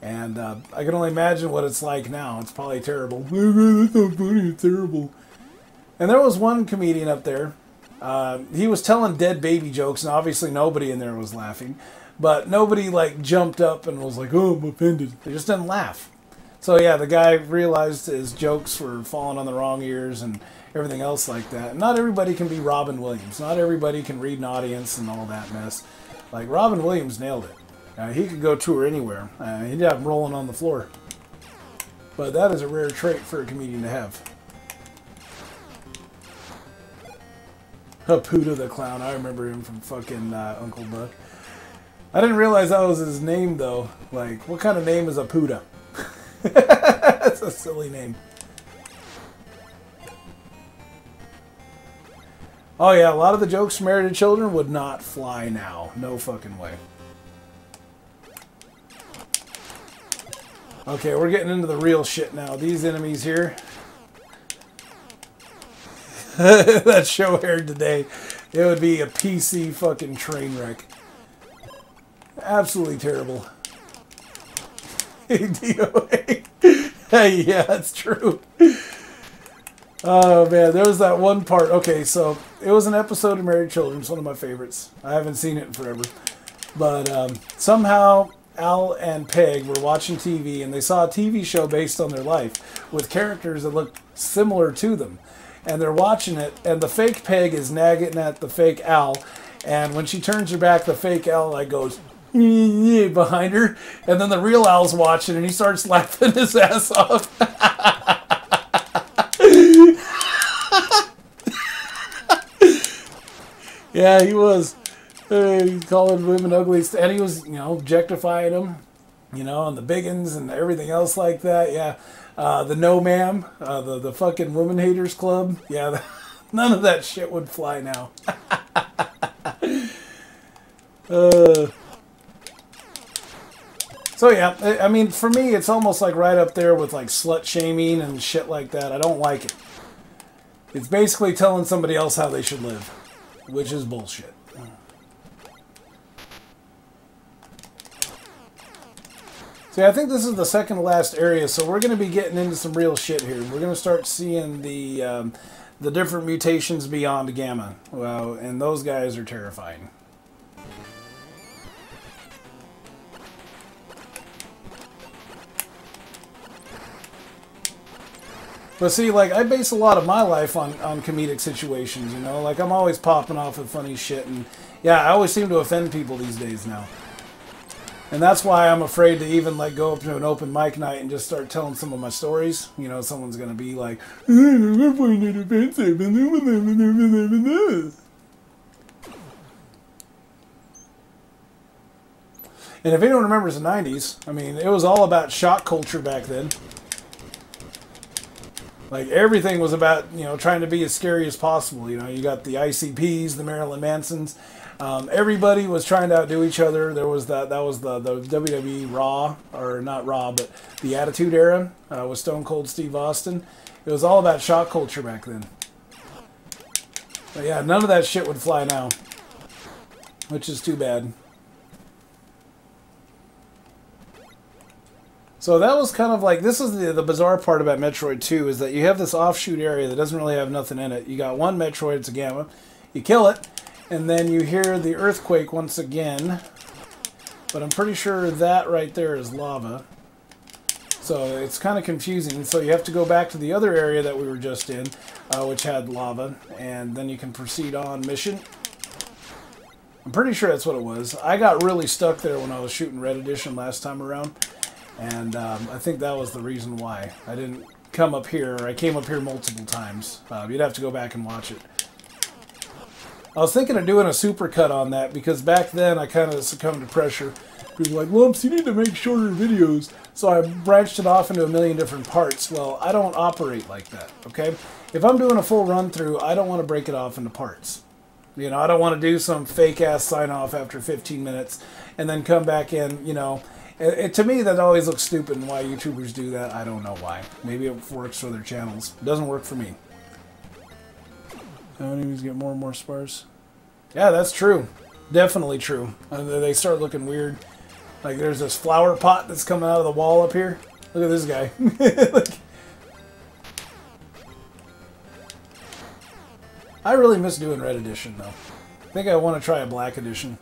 And I can only imagine what it's like now. It's probably terrible. That's not funny, it's terrible. And there was one comedian up there. He was telling dead baby jokes, and obviously nobody in there was laughing. But nobody, like, jumped up and was like, oh, I'm offended. They just didn't laugh. So, yeah, the guy realized his jokes were falling on the wrong ears and everything else like that. And not everybody can be Robin Williams. Not everybody can read an audience and all that mess. Like, Robin Williams nailed it. He could go tour anywhere. He'd have him rolling on the floor. But that is a rare trait for a comedian to have. Puda the Clown. I remember him from fucking Uncle Buck. I didn't realize that was his name, though. Like, what kind of name is a Puda? That's a silly name. Oh, yeah, a lot of the jokes from Married to Children would not fly now. No fucking way. Okay, we're getting into the real shit now. These enemies here. That show aired today. It would be a PC fucking train wreck. Absolutely terrible. DOA. Hey, yeah, that's true. Oh, man, there was that one part. Okay, so it was an episode of Married Children. It's one of my favorites. I haven't seen it in forever. But somehow Al and Peg were watching TV, and they saw a TV show based on their life with characters that looked similar to them. And they're watching it, and the fake Peg is nagging at the fake Al. And when she turns her back, the fake Al like goes behind her. And then the real Al's watching, and he starts laughing his ass off. Yeah, he was. He's calling women ugly, and he was, you know, objectifying them, you know, and the biggins and everything else like that. Yeah, the no ma'am, the fucking woman haters club. Yeah, none of that shit would fly now. So yeah, I mean, for me, it's almost like right up there with like slut shaming and shit like that. I don't like it. It's basically telling somebody else how they should live, which is bullshit. See, I think this is the second to last area, so we're going to be getting into some real shit here. We're going to start seeing the different mutations beyond Gamma. Well, and those guys are terrifying. But see, like, I base a lot of my life on comedic situations, you know? Like, I'm always popping off with funny shit, and yeah, I always seem to offend people these days now. And that's why I'm afraid to even, like, go up to an open mic night and just start telling some of my stories. You know, someone's going to be like, I find it offensive. And if anyone remembers the 90s, I mean, it was all about shock culture back then. Like, everything was about, you know, trying to be as scary as possible. You know, you got the ICPs, the Marilyn Mansons. Everybody was trying to outdo each other. There was that was the WWE Raw, or not Raw, but the Attitude Era with Stone Cold Steve Austin. It was all about shock culture back then. But yeah, none of that shit would fly now, which is too bad. So that was kind of like, this is the bizarre part about Metroid 2, is that you have this offshoot area that doesn't really have nothing in it. You got one Metroid, it's a Gamma. You kill it, And then you hear the earthquake once again. But I'm pretty sure that right there is lava. So it's kind of confusing. So you have to go back to the other area that we were just in, which had lava. And then you can proceed on mission. I'm pretty sure that's what it was. I got really stuck there when I was shooting Red Edition last time around. And I think that was the reason why. I didn't come up here. I came up here multiple times. You'd have to go back and watch it. I was thinking of doing a supercut on that because back then I kind of succumbed to pressure. People were like, Lumpz, you need to make shorter videos. So I branched it off into a million different parts. Well, I don't operate like that, okay? If I'm doing a full run through, I don't want to break it off into parts. You know, I don't want to do some fake ass sign off after 15 minutes and then come back in, you know. To me, that always looks stupid, and why YouTubers do that, I don't know why. Maybe it works for their channels. It doesn't work for me. Enemies get more and more sparse. Yeah, that's true. Definitely true. They start looking weird. Like there's this flower pot that's coming out of the wall up here. Look at this guy. Like, I really miss doing Red Edition, though. I think I want to try a Black Edition.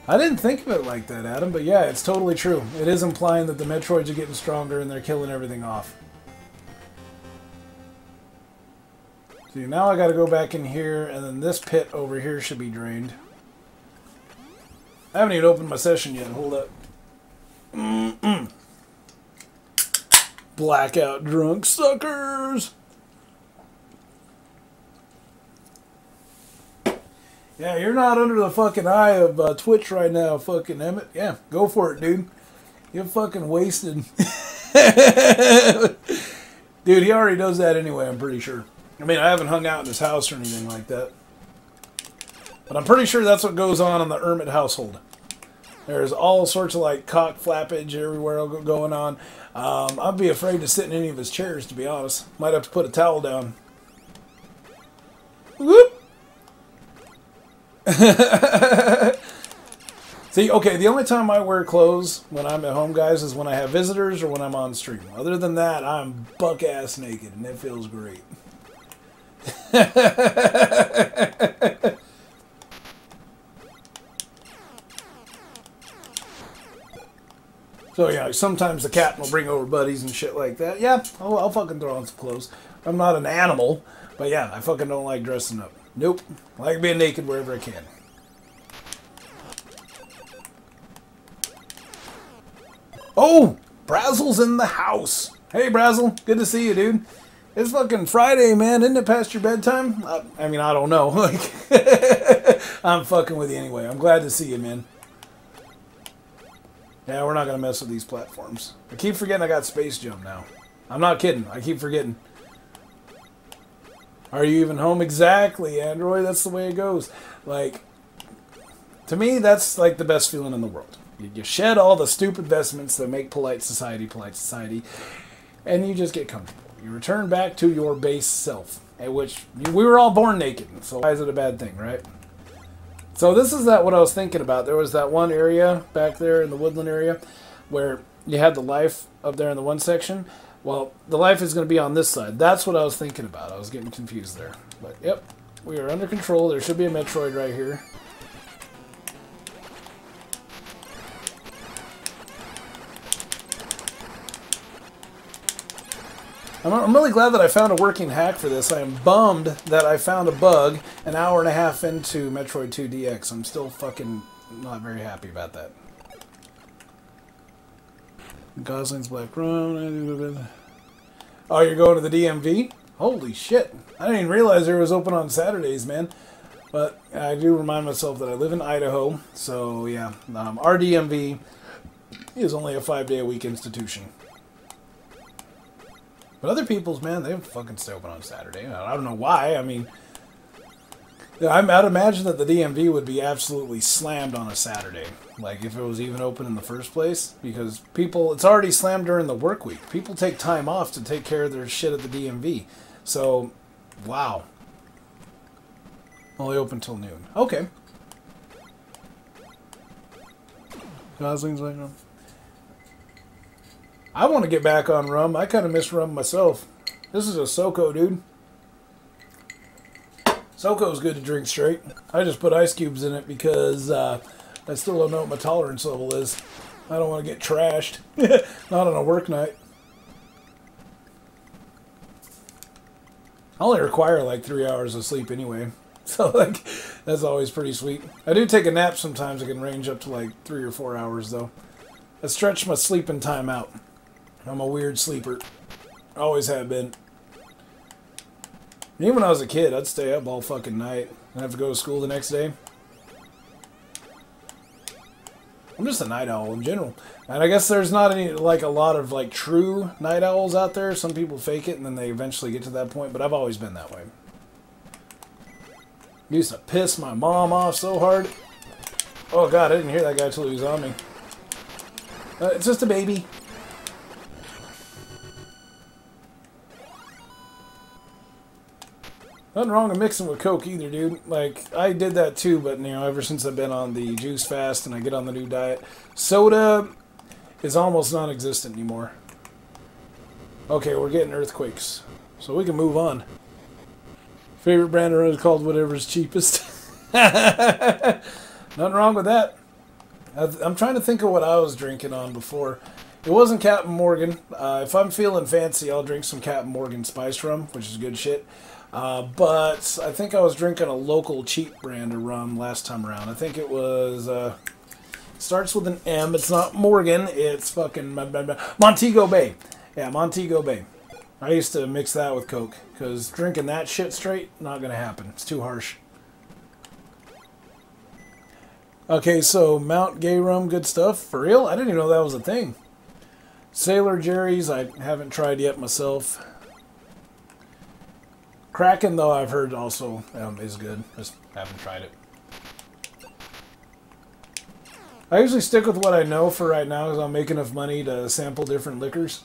I didn't think of it like that, Adam, but yeah, it's totally true. It is implying that the Metroids are getting stronger and they're killing everything off. See, now I gotta go back in here, and then this pit over here should be drained. I haven't even opened my session yet. Hold up. Blackout drunk suckers! Yeah, you're not under the fucking eye of Twitch right now, fucking Emmett. Yeah, go for it, dude. You're fucking wasted. Dude, he already does that anyway, I'm pretty sure. I mean, I haven't hung out in his house or anything like that. But I'm pretty sure that's what goes on in the Hermit household. There's all sorts of, like, cock flappage everywhere going on. I'd be afraid to sit in any of his chairs, to be honest. Might have to put a towel down. Whoop! See, okay, the only time I wear clothes when I'm at home, guys, is when I have visitors or when I'm on stream. Other than that, I'm buck-ass naked, and it feels great. So, yeah, sometimes the cat will bring over buddies and shit like that. Yeah, I'll fucking throw on some clothes. I'm not an animal, but yeah, I fucking don't like dressing up. Nope. I like being naked wherever I can. Oh! Brazzle's in the house. Hey, Brazzle. Good to see you, dude. It's fucking Friday, man. Isn't it past your bedtime? I mean, I don't know. Like, I'm fucking with you anyway. I'm glad to see you, man. Yeah, we're not going to mess with these platforms. I keep forgetting I got Space Jump now. I'm not kidding. I keep forgetting. Are you even home? Exactly, Android. That's the way it goes. Like, to me, that's like the best feeling in the world. You shed all the stupid vestments that make polite society, and you just get comfortable. You return back to your base self, at which we were all born naked, so why is it a bad thing, right? So this is what I was thinking about. There was that one area back there in the woodland area where you had the life up there in the one section. Well, the life is going to be on this side. That's what I was thinking about. I was getting confused there. But, yep, we are under control. There should be a Metroid right here. I'm really glad that I found a working hack for this. I am bummed that I found a bug an hour and a half into Metroid II DX. I'm still fucking not very happy about that. Gosling's Black Run. Oh, you're going to the DMV? Holy shit. I didn't even realize it was open on Saturdays, man. But I do remind myself that I live in Idaho. So, yeah. Our DMV is only a 5-day-a-week institution. But other people's, man, they fucking stay open on Saturday. I don't know why. I mean, I'd imagine that the DMV would be absolutely slammed on a Saturday. Like, if it was even open in the first place. Because people, it's already slammed during the work week. People take time off to take care of their shit at the DMV. So, wow. Only open till noon. Okay. Gosling's like, I want to get back on rum. I kind of miss rum myself. This is a SoCo, dude. SoCo's good to drink straight. I just put ice cubes in it because I still don't know what my tolerance level is. I don't want to get trashed. Not on a work night. I only require like 3 hours of sleep anyway. So, like, that's always pretty sweet. I do take a nap sometimes. I can range up to like 3 or 4 hours, though. I stretch my sleeping time out. I'm a weird sleeper. Always have been. Even when I was a kid, I'd stay up all fucking night and have to go to school the next day. I'm just a night owl in general. And I guess there's not any, like, a lot of, like, true night owls out there. Some people fake it and then they eventually get to that point, but I've always been that way. Used to piss my mom off so hard. Oh god, I didn't hear that guy till he was on me. It's just a baby. Nothing wrong with mixing with Coke either, dude. Like, I did that too, but, you know, ever since I've been on the juice fast and I get on the new diet, soda is almost non-existent anymore. Okay, we're getting earthquakes, so we can move on. Favorite brand is called whatever's cheapest. Nothing wrong with that. I'm trying to think of what I was drinking on before. It wasn't Captain Morgan. If I'm feeling fancy, I'll drink some Captain Morgan Spice Rum, which is good shit. But I think I was drinking a local cheap brand of rum last time around. I think it was, starts with an M. It's not Morgan. It's fucking Montego Bay. Yeah, Montego Bay. I used to mix that with Coke, because drinking that shit straight, not going to happen. It's too harsh. Okay, so Mount Gay Rum, good stuff. For real? I didn't even know that was a thing. Sailor Jerry's, I haven't tried yet myself. Kraken, though, I've heard also is good. Just haven't tried it. I usually stick with what I know for right now because I'll make enough money to sample different liquors.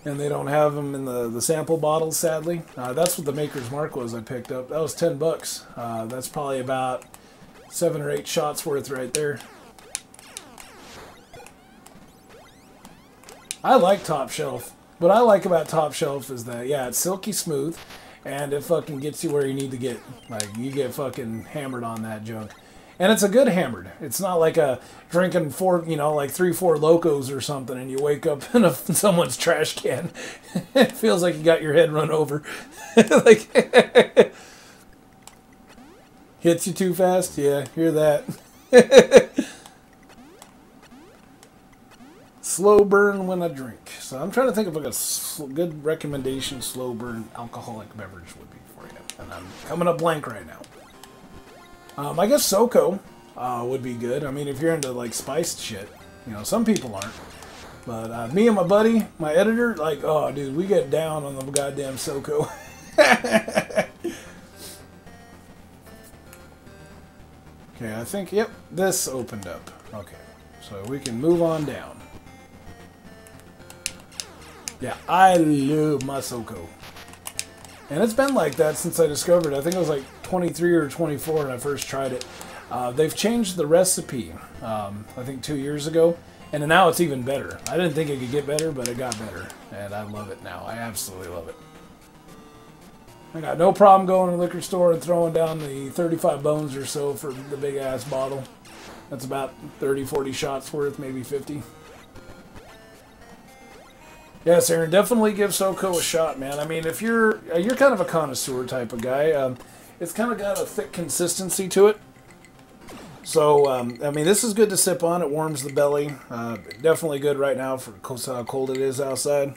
And they don't have them in the sample bottles, sadly. That's what the Maker's Mark was I picked up. That was $10. That's probably about 7 or 8 shots worth right there. I like Top Shelf. What I like about Top Shelf is that, yeah, it's silky smooth. And it fucking gets you where you need to get. Like, you get fucking hammered on that junk. And it's a good hammered. It's not like a drinking 4, you know, like 3, 4 Locos or something and you wake up in someone's trash can. It feels like you got your head run over. Like, hits you too fast? Yeah, hear that. Slow burn when I drink. So I'm trying to think of like a good recommendation slow burn alcoholic beverage would be for you. And I'm coming up blank right now. I guess SoCo would be good. I mean, if you're into like spiced shit. You know, some people aren't. But me and my buddy, my editor, like, oh dude, we get down on the goddamn SoCo. Okay, I think, yep, this opened up. Okay, so we can move on down. Yeah, I love my SoCo. And it's been like that since I discovered it. I think I was like 23 or 24 when I first tried it. They've changed the recipe, I think 2 years ago. And now it's even better. I didn't think it could get better, but it got better. And I love it now. I absolutely love it. I got no problem going to the liquor store and throwing down the 35 bones or so for the big-ass bottle. That's about 30, 40 shots worth, maybe 50. Yes, Aaron, definitely give SoCo a shot, man. I mean, if you're kind of a connoisseur type of guy, it's kind of got a thick consistency to it. So, I mean, this is good to sip on. It warms the belly. Definitely good right now for how cold it is outside.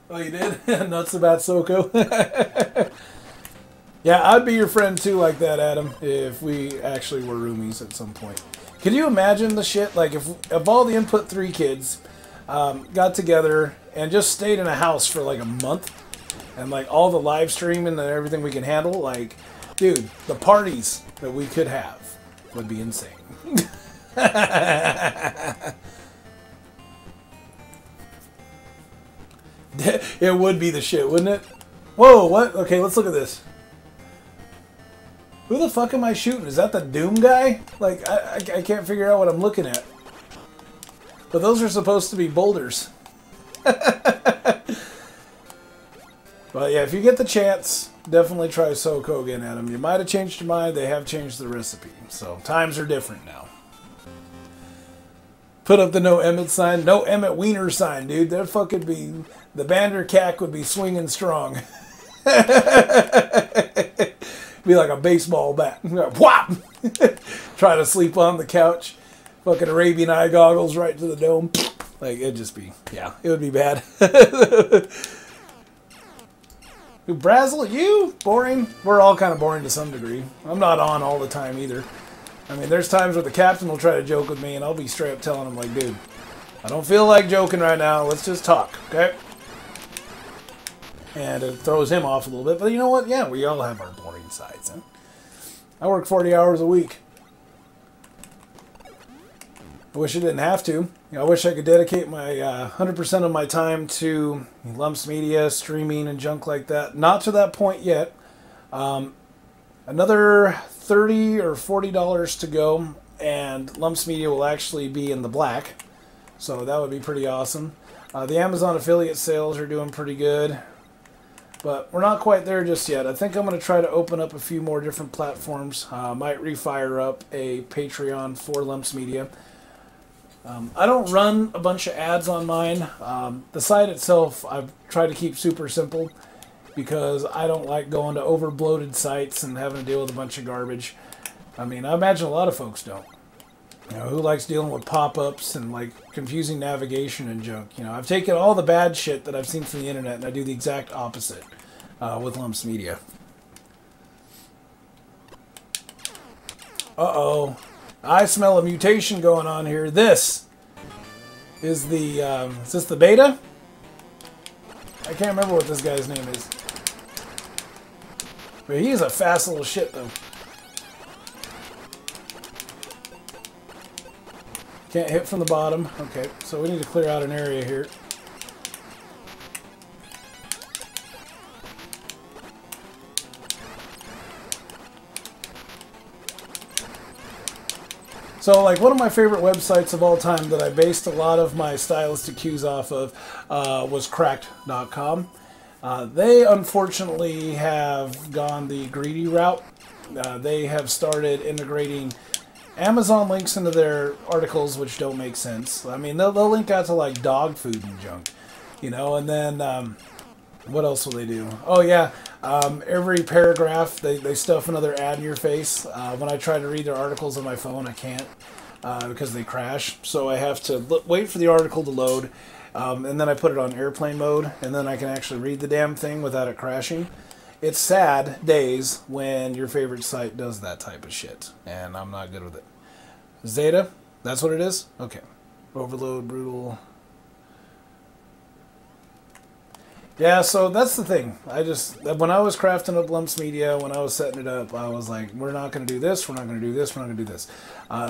Oh, you did? Nuts about SoCo? Yeah, I'd be your friend too like that, Adam, if we actually were roomies at some point. Could you imagine the shit? Like, if all the Input 3 kids got together and just stayed in a house for like a month, and like all the live streaming and everything we can handle, like, dude, the parties that we could have would be insane. It would be the shit, wouldn't it? Whoa, what? Okay, let's look at this. Who the fuck am I shooting? Is that the Doom guy? Like, I can't figure out what I'm looking at. But those are supposed to be boulders. But yeah, if you get the chance, definitely try Sokogen at them. You might have changed your mind. They have changed the recipe. So times are different now. Put up the no Emmett sign. No Emmett Wiener sign, dude. That fucking be... The Bander Cack would be swinging strong. Be like a baseball bat. Whop! Try to sleep on the couch. Fucking Arabian eye goggles right to the dome. Like, it'd just be... Yeah, it would be bad. Brazzle, you? Boring? We're all kind of boring to some degree. I'm not on all the time either. I mean, there's times where the captain will try to joke with me, and I'll be straight up telling him, like, dude, I don't feel like joking right now. Let's just talk, okay? And it throws him off a little bit. But you know what? Yeah, we all have our boring sides. Huh? I work 40 hours a week. I wish I didn't have to. You know, I wish I could dedicate my 100% of my time to Lumpz Media, streaming, and junk like that. Not to that point yet. Another $30 or $40 to go, and Lumpz Media will actually be in the black. So that would be pretty awesome. The Amazon affiliate sales are doing pretty good. But we're not quite there just yet. I think I'm going to try to open up a few more different platforms. Might refire up a Patreon for Lumpz Media. I don't run a bunch of ads on mine. The site itself, I've tried to keep super simple because I don't like going to over-bloated sites and having to deal with a bunch of garbage. I mean, I imagine a lot of folks don't. You know, who likes dealing with pop-ups and, like, confusing navigation and junk? You know, I've taken all the bad shit that I've seen from the internet and I do the exact opposite with Lumpz Media. Uh-oh. I smell a mutation going on here. This is the, is this the beta? I can't remember what this guy's name is. But he's a fast little shit, though. Can't hit from the bottom. Okay, so we need to clear out an area here. So, like, one of my favorite websites of all time that I based a lot of my stylistic cues off of was cracked.com. They, unfortunately, have gone the greedy route. They have started integrating Amazon links into their articles, which don't make sense. I mean, they'll link out to, like, dog food and junk, you know, and then... what else will they do? Oh, yeah. Every paragraph, they stuff another ad in your face. When I try to read their articles on my phone, I can't because they crash. So I have to wait for the article to load, and then I put it on airplane mode, and then I can actually read the damn thing without it crashing. It's sad days when your favorite site does that type of shit, and I'm not good with it. Zeta? That's what it is? Okay. Overload, brutal... Yeah, so that's the thing. When I was crafting up Lumpz Media, when I was setting it up, I was like, we're not going to do this, we're not going to do this, we're not going to do this.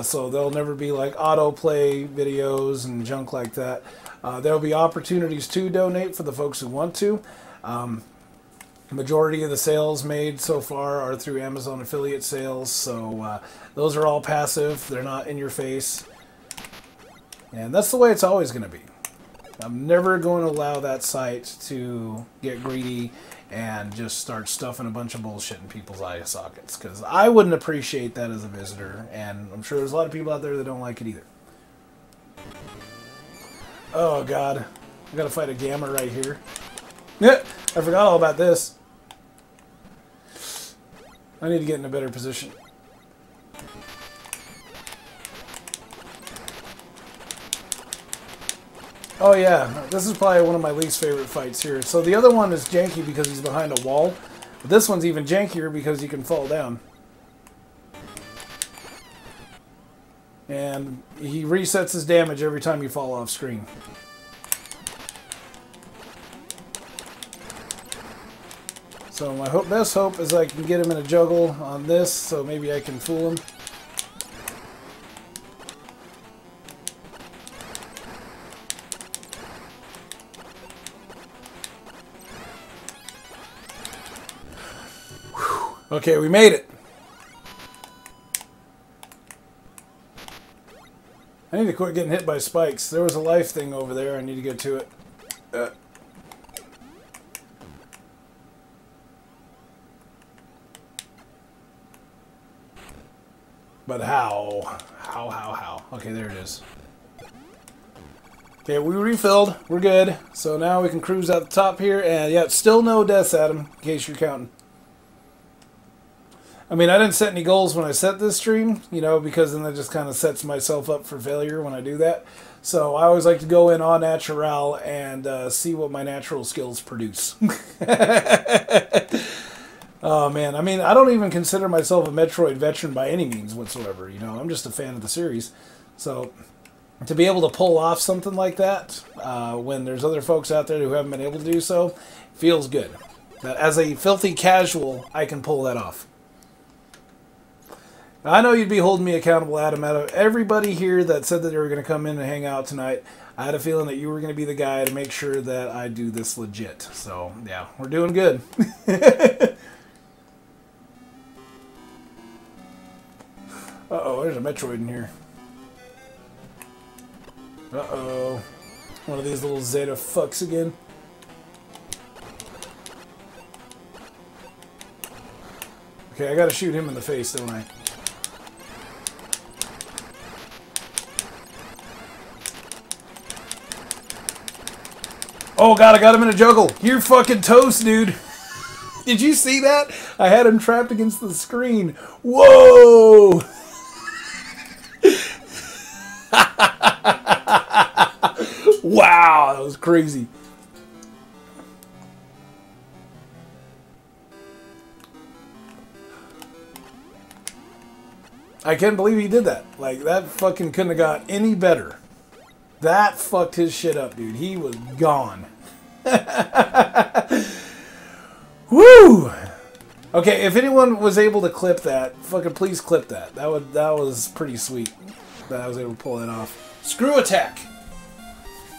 So there'll never be like autoplay videos and junk like that. There'll be opportunities to donate for the folks who want to. The majority of the sales made so far are through Amazon affiliate sales, so those are all passive. They're not in your face. And that's the way it's always going to be. I'm never going to allow that site to get greedy and just start stuffing a bunch of bullshit in people's eye sockets, because I wouldn't appreciate that as a visitor, and I'm sure there's a lot of people out there that don't like it either. Oh god, I gotta fight a gamma right here. Yeah, I forgot all about this. I need to get in a better position. Oh yeah, this is probably one of my least favorite fights here. So the other one is janky because he's behind a wall. But this one's even jankier because you can fall down. And he resets his damage every time you fall off screen. So my best hope is I can get him in a juggle on this, so maybe I can fool him. Okay, we made it. I need to quit getting hit by spikes. There was a life thing over there. I need to get to it. But how? How? Okay, there it is. Okay, we refilled. We're good. So now we can cruise out the top here. And yeah, still no deaths, Adam, in case you're counting. I mean, I didn't set any goals when I set this stream, you know, because then that just kind of sets myself up for failure when I do that. So I always like to go in au naturel and see what my natural skills produce. Oh, man. I mean, I don't even consider myself a Metroid veteran by any means whatsoever. You know, I'm just a fan of the series. So to be able to pull off something like that when there's other folks out there who haven't been able to do so, feels good. As a filthy casual, I can pull that off. I know you'd be holding me accountable, Adam. Out of everybody here that said that they were going to come in and hang out tonight, I had a feeling that you were going to be the guy to make sure that I do this legit. So, yeah, we're doing good. Uh-oh, there's a Metroid in here. Uh-oh. One of these little Zeta fucks again. Okay, I gotta shoot him in the face, don't I? Oh god, I got him in a juggle. You're fucking toast, dude. Did you see that? I had him trapped against the screen. Whoa! Wow, that was crazy. I can't believe he did that. Like, that fucking couldn't have got any better. That fucked his shit up, dude. He was gone. Woo! Okay, if anyone was able to clip that, fucking please clip that. That was pretty sweet that I was able to pull that off. Screw attack!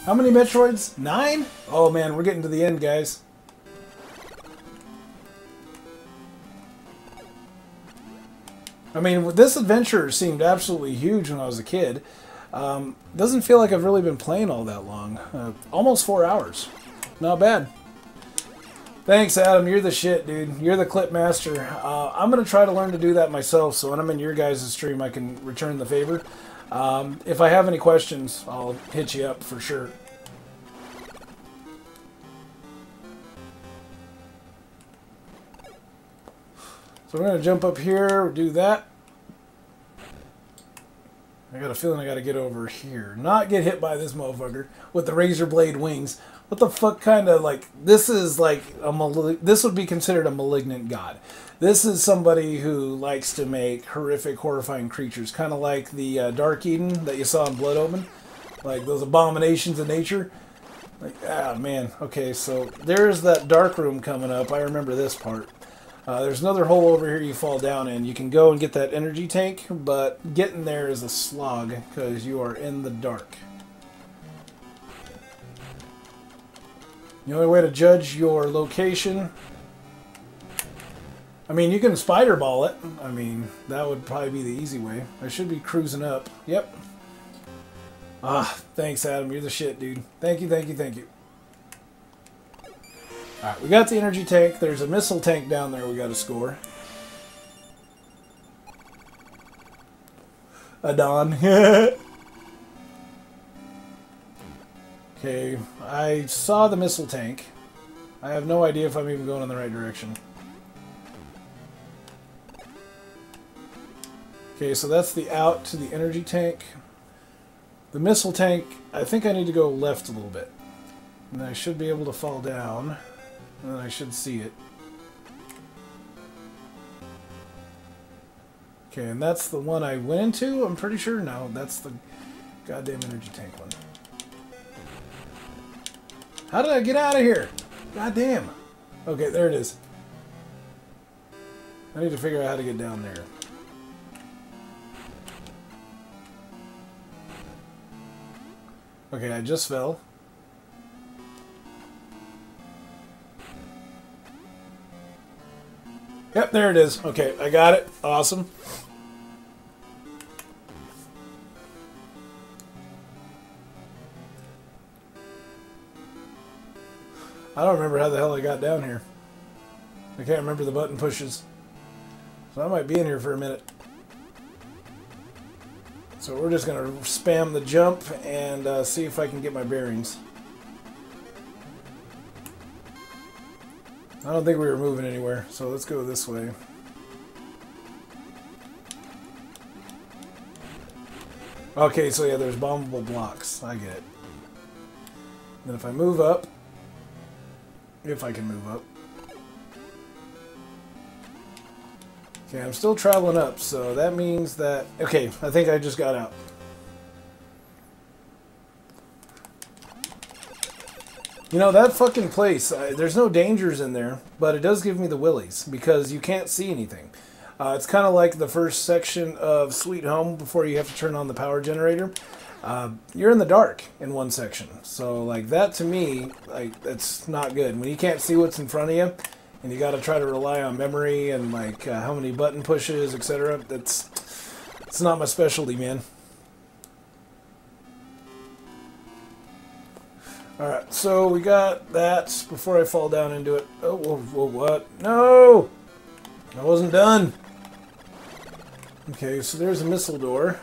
How many Metroids? 9? Oh man, we're getting to the end, guys. I mean, this adventure seemed absolutely huge when I was a kid. Doesn't feel like I've really been playing all that long. Almost 4 hours. Not bad. Thanks, Adam. You're the shit, dude. You're the clip master. I'm going to try to learn to do that myself, so when I'm in your guys' stream, I can return the favor. If I have any questions, I'll hit you up for sure. So we're going to jump up here, do that. I got a feeling I got to get over here. Not get hit by this motherfucker with the razor blade wings. What the fuck kind of, like, this is like this would be considered a malignant god. This is somebody who likes to make horrific, horrifying creatures. Kind of like the Dark Eden that you saw in Blood Omen. Like those abominations of nature. Like, ah, man. Okay, so there's that dark room coming up. I remember this part. There's another hole over here you fall down in. You can go and get that energy tank, but getting there is a slog because you are in the dark. The only way to judge your location... I mean, you can spider ball it. I mean, that would probably be the easy way. I should be cruising up. Yep. Ah, thanks, Adam. You're the shit, dude. Thank you, thank you, thank you. Alright, we got the energy tank. There's a missile tank down there we got to score. Adon. Okay, I saw the missile tank. I have no idea if I'm even going in the right direction. Okay, so that's the out to the energy tank. The missile tank, I think I need to go left a little bit. And I should be able to fall down. And then I should see it. Okay, and that's the one I went into, I'm pretty sure. No, that's the goddamn energy tank one. How did I get out of here? Goddamn. Okay, there it is. I need to figure out how to get down there. Okay, I just fell. Yep, there it is. Okay, I got it. Awesome. I don't remember how the hell I got down here. I can't remember the button pushes. So I might be in here for a minute. So we're just going to spam the jump and see if I can get my bearings. I don't think we were moving anywhere, so let's go this way. Okay, so yeah, there's bombable blocks. I get it. Then if I move up, if I can move up. Okay, I'm still traveling up, so that means that... Okay, I think I just got out. You know, that fucking place, there's no dangers in there, but it does give me the willies, because you can't see anything. It's kind of like the first section of Sweet Home before you have to turn on the power generator. You're in the dark in one section, so like that to me, like that's not good. When you can't see what's in front of you, and you got to try to rely on memory and like how many button pushes, etc. It's not my specialty, man. All right, so we got that. Before I fall down into it, oh, whoa, whoa, what? No, I wasn't done. Okay, so there's a missile door.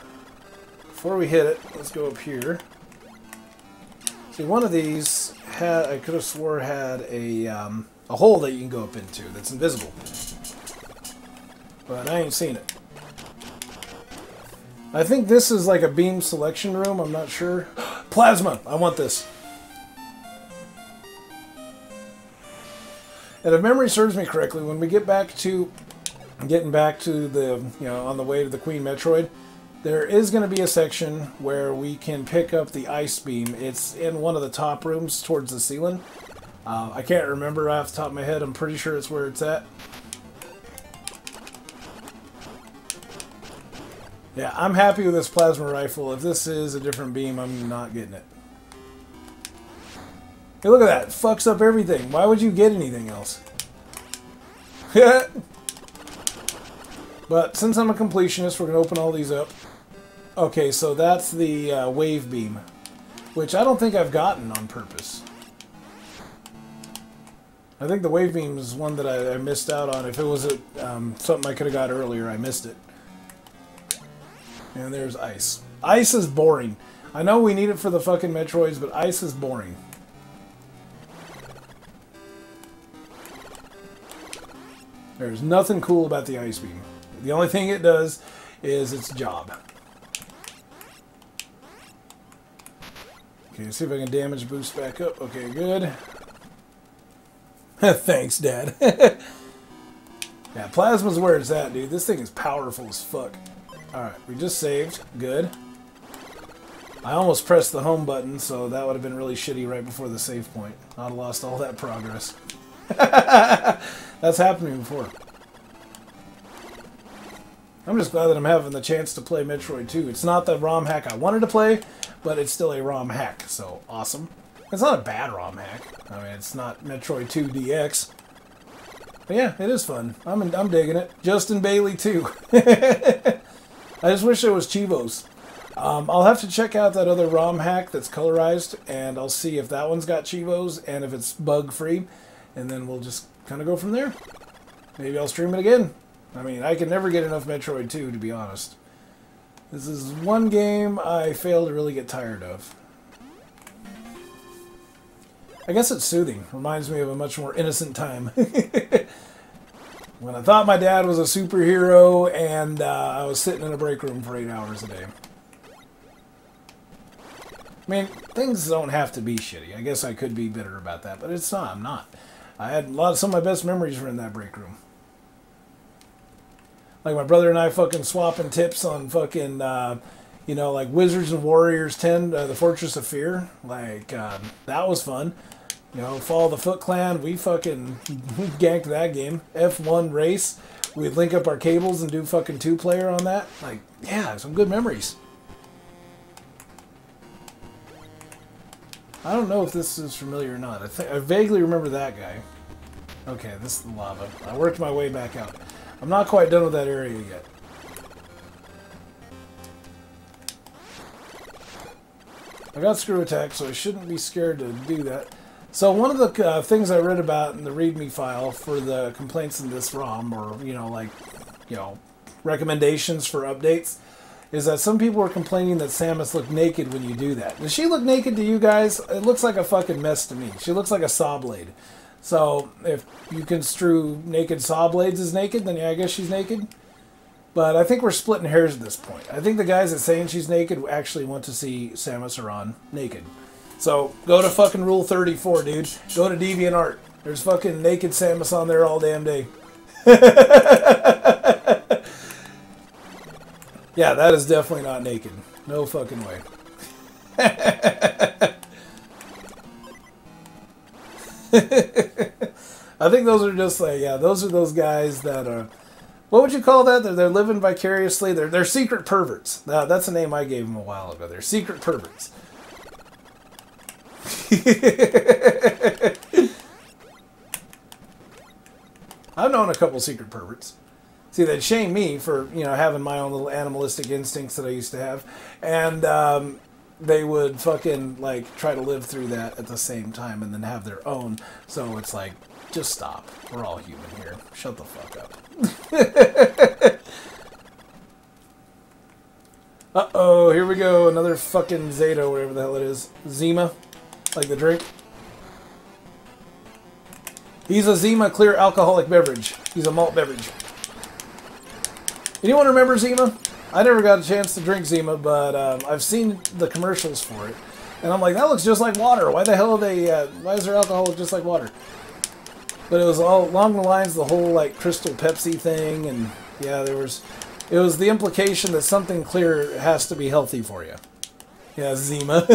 Before we hit it, let's go up here. See, one of these had, I could have swore had a hole that you can go up into that's invisible. But I ain't seen it. I think this is like a beam selection room, I'm not sure. Plasma! I want this. And if memory serves me correctly, when we get back to getting back to the, you know, on the way to the Queen Metroid, there is going to be a section where we can pick up the ice beam. It's in one of the top rooms towards the ceiling. I can't remember off the top of my head. I'm pretty sure it's where it's at. Yeah, I'm happy with this plasma rifle. If this is a different beam, I'm not getting it. Hey, look at that. It fucks up everything. Why would you get anything else? But since I'm a completionist, we're going to open all these up. Okay, so that's the wave beam, which I don't think I've gotten on purpose. I think the wave beam is one that I missed out on. If it was something I could have got earlier, I missed it. And there's ice. Ice is boring. I know we need it for the fucking Metroids, but ice is boring. There's nothing cool about the ice beam. The only thing it does is its job. Okay, see if I can damage boost back up. Okay, good. Thanks, Dad. Yeah, plasma's where it's at, dude. This thing is powerful as fuck. Alright, we just saved. Good. I almost pressed the home button, so that would have been really shitty right before the save point. I'd have lost all that progress. That's happened to me before. I'm just glad that I'm having the chance to play Metroid 2. It's not the ROM hack I wanted to play, but it's still a ROM hack, so awesome. It's not a bad ROM hack. I mean, it's not Metroid 2 DX. But yeah, it is fun. I'm digging it. Justin Bailey, too. I just wish there was Chivos. I'll have to check out that other ROM hack that's colorized, and I'll see if that one's got Chivos, and if it's bug-free, and then we'll just kind of go from there. Maybe I'll stream it again. I mean, I can never get enough Metroid 2, to be honest. This is one game I fail to really get tired of. I guess it's soothing. Reminds me of a much more innocent time. When I thought my dad was a superhero and I was sitting in a break room for 8 hours a day. I mean, things don't have to be shitty. I guess I could be bitter about that, but it's not. I'm not. I had some of my best memories were in that break room. Like my brother and I fucking swapping tips on fucking, you know, like Wizards and Warriors 10, the Fortress of Fear. Like, that was fun. You know, Fall of the Foot Clan, we ganked that game. F1 Race, we'd link up our cables and do fucking 2-player on that. Like, yeah, some good memories. I don't know if this is familiar or not. I vaguely remember that guy. Okay, this is the lava. I worked my way back out. I'm not quite done with that area yet. I got screw attack, so I shouldn't be scared to do that. So one of the things I read about in the README file for the complaints in this ROM, or, you know, like, you know, recommendations for updates, is that some people were complaining that Samus looked naked when you do that. Does she look naked to you guys? It looks like a fucking mess to me. She looks like a saw blade. So if you construe naked saw blades as naked, then yeah, I guess she's naked. But I think we're splitting hairs at this point. I think the guys that saying she's naked actually want to see Samus Aran naked. So go to fucking Rule 34, dude. Go to DeviantArt. There's fucking naked Samus on there all damn day. Yeah, that is definitely not naked. No fucking way. I think those are just like, yeah, those are those guys that are, what would you call that? They're living vicariously. They're secret perverts. That's the name I gave them a while ago. They're secret perverts. I've known a couple secret perverts. See, they'd shame me for, you know, having my own little animalistic instincts that I used to have. And they would fucking, like, try to live through that at the same time and then have their own. So it's like, just stop. We're all human here. Shut the fuck up. Uh-oh, here we go. Another fucking Zato, whatever the hell it is. Zima, like the drink. He's a Zima clear alcoholic beverage. He's a malt beverage. Anyone remember Zima? I never got a chance to drink Zima, but I've seen the commercials for it. And I'm like, that looks just like water. Why the hell are they, why is their alcohol look just like water? But it was all along the lines of the whole, like, Crystal Pepsi thing. And, yeah, it was the implication that something clear has to be healthy for you. Yeah, Zima.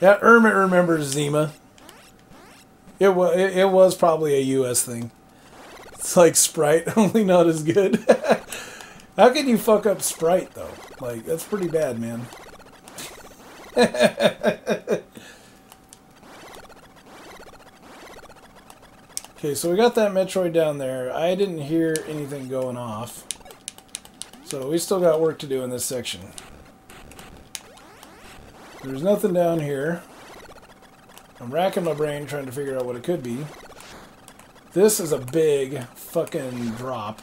Yeah, Ermit remembers Zima. It was probably a U.S. thing. It's like Sprite, only not as good. How can you fuck up Sprite, though? Like, that's pretty bad, man. Okay, so we got that Metroid down there. I didn't hear anything going off. So we still got work to do in this section. There's nothing down here. I'm racking my brain trying to figure out what it could be. This is a big fucking drop.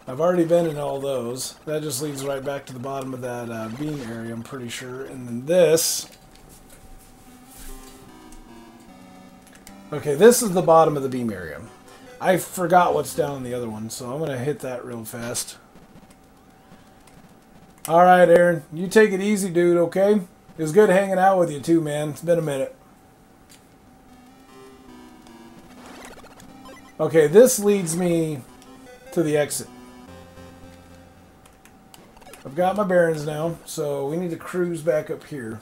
I've already been in all those. That just leads right back to the bottom of that beam area, I'm pretty sure. And then this. Okay, this is the bottom of the beam area. I forgot what's down in the other one, so I'm going to hit that real fast. Alright, Aaron. You take it easy, dude, okay? It was good hanging out with you, too, man. It's been a minute. Okay, this leads me to the exit. I've got my bearings now, so we need to cruise back up here.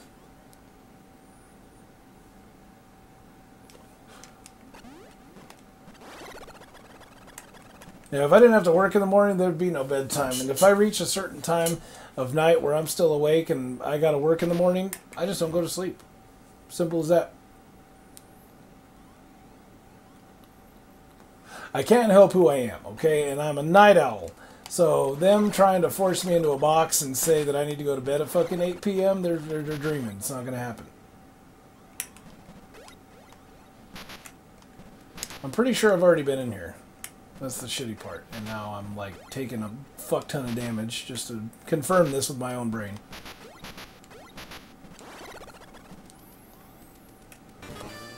Now, if I didn't have to work in the morning, there'd be no bedtime. And if I reach a certain time of night where I'm still awake and I got to work in the morning, I just don't go to sleep. Simple as that. I can't help who I am, okay? And I'm a night owl. So them trying to force me into a box and say that I need to go to bed at fucking 8 p.m., they're dreaming. It's not going to happen. I'm pretty sure I've already been in here. That's the shitty part. And now I'm, like, taking a fuck ton of damage just to confirm this with my own brain.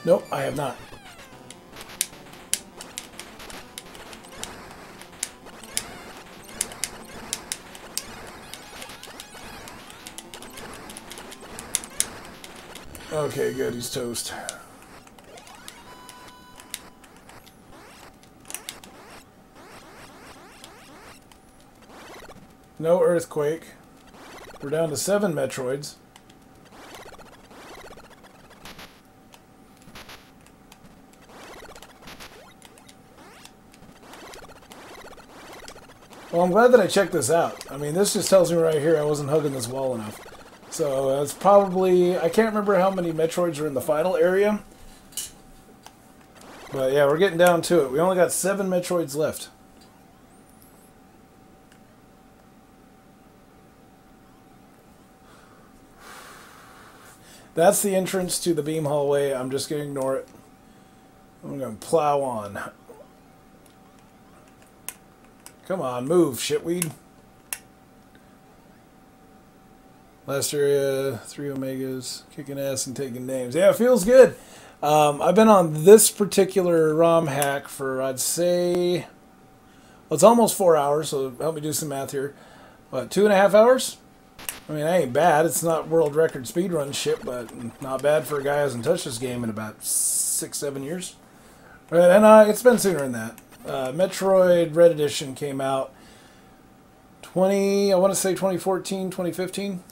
Nope, I have not. Okay, good. He's toast. No earthquake. We're down to 7 Metroids. Well, I'm glad that I checked this out. I mean, this just tells me right here I wasn't hugging this wall enough. So it's probably, I can't remember how many Metroids are in the final area. But yeah, we're getting down to it. We only got 7 Metroids left. That's the entrance to the beam hallway. I'm just going to ignore it. I'm going to plow on. Come on, move, shitweed. Last area, 3 Omegas, kicking ass and taking names. Yeah, it feels good. I've been on this particular ROM hack for, I'd say, well, it's almost 4 hours, so help me do some math here. What, 2.5 hours? I mean, that ain't bad. It's not world record speedrun shit, but not bad for a guy who hasn't touched this game in about 6-7 years. And it's been sooner than that. Metroid Red Edition came out I want to say 2014, 2015.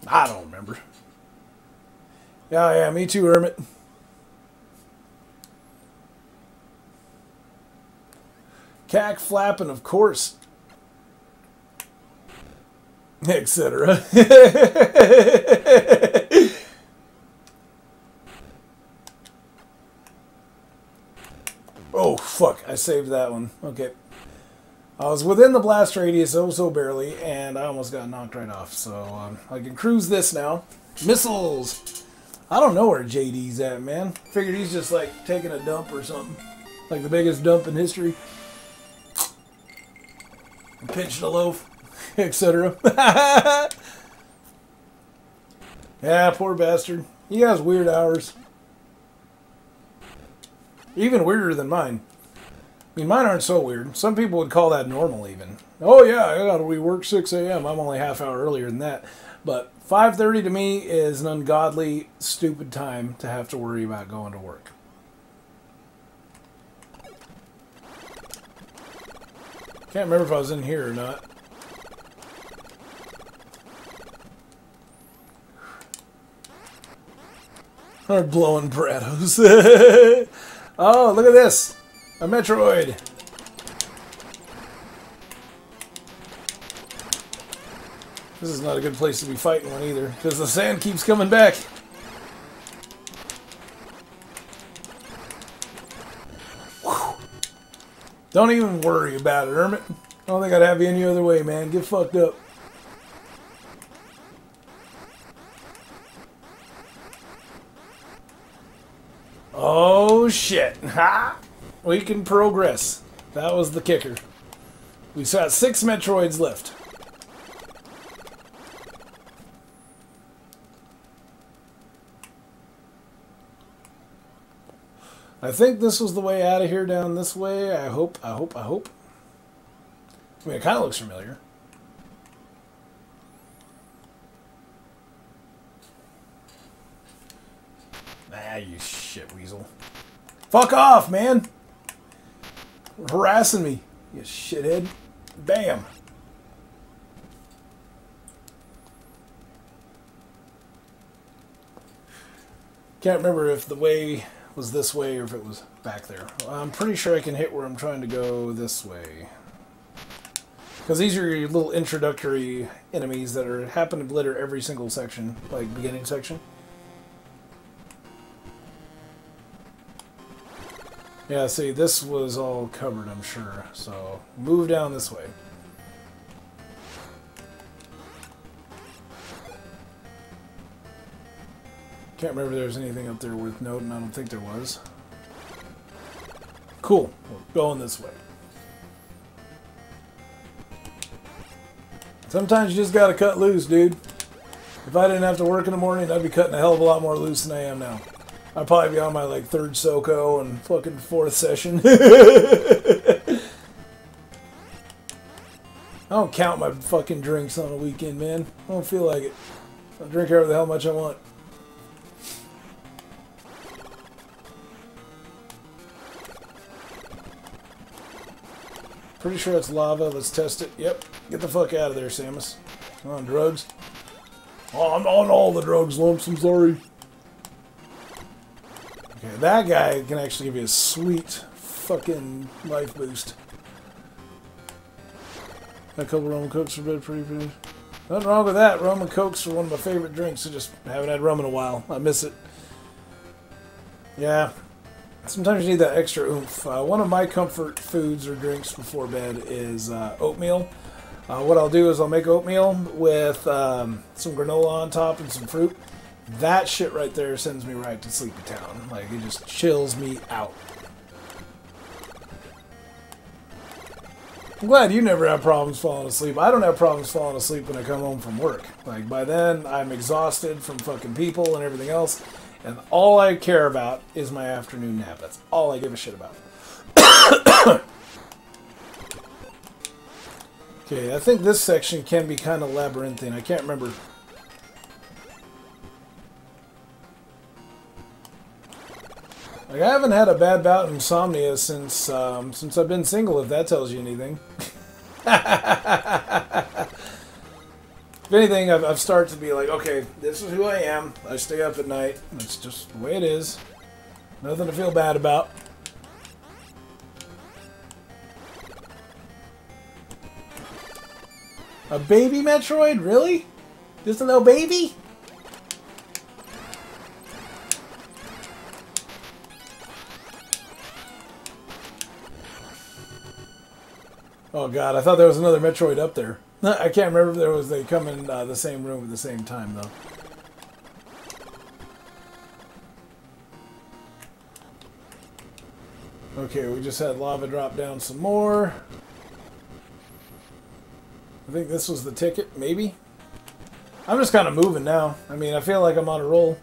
I don't remember. Yeah, me too, Hermit. Cack flapping, of course. Etc. Oh, fuck. I saved that one. Okay. I was within the blast radius, so barely, and I almost got knocked right off. So I can cruise this now. Missiles! I don't know where JD's at, man. Figured he's just, like, taking a dump or something. Like the biggest dump in history. Pinched a loaf, etc. Yeah, poor bastard. He has weird hours. Even weirder than mine. I mean, mine aren't so weird. Some people would call that normal even. Oh yeah, we work 6 a.m. I'm only half hour earlier than that. But 5:30 to me is an ungodly, stupid time to have to worry about going to work. Can't remember if I was in here or not. Or blowing Brados. Oh, look at this. A Metroid. This is not a good place to be fighting one either, because the sand keeps coming back. Whew. Don't even worry about it, Hermit. I don't think I'd have you any other way, man. Get fucked up. Oh, shit. Ha! We can progress. That was the kicker. We've got 6 Metroids left. I think this was the way out of here down this way. I hope. I mean, it kind of looks familiar. Ah, you shit weasel. Fuck off, man! You're harassing me, you shithead. Bam! Can't remember if the way was this way or if it was back there. I'm pretty sure I can hit where I'm trying to go this way. Because these are your little introductory enemies that happen to glitter every single section, like beginning section. Yeah, see, this was all covered, I'm sure. So, move down this way. Can't remember if there was anything up there worth noting. I don't think there was. Cool. We're going this way. Sometimes you just gotta cut loose, dude. If I didn't have to work in the morning, I'd be cutting a hell of a lot more loose than I am now. I'd probably be on my, like, 3rd SoCo and fucking 4th session. I don't count my fucking drinks on a weekend, man. I don't feel like it. I'll drink however the hell much I want. Pretty sure it's lava. Let's test it. Yep. Get the fuck out of there, Samus. I'm on drugs. Oh, I'm on all the drugs, Lumpz. I'm sorry. Okay, that guy can actually give you a sweet fucking life boost. A couple rum and cokes for bed, pretty. Nothing wrong with that. Rum and cokes are one of my favorite drinks. I just haven't had rum in a while. I miss it. Yeah. Sometimes you need that extra oomph. One of my comfort foods or drinks before bed is oatmeal. What I'll do is I'll make oatmeal with some granola on top and some fruit. That shit right there sends me right to Sleepy Town. Like, it just chills me out. I'm glad you never have problems falling asleep. I don't have problems falling asleep when I come home from work. Like, by then, I'm exhausted from fucking people and everything else, and all I care about is my afternoon nap. That's all I give a shit about. Okay, I think this section can be kind of labyrinthine. I can't remember. Like, I haven't had a bad bout of insomnia since I've been single, if that tells you anything. If anything, I've started to be like, okay, this is who I am. I stay up at night. That's just the way it is. Nothing to feel bad about. A baby Metroid? Really? Just a little baby? Oh god, I thought there was another Metroid up there. I can't remember if they come in the same room at the same time, though. Okay, we just had lava drop down some more. I think this was the ticket, maybe? I'm just kind of moving now. I mean, I feel like I'm on a roll.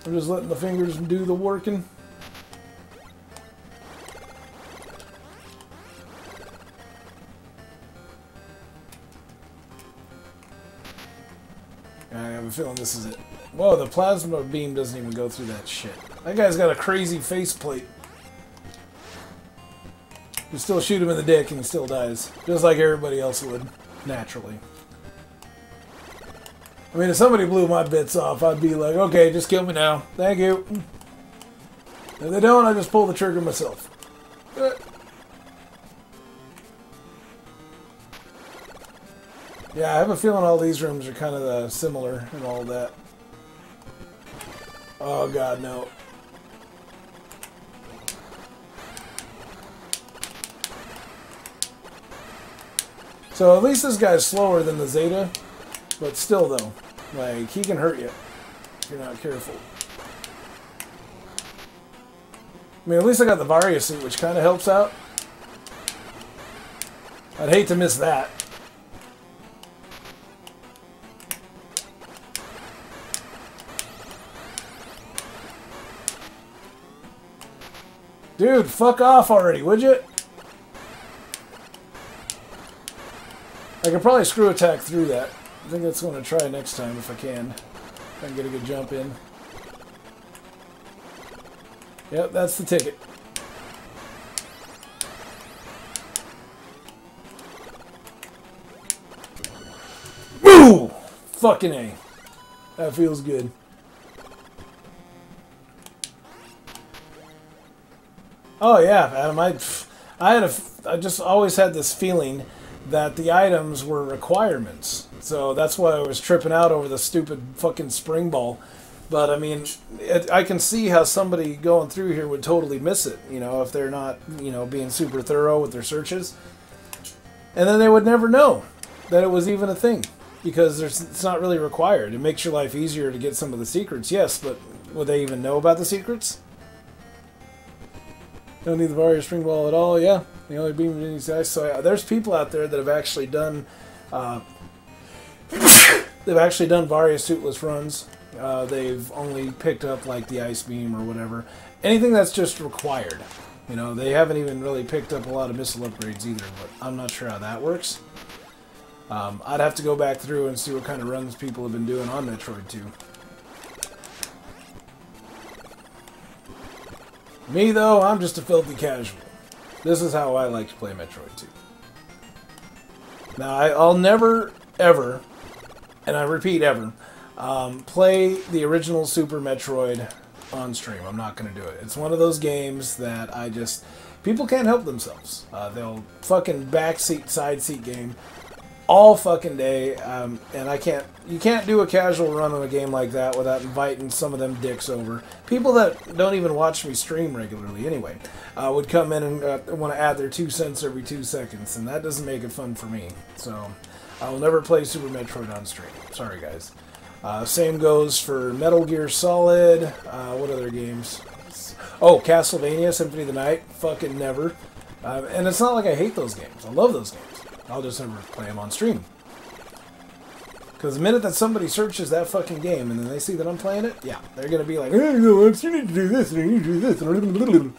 I'm just letting the fingers do the working. I have a feeling this is it. Whoa, the plasma beam doesn't even go through that shit. That guy's got a crazy faceplate. You still shoot him in the dick and he still dies. Just like everybody else would, naturally. I mean, if somebody blew my bits off, I'd be like, okay, just kill me now. Thank you. If they don't, I just pull the trigger myself. Yeah, I have a feeling all these rooms are kind of similar and all that. Oh god, no. So at least this guy's slower than the Zeta, but still though, like, he can hurt you if you're not careful. I mean, at least I got the Varia suit, which kind of helps out. I'd hate to miss that. Dude, fuck off already, would you? I could probably screw attack through that. I think that's what I'm going to try next time if I can. If I can get a good jump in. Yep, that's the ticket. Woo! Fucking A. That feels good. Oh yeah, Adam. I just always had this feeling that the items were requirements. So that's why I was tripping out over the stupid fucking spring ball. But I mean, I can see how somebody going through here would totally miss it, you know, if they're not, you know, being super thorough with their searches. And then they would never know that it was even a thing, because it's not really required. It makes your life easier to get some of the secrets, yes, but would they even know about the secrets? Don't need the Varia spring ball at all, yeah. The only beam in these guys. So yeah, there's people out there that have actually done they've actually done Varia suitless runs. They've only picked up like the ice beam or whatever. Anything that's just required. You know, they haven't even really picked up a lot of missile upgrades either, but I'm not sure how that works. I'd have to go back through and see what kind of runs people have been doing on Metroid 2. Me, though, I'm just a filthy casual. This is how I like to play Metroid 2. Now, I'll never, ever, and I repeat ever, play the original Super Metroid on stream. I'm not going to do it. It's one of those games that I just... People can't help themselves. They'll fucking backseat, side seat game all fucking day, and you can't do a casual run on a game like that without inviting some of them dicks over. People that don't even watch me stream regularly anyway, would come in and want to add their 2 cents every 2 seconds, and that doesn't make it fun for me. So, I will never play Super Metroid on stream. Sorry, guys. Same goes for Metal Gear Solid. What other games? Oh, Castlevania, Symphony of the Night. Fucking never. And it's not like I hate those games. I love those games. I'll just never play them on stream. Because the minute that somebody searches that fucking game and then they see that I'm playing it, yeah, they're going to be like, hey, you need to do this, and you need to do this.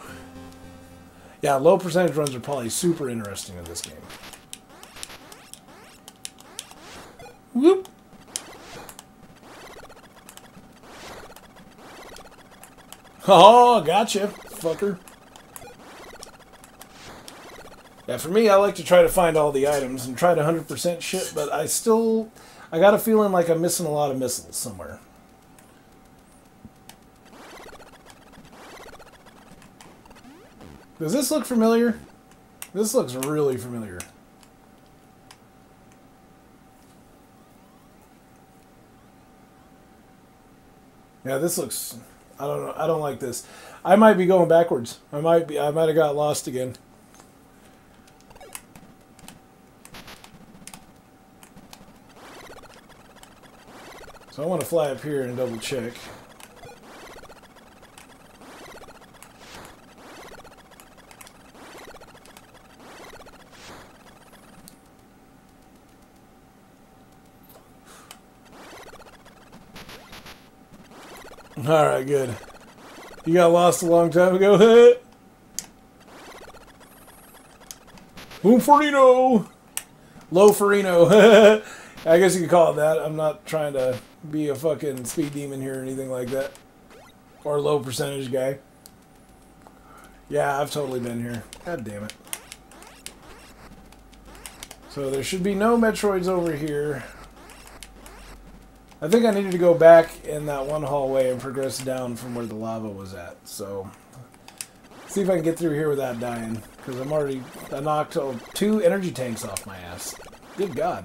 Yeah, low percentage runs are probably super interesting in this game. Whoop. Oh, gotcha, fucker. Yeah, for me, I like to try to find all the items and try to 100% shit, but I got a feeling like I'm missing a lot of missiles somewhere. Does this look familiar? This looks really familiar. Yeah, this looks... I don't know. I don't like this. I might be going backwards. I might have got lost again. So I want to fly up here and double check. Alright, good. You got lost a long time ago? Boomfarino! Low Farino! I guess you could call it that. I'm not trying to be a fucking speed demon here or anything like that. Or low percentage guy. Yeah, I've totally been here. God damn it. So there should be no Metroids over here. I think I needed to go back in that one hallway and progress down from where the lava was at. So, see if I can get through here without dying. Because I knocked 2 energy tanks off my ass. Good God.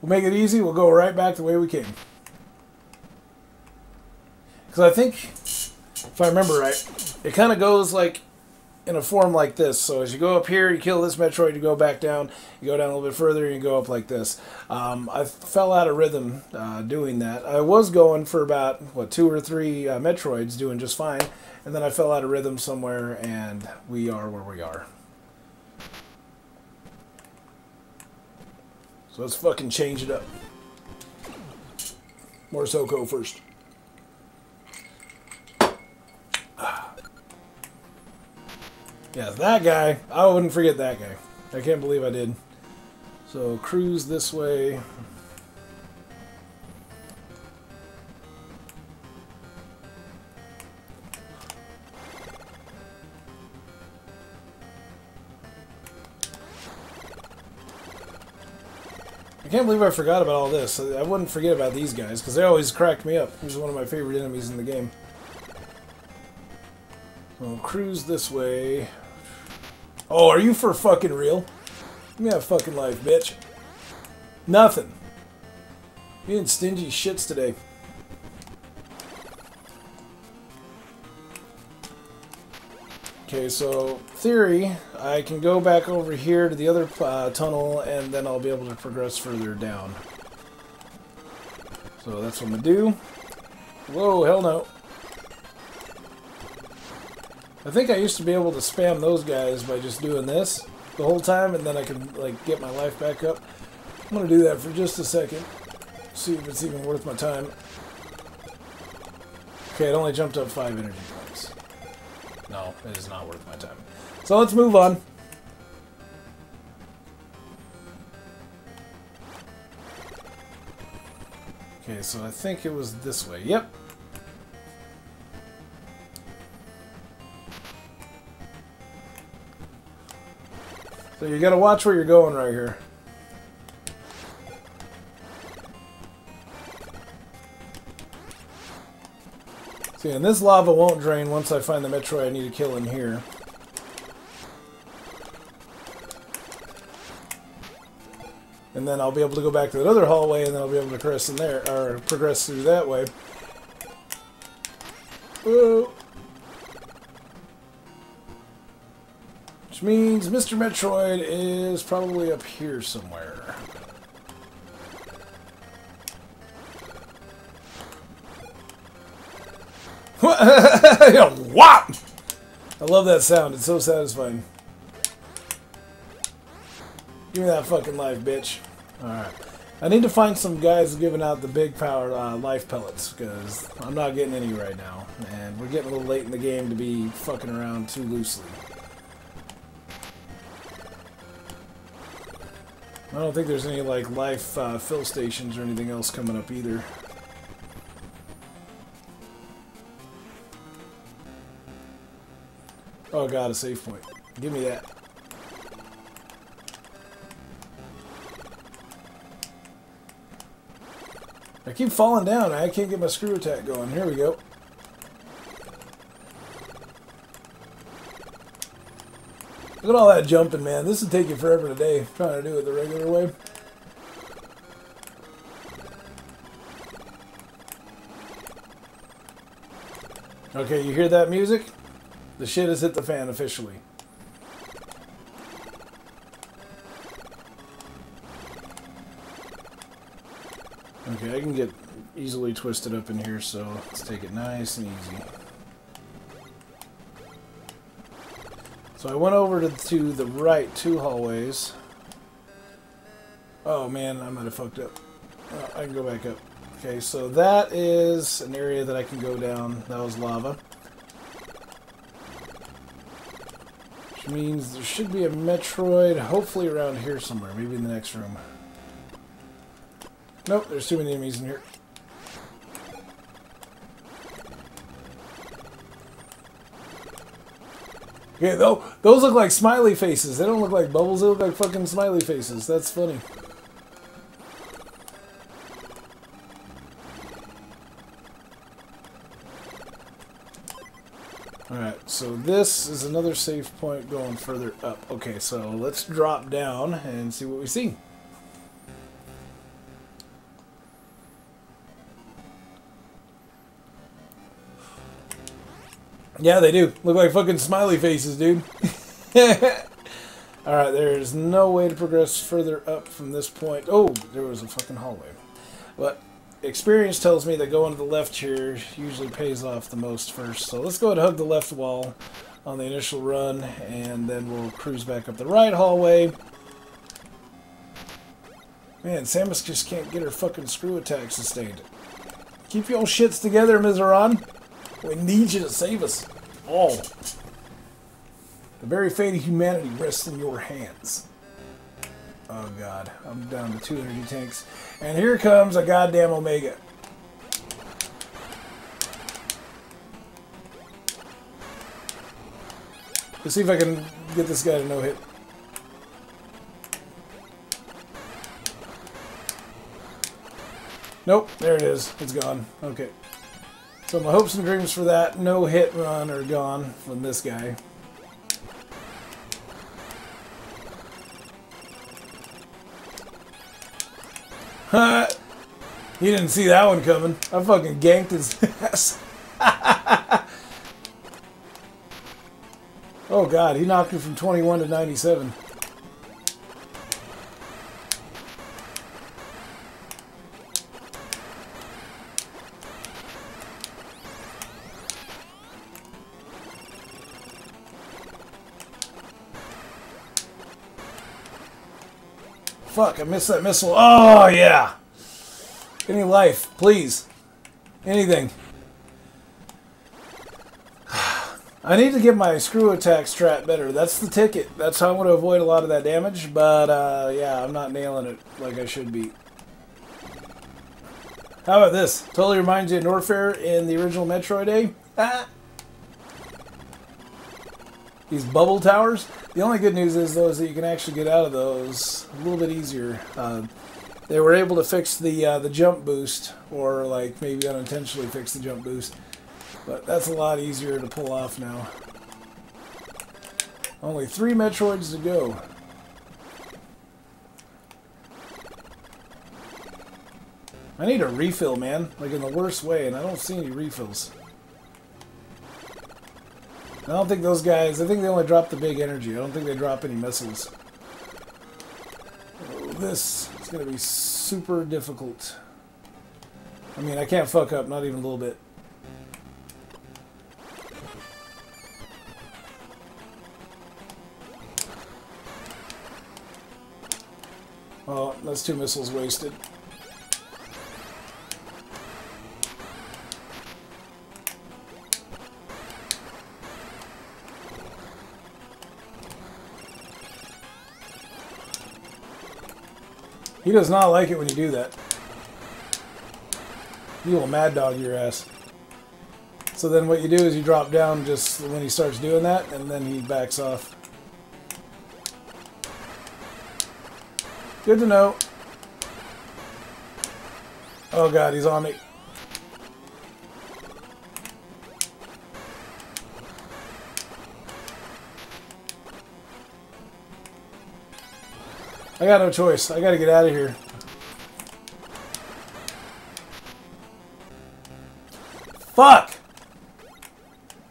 We'll make it easy. We'll go right back the way we came. Because I think, if I remember right, it kind of goes like in a form like this. So as you go up here, you kill this Metroid, you go back down, you go down a little bit further, and you go up like this. I fell out of rhythm doing that. I was going for about, what, 2 or 3 Metroids, doing just fine. And then I fell out of rhythm somewhere, and we are where we are. So let's fucking change it up. More Soko first. Yeah, that guy. I wouldn't forget that guy. I can't believe I did. So, cruise this way. I can't believe I forgot about all this. I wouldn't forget about these guys, because they always cracked me up. He's one of my favorite enemies in the game. So, cruise this way. Oh, are you for fucking real? Give me that fucking life, bitch. Nothing. Being stingy shits today. Okay, so, theory, I can go back over here to the other tunnel, and then I'll be able to progress further down. So that's what I'm gonna do. Whoa, hell no. I think I used to be able to spam those guys by just doing this the whole time, and then I can, like, get my life back up. I'm gonna do that for just a second. See if it's even worth my time. Okay, it only jumped up 5 energy points. No, it is not worth my time. So let's move on. Okay, so I think it was this way. Yep. So you gotta watch where you're going right here. See, and this lava won't drain once I find the Metroid I need to kill in here. And then I'll be able to go back to that other hallway, and then I'll be able to progress in there, or progress through that way. Whoa. Which means Mr. Metroid is probably up here somewhere. Whop! I love that sound. It's so satisfying. Give me that fucking life, bitch. Alright. I need to find some guys giving out the big power life pellets, because I'm not getting any right now. And we're getting a little late in the game to be fucking around too loosely. I don't think there's any, like, life fill stations or anything else coming up either. Oh god, a save point. Give me that. I keep falling down. I can't get my screw attack going. Here we go. Look at all that jumping, man. This would take you forever today, trying to do it the regular way. Okay, you hear that music? The shit has hit the fan officially. Okay, I can get easily twisted up in here, so let's take it nice and easy. So I went over to the right 2 hallways. Oh man, I might have fucked up. Oh, I can go back up. Okay, so that is an area that I can go down. That was lava. Which means there should be a Metroid, hopefully around here somewhere, maybe in the next room. Nope, there's too many enemies in here. Okay, those look like smiley faces. They don't look like bubbles, they look like fucking smiley faces. That's funny. Alright, so this is another save point going further up. Okay, so let's drop down and see what we see. Yeah, they do. Look like fucking smiley faces, dude. Alright, there's no way to progress further up from this point. Oh, there was a fucking hallway. But experience tells me that going to the left here usually pays off the most first. So let's go ahead and hug the left wall on the initial run, and then we'll cruise back up the right hallway. Man, Samus just can't get her fucking screw attack sustained. Keep your shits together, Miseron. We need you to save us all. The very fate of humanity rests in your hands. Oh god, I'm down to 2 energy tanks. And here comes a goddamn Omega. Let's see if I can get this guy to no hit. Nope, there it is. It's gone. Okay. So my hopes and dreams for that no hit run are gone from this guy. Ha! He didn't see that one coming. I fucking ganked his ass. Oh god, he knocked me from 21 to 97. Fuck, I missed that missile. Oh, yeah. Any life, please. Anything. I need to get my screw attack strat better. That's the ticket. That's how I'm going to avoid a lot of that damage. But, yeah, I'm not nailing it like I should be. How about this? Totally reminds you of Norfair in the original Metroid, eh? Ah. These bubble towers. The only good news is, though, is that you can actually get out of those a little bit easier. They were able to fix the jump boost, or like maybe unintentionally fix the jump boost, but that's a lot easier to pull off now. Only 3 Metroids to go. I need a refill, man, like in the worst way, and I don't see any refills. I don't think those guys... I think they only drop the big energy. I don't think they drop any missiles. Oh, this is going to be super difficult. I mean, I can't fuck up, not even a little bit. Oh, that's 2 missiles wasted. He does not like it when you do that. He will mad dog your ass. So then what you do is you drop down just when he starts doing that, and then he backs off. Good to know. Oh god, he's on me. I got no choice. I gotta get out of here. Fuck!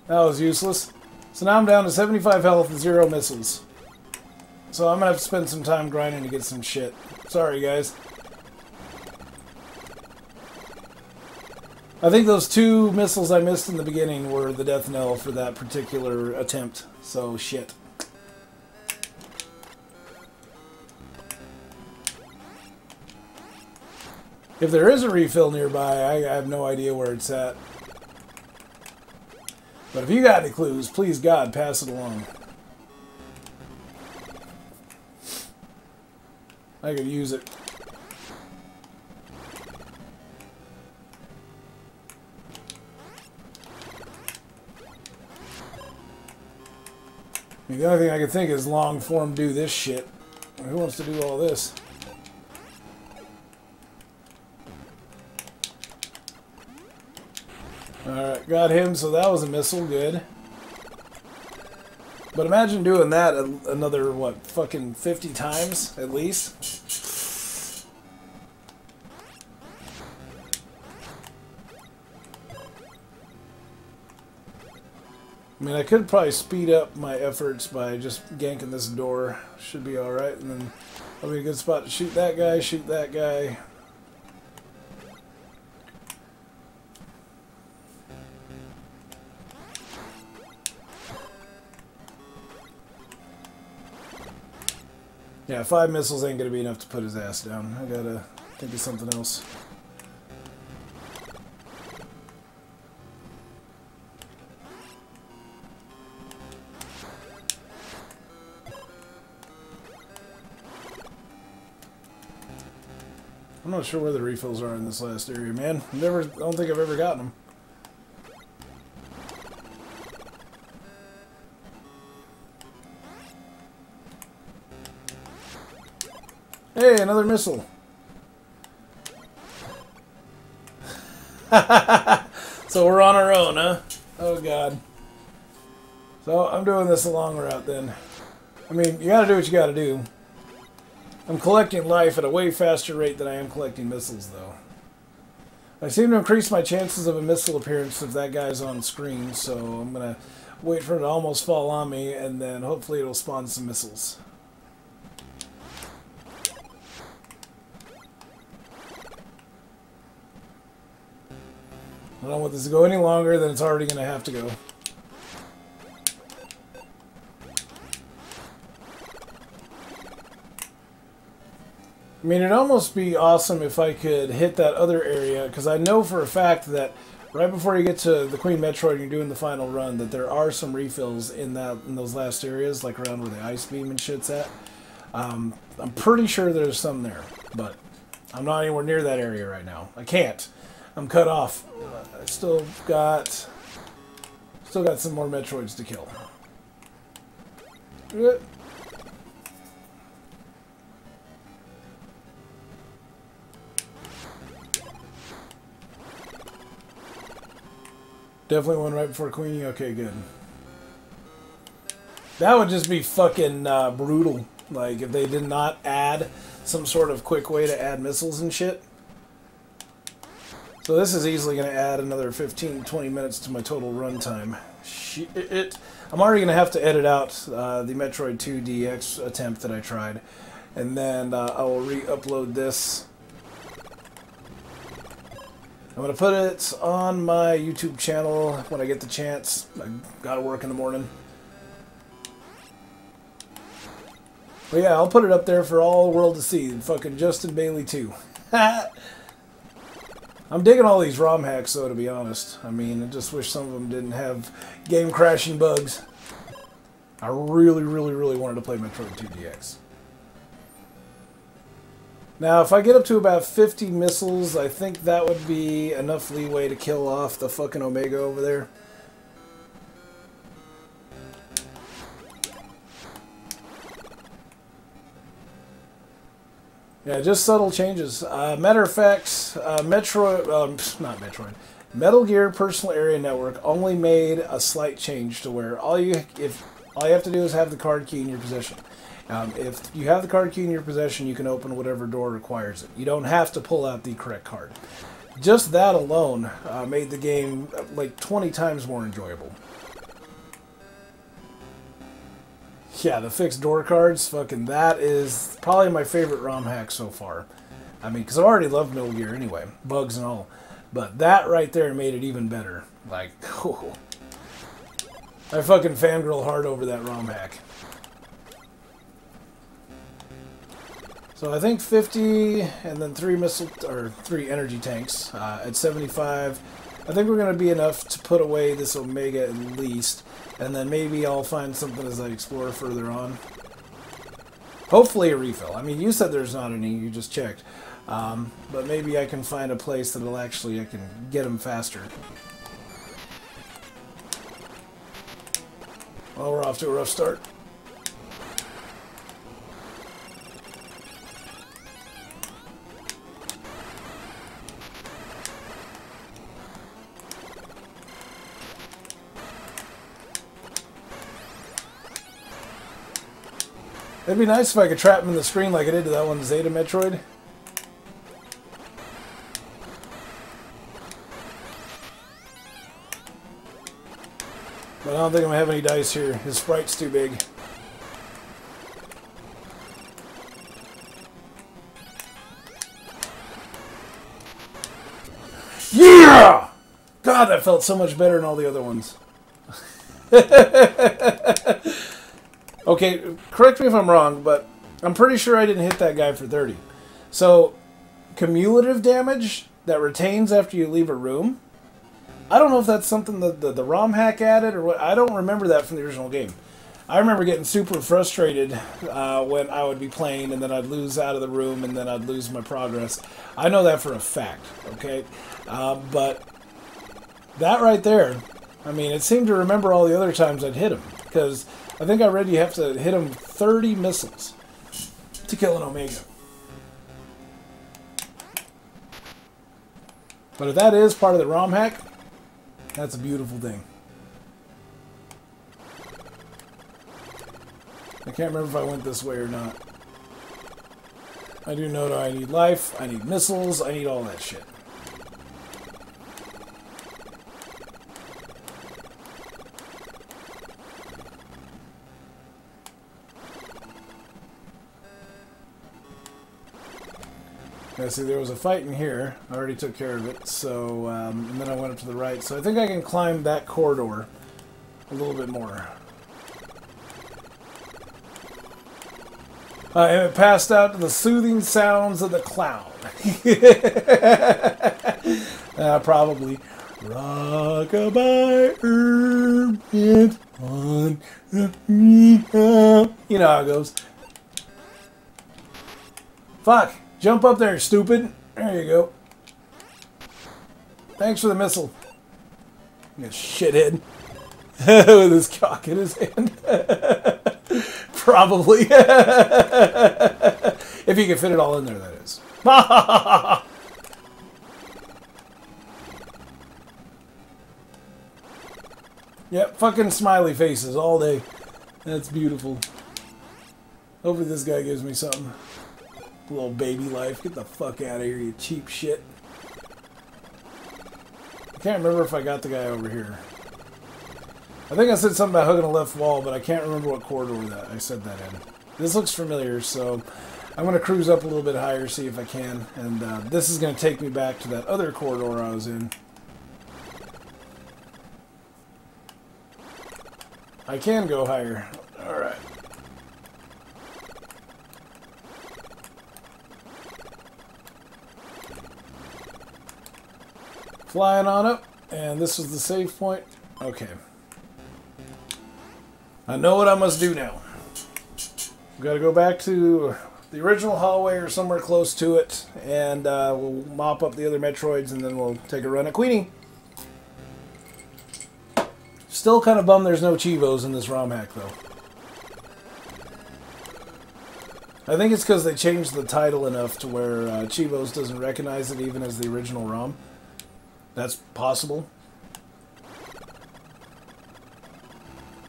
That was useless. So now I'm down to 75 health and 0 missiles. So I'm gonna have to spend some time grinding to get some shit. Sorry, guys. I think those 2 missiles I missed in the beginning were the death knell for that particular attempt. So, shit. If there is a refill nearby, I have no idea where it's at. But if you got any clues, please God, pass it along. I could use it. I mean, the only thing I can think is long form do this shit. Who wants to do all this? Alright, got him, so that was a missile, good. But imagine doing that another, what, fucking 50 times, at least? I mean, I could probably speed up my efforts by just ganking this door. Should be alright, and then that'll be a good spot to shoot that guy, shoot that guy. Yeah, 5 missiles ain't gonna be enough to put his ass down. I gotta think of something else. I'm not sure where the refills are in this last area, man. I don't think I've ever gotten them. Hey, another missile. So we're on our own, huh? Oh, God. So I'm doing this a long route, then. I mean, you gotta do what you gotta do. I'm collecting life at a way faster rate than I am collecting missiles, though. I seem to increase my chances of a missile appearance if that guy's on screen, so I'm gonna wait for it to almost fall on me, and then hopefully it'll spawn some missiles. I don't want this to go any longer than it's already going to have to go. I mean, it'd almost be awesome if I could hit that other area, because I know for a fact that right before you get to the Queen Metroid and you're doing the final run, that there are some refills in those last areas, like around where the ice beam and shit's at. I'm pretty sure there's some there, but I'm not anywhere near that area right now. I can't. I'm cut off. I still got some more Metroids to kill. Definitely one right before Queenie. Okay, good. That would just be fucking brutal. Like, if they did not add some sort of quick way to add missiles and shit. So this is easily going to add another 15-20 minutes to my total runtime. Shit. I'm already going to have to edit out the Metroid II DX attempt that I tried. And then I will re-upload this. I'm going to put it on my YouTube channel when I get the chance. I got to work in the morning. But yeah, I'll put it up there for all the world to see. Fucking Justin Bailey 2. I'm digging all these ROM hacks, though, to be honest. I mean, I just wish some of them didn't have game-crashing bugs. I really, really, really wanted to play Metroid II DX. Now, if I get up to about 50 missiles, I think that would be enough leeway to kill off the fucking Omega over there. Yeah, just subtle changes. Matter of fact, Metal Gear Personal Area Network only made a slight change to where all you have to do is have the card key in your possession. If you have the card key in your possession, you can open whatever door requires it. You don't have to pull out the correct card. Just that alone made the game like 20 times more enjoyable. Yeah, the fixed door cards, fucking that is probably my favorite ROM hack so far. I mean, because I already loved Metal Gear anyway, bugs and all. But that right there made it even better. Like, oh. I fucking fangirl hard over that ROM hack. So I think 50 and then 3 energy tanks at 75. I think we're going to be enough to put away this Omega at least. And then maybe I'll find something as I explore further on. Hopefully a refill. I mean, you said there's not any, you just checked. But maybe I can find a place that'll actually, I can get them faster. Well, we're off to a rough start. It'd be nice if I could trap him in the screen like I did to that one Zeta Metroid. But I don't think I'm going to have any dice here. His sprite's too big. Yeah! God, that felt so much better than all the other ones. Okay, correct me if I'm wrong, but I'm pretty sure I didn't hit that guy for 30. So, cumulative damage that retains after you leave a room, I don't know if that's something that the ROM hack added or what. I don't remember that from the original game. I remember getting super frustrated when I would be playing and then I'd lose out of the room and then I'd lose my progress. I know that for a fact, okay? But that right there, I mean, it seemed to remember all the other times I'd hit him, because I think I read you have to hit him 30 missiles to kill an Omega. But if that is part of the ROM hack, that's a beautiful thing. I can't remember if I went this way or not. I do know that I need life, I need missiles, I need all that shit. Yeah, see, there was a fight in here. I already took care of it, so, and then I went up to the right. So I think I can climb that corridor a little bit more. I am passed out to the soothing sounds of the clown. Probably. Rockabye, it on. You know how it goes. Fuck! Jump up there, stupid. There you go. Thanks for the missile. You shithead. With his cock in his hand. Probably. If you can fit it all in there, that is. Yep, fucking smiley faces all day. That's beautiful. Hopefully this guy gives me something. A little baby life. Get the fuck out of here, you cheap shit. can't remember if I got the guy over here. I think I said something about hugging a left wall, but I can't remember what corridor that I said that in. This looks familiar, so I'm going to cruise up a little bit higher, see if I can. And this is going to take me back to that other corridor I was in. I can go higher. Alright. Flying on up, and this is the save point. Okay. I know what I must do now. We've got to go back to the original hallway or somewhere close to it, and we'll mop up the other Metroids, and then we'll take a run at Queenie. Still kind of bummed there's no Chivos in this ROM hack, though. I think it's because they changed the title enough to where Chivos doesn't recognize it even as the original ROM. That's possible.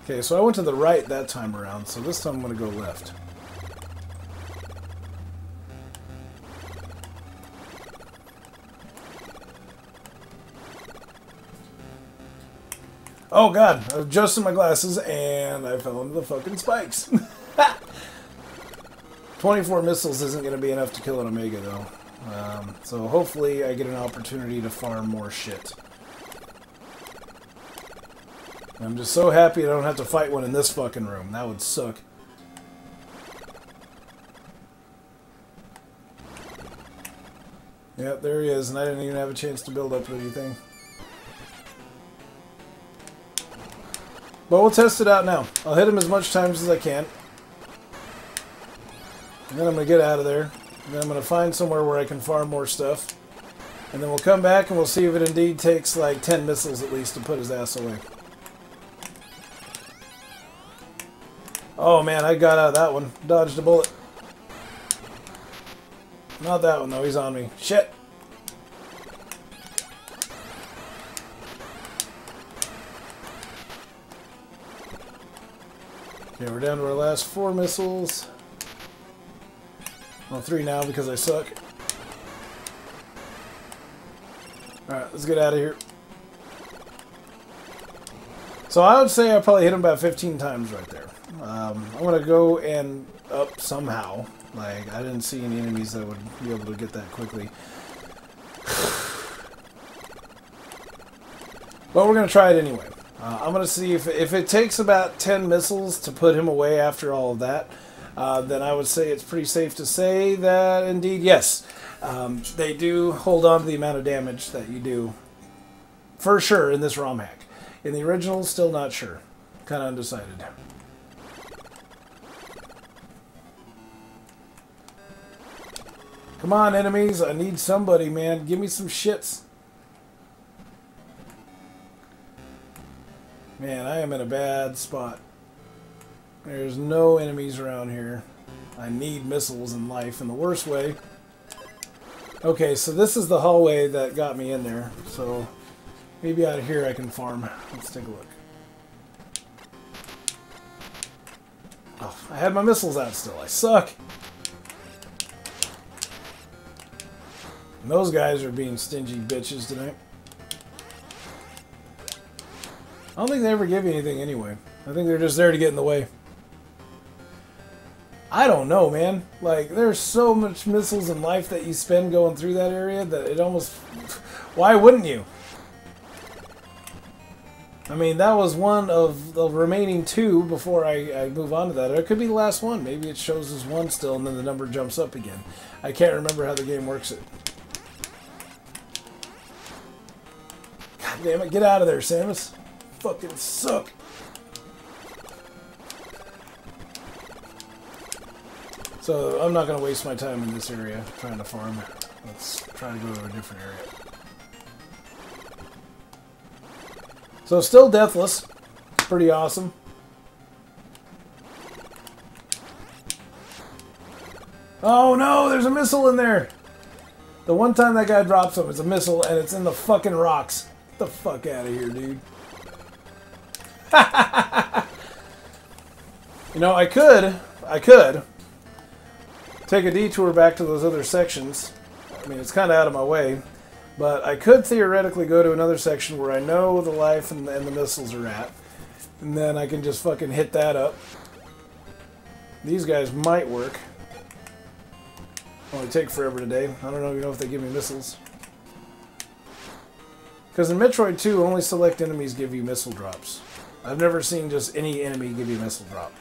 Okay, so I went to the right that time around, so this time I'm going to go left. Oh god, I was adjusting my glasses and I fell into the fucking spikes. 24 missiles isn't going to be enough to kill an Omega, though. So hopefully I get an opportunity to farm more shit. I'm just so happy I don't have to fight one in this fucking room. That would suck. Yep, there he is, and I didn't even have a chance to build up anything. But we'll test it out now. I'll hit him as much times as I can. And then I'm going to get out of there. And then I'm going to find somewhere where I can farm more stuff. And then we'll come back and we'll see if it indeed takes like 10 missiles at least to put his ass away. Oh man, I got out of that one. Dodged a bullet. Not that one though, he's on me. Shit! Okay, we're down to our last 4 missiles. Well, 3 now because I suck. Alright, let's get out of here. So I would say I probably hit him about 15 times right there. I'm going to go and up somehow. Like, I didn't see any enemies that would be able to get that quickly. But we're going to try it anyway. I'm going to see if it takes about 10 missiles to put him away after all of that. Then I would say it's pretty safe to say that indeed, yes. They do hold on to the amount of damage that you do. For sure in this ROM hack. In the original, still not sure. Kind of undecided. Come on, enemies. I need somebody, man. Give me some shits. Man, I am in a bad spot. There's no enemies around here. I need missiles in life in the worst way. Okay, so this is the hallway that got me in there. So maybe out of here I can farm. Let's take a look. Oh, I had my missiles out still. I suck. And those guys are being stingy bitches tonight. I don't think they ever give you anything anyway. I think they're just there to get in the way. I don't know, man. Like, there's so much missiles in life that you spend going through that area that it almost... Why wouldn't you? I mean, that was one of the remaining 2 before I move on to that. Or it could be the last one. Maybe it shows as 1 still and then the number jumps up again. I can't remember how the game works it. God damn it, get out of there, Samus. Fucking suck. So, I'm not going to waste my time in this area trying to farm. Let's try to go to a different area. So, still deathless. Pretty awesome. Oh no, there's a missile in there! The one time that guy drops them, it's a missile and it's in the fucking rocks. Get the fuck out of here, dude. You know, I could take a detour back to those other sections. I mean, it's kind of out of my way. But I could theoretically go to another section where I know the life and the missiles are at. And then I can just fucking hit that up. These guys might work. Only take forever today. I don't know if they give me missiles. Because in Metroid 2, only select enemies give you missile drops. I've never seen just any enemy give you a missile drop.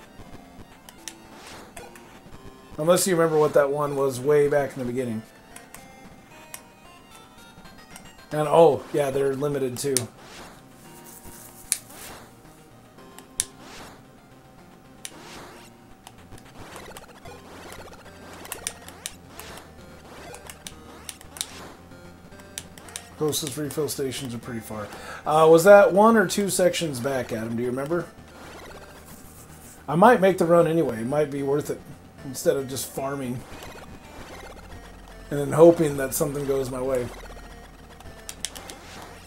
Unless you remember what that one was way back in the beginning. And oh, yeah, they're limited too. Closest refill stations are pretty far. Was that 1 or 2 sections back, Adam? Do you remember? I might make the run anyway. It might be worth it. Instead of just farming. And then hoping that something goes my way.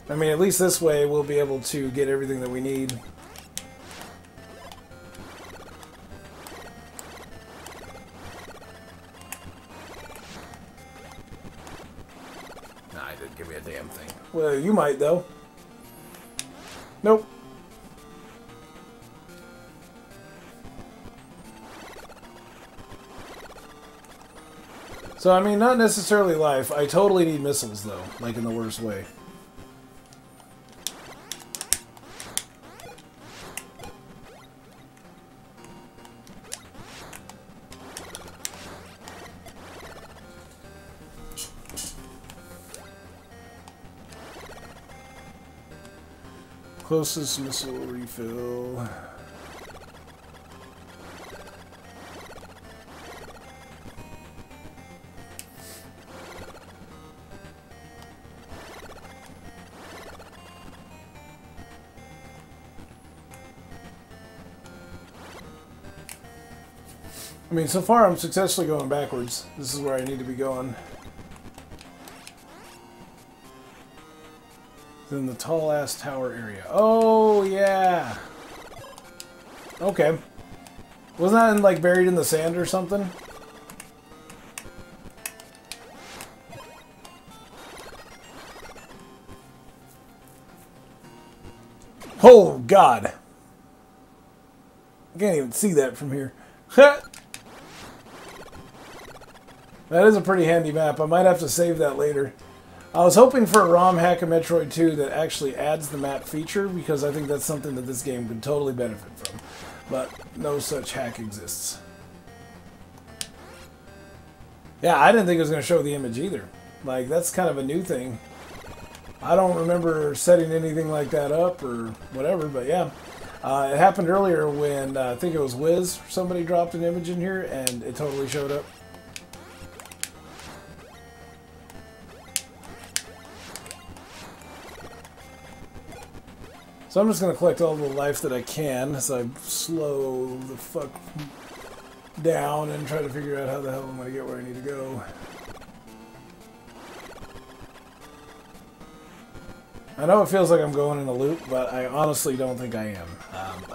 I mean, at least this way we'll be able to get everything that we need. Nah, he didn't give me a damn thing. Well, you might, though. Nope. So, I mean, not necessarily life. I totally need missiles, though. Like, in the worst way. Closest missile refill. I mean, so far I'm successfully going backwards. This is where I need to be going. In the tall-ass tower area. Oh, yeah! Okay. Wasn't that, like, buried in the sand or something? Oh, God! I can't even see that from here. That is a pretty handy map. I might have to save that later. I was hoping for a ROM hack of Metroid 2 that actually adds the map feature, because I think that's something that this game could totally benefit from. But no such hack exists. Yeah, I didn't think it was going to show the image either. Like, that's kind of a new thing. I don't remember setting anything like that up or whatever, but yeah. It happened earlier when, I think it was Wiz, somebody dropped an image in here, and it totally showed up. So I'm just going to collect all the life that I can as I slow the fuck down and try to figure out how the hell I'm going to get where I need to go. I know it feels like I'm going in a loop, but I honestly don't think I am.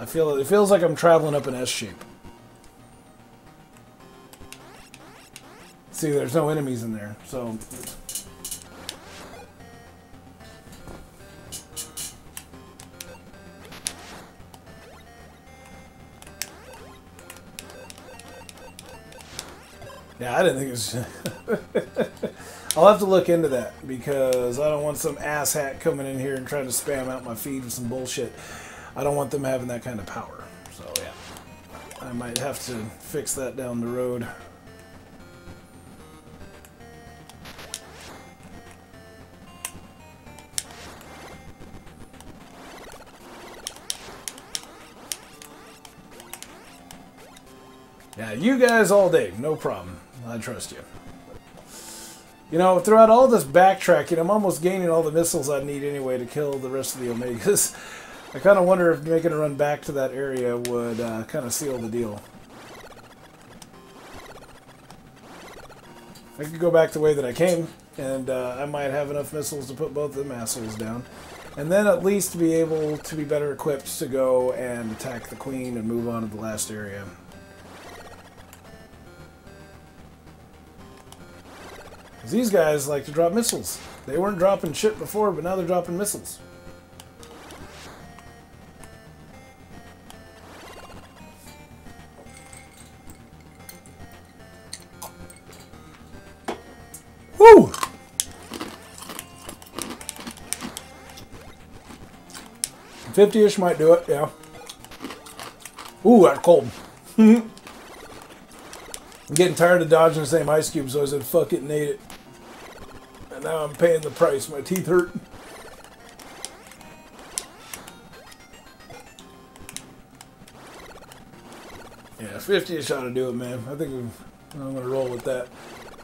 It feels like I'm traveling up an S shape. See, there's no enemies in there, so... Yeah, I didn't think it was... I'll have to look into that, because I don't want some asshat coming in here and trying to spam out my feed with some bullshit. I don't want them having that kind of power. So, yeah. I might have to fix that down the road. Yeah, you guys all day. No problem. I trust you. You know, throughout all this backtracking, I'm almost gaining all the missiles I need anyway to kill the rest of the Omegas. I kind of wonder if making a run back to that area would kind of seal the deal. I could go back the way that I came, and I might have enough missiles to put both of them assholes down. And then at least be able to be better equipped to go and attack the Queen and move on to the last area. These guys like to drop missiles. They weren't dropping shit before, but now they're dropping missiles. Woo! 50-ish might do it, yeah. Ooh, that's cold. I'm getting tired of dodging the same ice cube, so I said fuck it and ate it. And now I'm paying the price. My teeth hurt. Yeah, 50-ish ought to do it, man. I think I'm going to roll with that.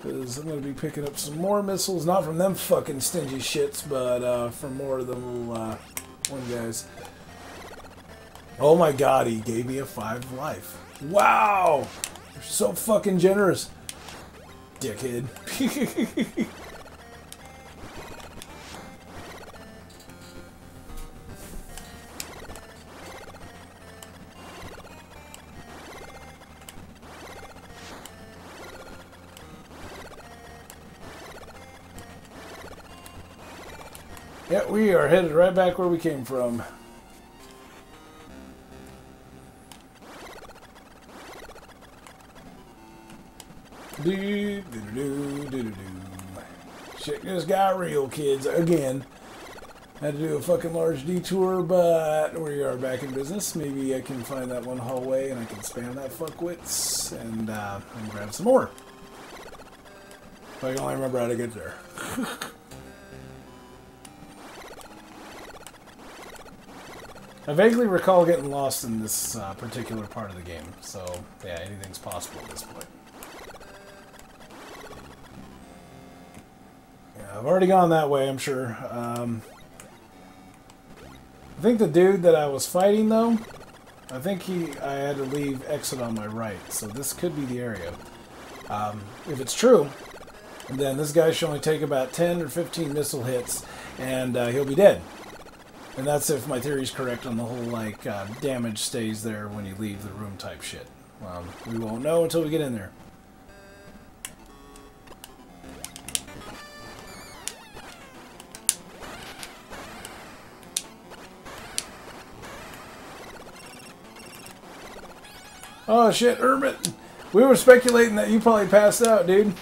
Because I'm going to be picking up some more missiles. Not from them fucking stingy shits, but from more of the little one guys. Oh my god, he gave me a 5 life. Wow! You're so fucking generous. Dickhead. Yeah, we are headed right back where we came from. Shit just got real, kids. Again. Had to do a fucking large detour, but we are back in business. Maybe I can find that one hallway and I can spam that fuckwits and grab some more. If I can only remember how to get there. I vaguely recall getting lost in this particular part of the game, so yeah, anything's possible at this point. Yeah, I've already gone that way, I'm sure. I think the dude that I was fighting, though, I think I had to leave exit on my right, so this could be the area. If it's true, then this guy should only take about 10 or 15 missile hits, and he'll be dead. And that's if my theory's correct on the whole, like, damage stays there when you leave the room type shit. We won't know until we get in there. Oh shit, Hermit! We were speculating that you probably passed out, dude.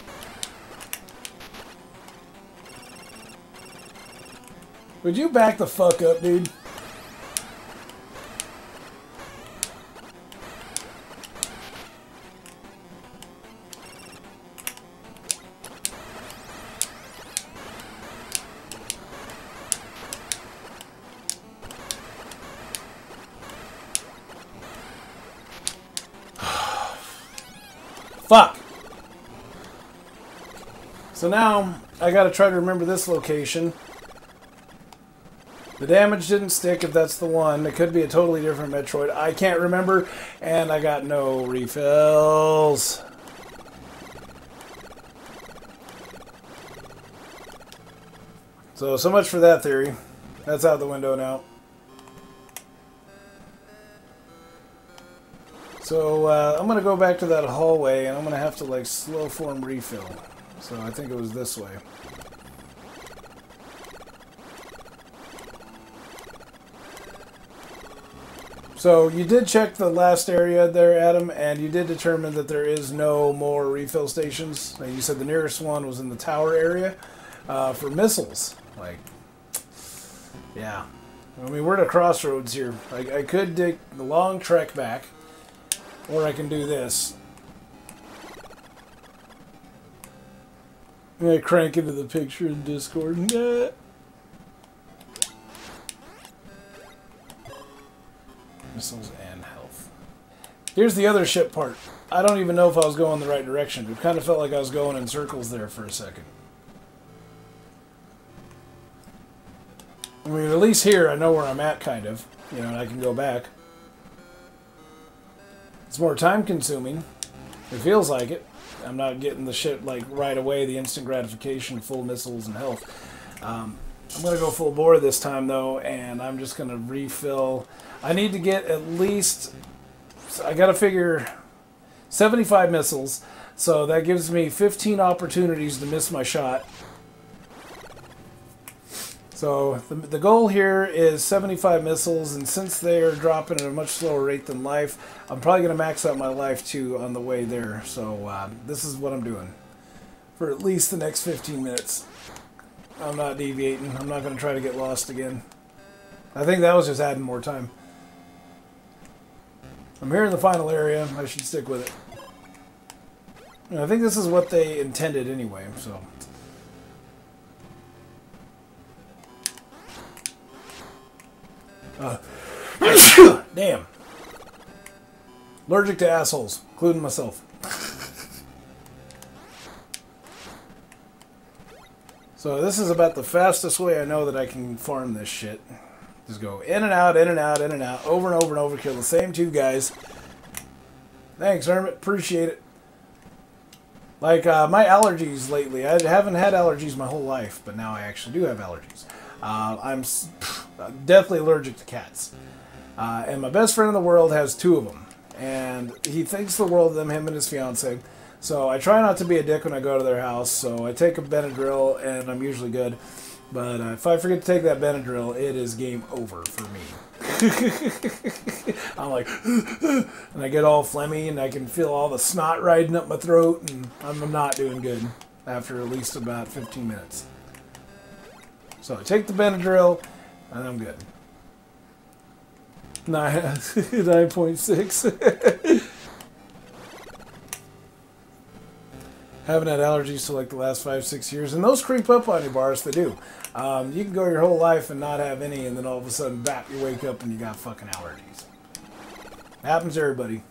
Would you back the fuck up, dude? Fuck! So now, I gotta try to remember this location. The damage didn't stick, if that's the one. It could be a totally different Metroid. I can't remember, and I got no refills. So much for that theory. That's out the window now. So, I'm going to go back to that hallway, and I'm going to have to, like, slow form refill. So I think it was this way. So you did check the last area there, Adam, and you did determine that there is no more refill stations. You said the nearest one was in the tower area for missiles. Like, yeah. I mean, we're at a crossroads here. I could take the long trek back, or I can do this. I'm going to crank into the picture in Discord. Yeah. Missiles and health. Here's the other ship part. I don't even know if I was going the right direction. It kind of felt like I was going in circles there for a second. I mean, at least here I know where I'm at, kind of. You know, and I can go back. It's more time consuming. It feels like it. I'm not getting the shit like right away, the instant gratification, full missiles and health. I'm going to go full bore this time, though, and I'm just going to refill. I need to get at least, I got to figure 75 missiles, so that gives me 15 opportunities to miss my shot. So the goal here is 75 missiles, and since they are dropping at a much slower rate than life, I'm probably going to max out my life too on the way there. So this is what I'm doing for at least the next 15 minutes. I'm not deviating. I'm not going to try to get lost again. I think that was just adding more time. I'm here in the final area. I should stick with it. And I think this is what they intended anyway, so... damn. Allergic to assholes, including myself. So this is about the fastest way I know that I can farm this shit. Just go in and out, in and out, in and out, over and over and over, kill the same two guys. Thanks, Hermit. Appreciate it. Like, my allergies lately. I haven't had allergies my whole life, but now I actually do have allergies. I'm deathly allergic to cats. And my best friend in the world has 2 of them. And he thinks the world of them, him and his fiance. So I try not to be a dick when I go to their house. So I take a Benadryl, and I'm usually good. But if I forget to take that Benadryl, it is game over for me. I'm like, and I get all phlegmy, and I can feel all the snot riding up my throat, and I'm not doing good after at least about 15 minutes. So I take the Benadryl, and I'm good. 9.6. Haven't had allergies for like the last 5-6 years, and those creep up on you, Boris. They do. You can go your whole life and not have any, and then all of a sudden, bap, you wake up and you got fucking allergies. Happens to everybody.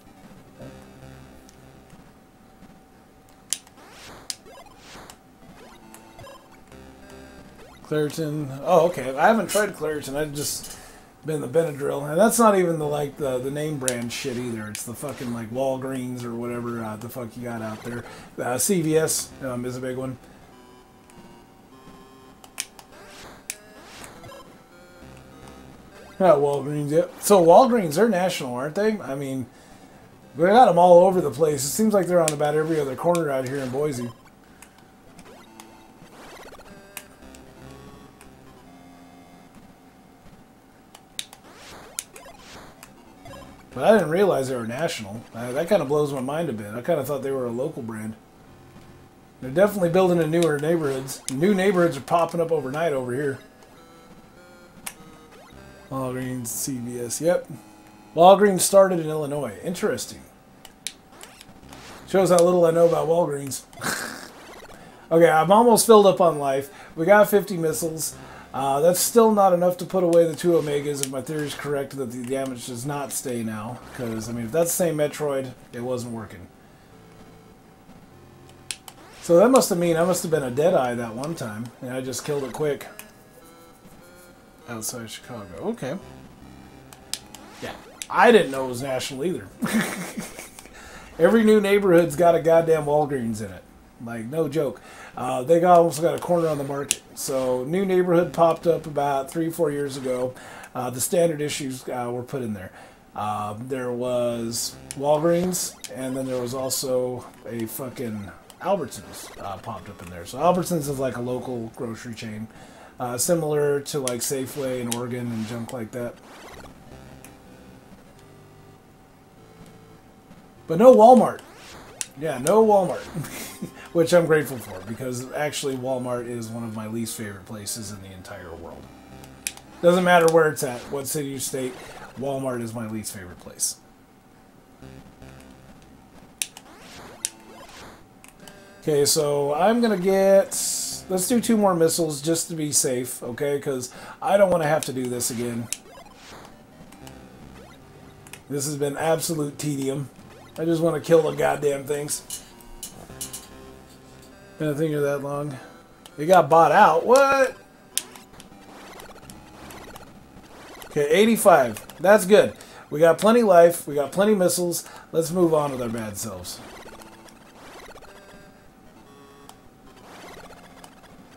Claritin. Oh, okay. I haven't tried Claritin. I've just been the Benadryl, and that's not even the name brand shit either. It's the fucking like Walgreens or whatever the fuck you got out there. CVS is a big one. Yeah, Walgreens. Yep. So Walgreens, they're national, aren't they? I mean, we got them all over the place. It seems like they're on about every other corner out here in Boise. But I didn't realize they were national. That kind of blows my mind a bit. I kind of thought they were a local brand. They're definitely building in newer neighborhoods. New neighborhoods are popping up overnight over here. Walgreens, CVS, yep. Walgreens started in Illinois. Interesting. Shows how little I know about Walgreens. Okay, I'm almost filled up on life. We got 50 missiles. That's still not enough to put away the 2 Omegas if my theory is correct that the damage does not stay now. Because, I mean, if that's the same Metroid, it wasn't working. So that must have mean I must have been a Deadeye that one time. And I just killed it quick. Outside Chicago. Okay. Yeah. I didn't know it was national either. Every new neighborhood's got a goddamn Walgreens in it. Like, no joke. They almost got a corner on the market. So, new neighborhood popped up about 3-4 years ago. The standard issues were put in there. There was Walgreens, and then there was also a fucking Albertsons popped up in there. So, Albertsons is like a local grocery chain. Similar to like Safeway in Oregon and junk like that. But no Walmart. Yeah, no Walmart. Which I'm grateful for, because actually Walmart is one of my least favorite places in the entire world. Doesn't matter where it's at, what city or state, Walmart is my least favorite place. Okay, so I'm going to get... Let's do 2 more missiles just to be safe, okay? Because I don't want to have to do this again. This has been absolute tedium. I just want to kill the goddamn things. Been thinking that long. It got bought out. What? Okay, 85. That's good. We got plenty life. We got plenty missiles. Let's move on with our bad selves.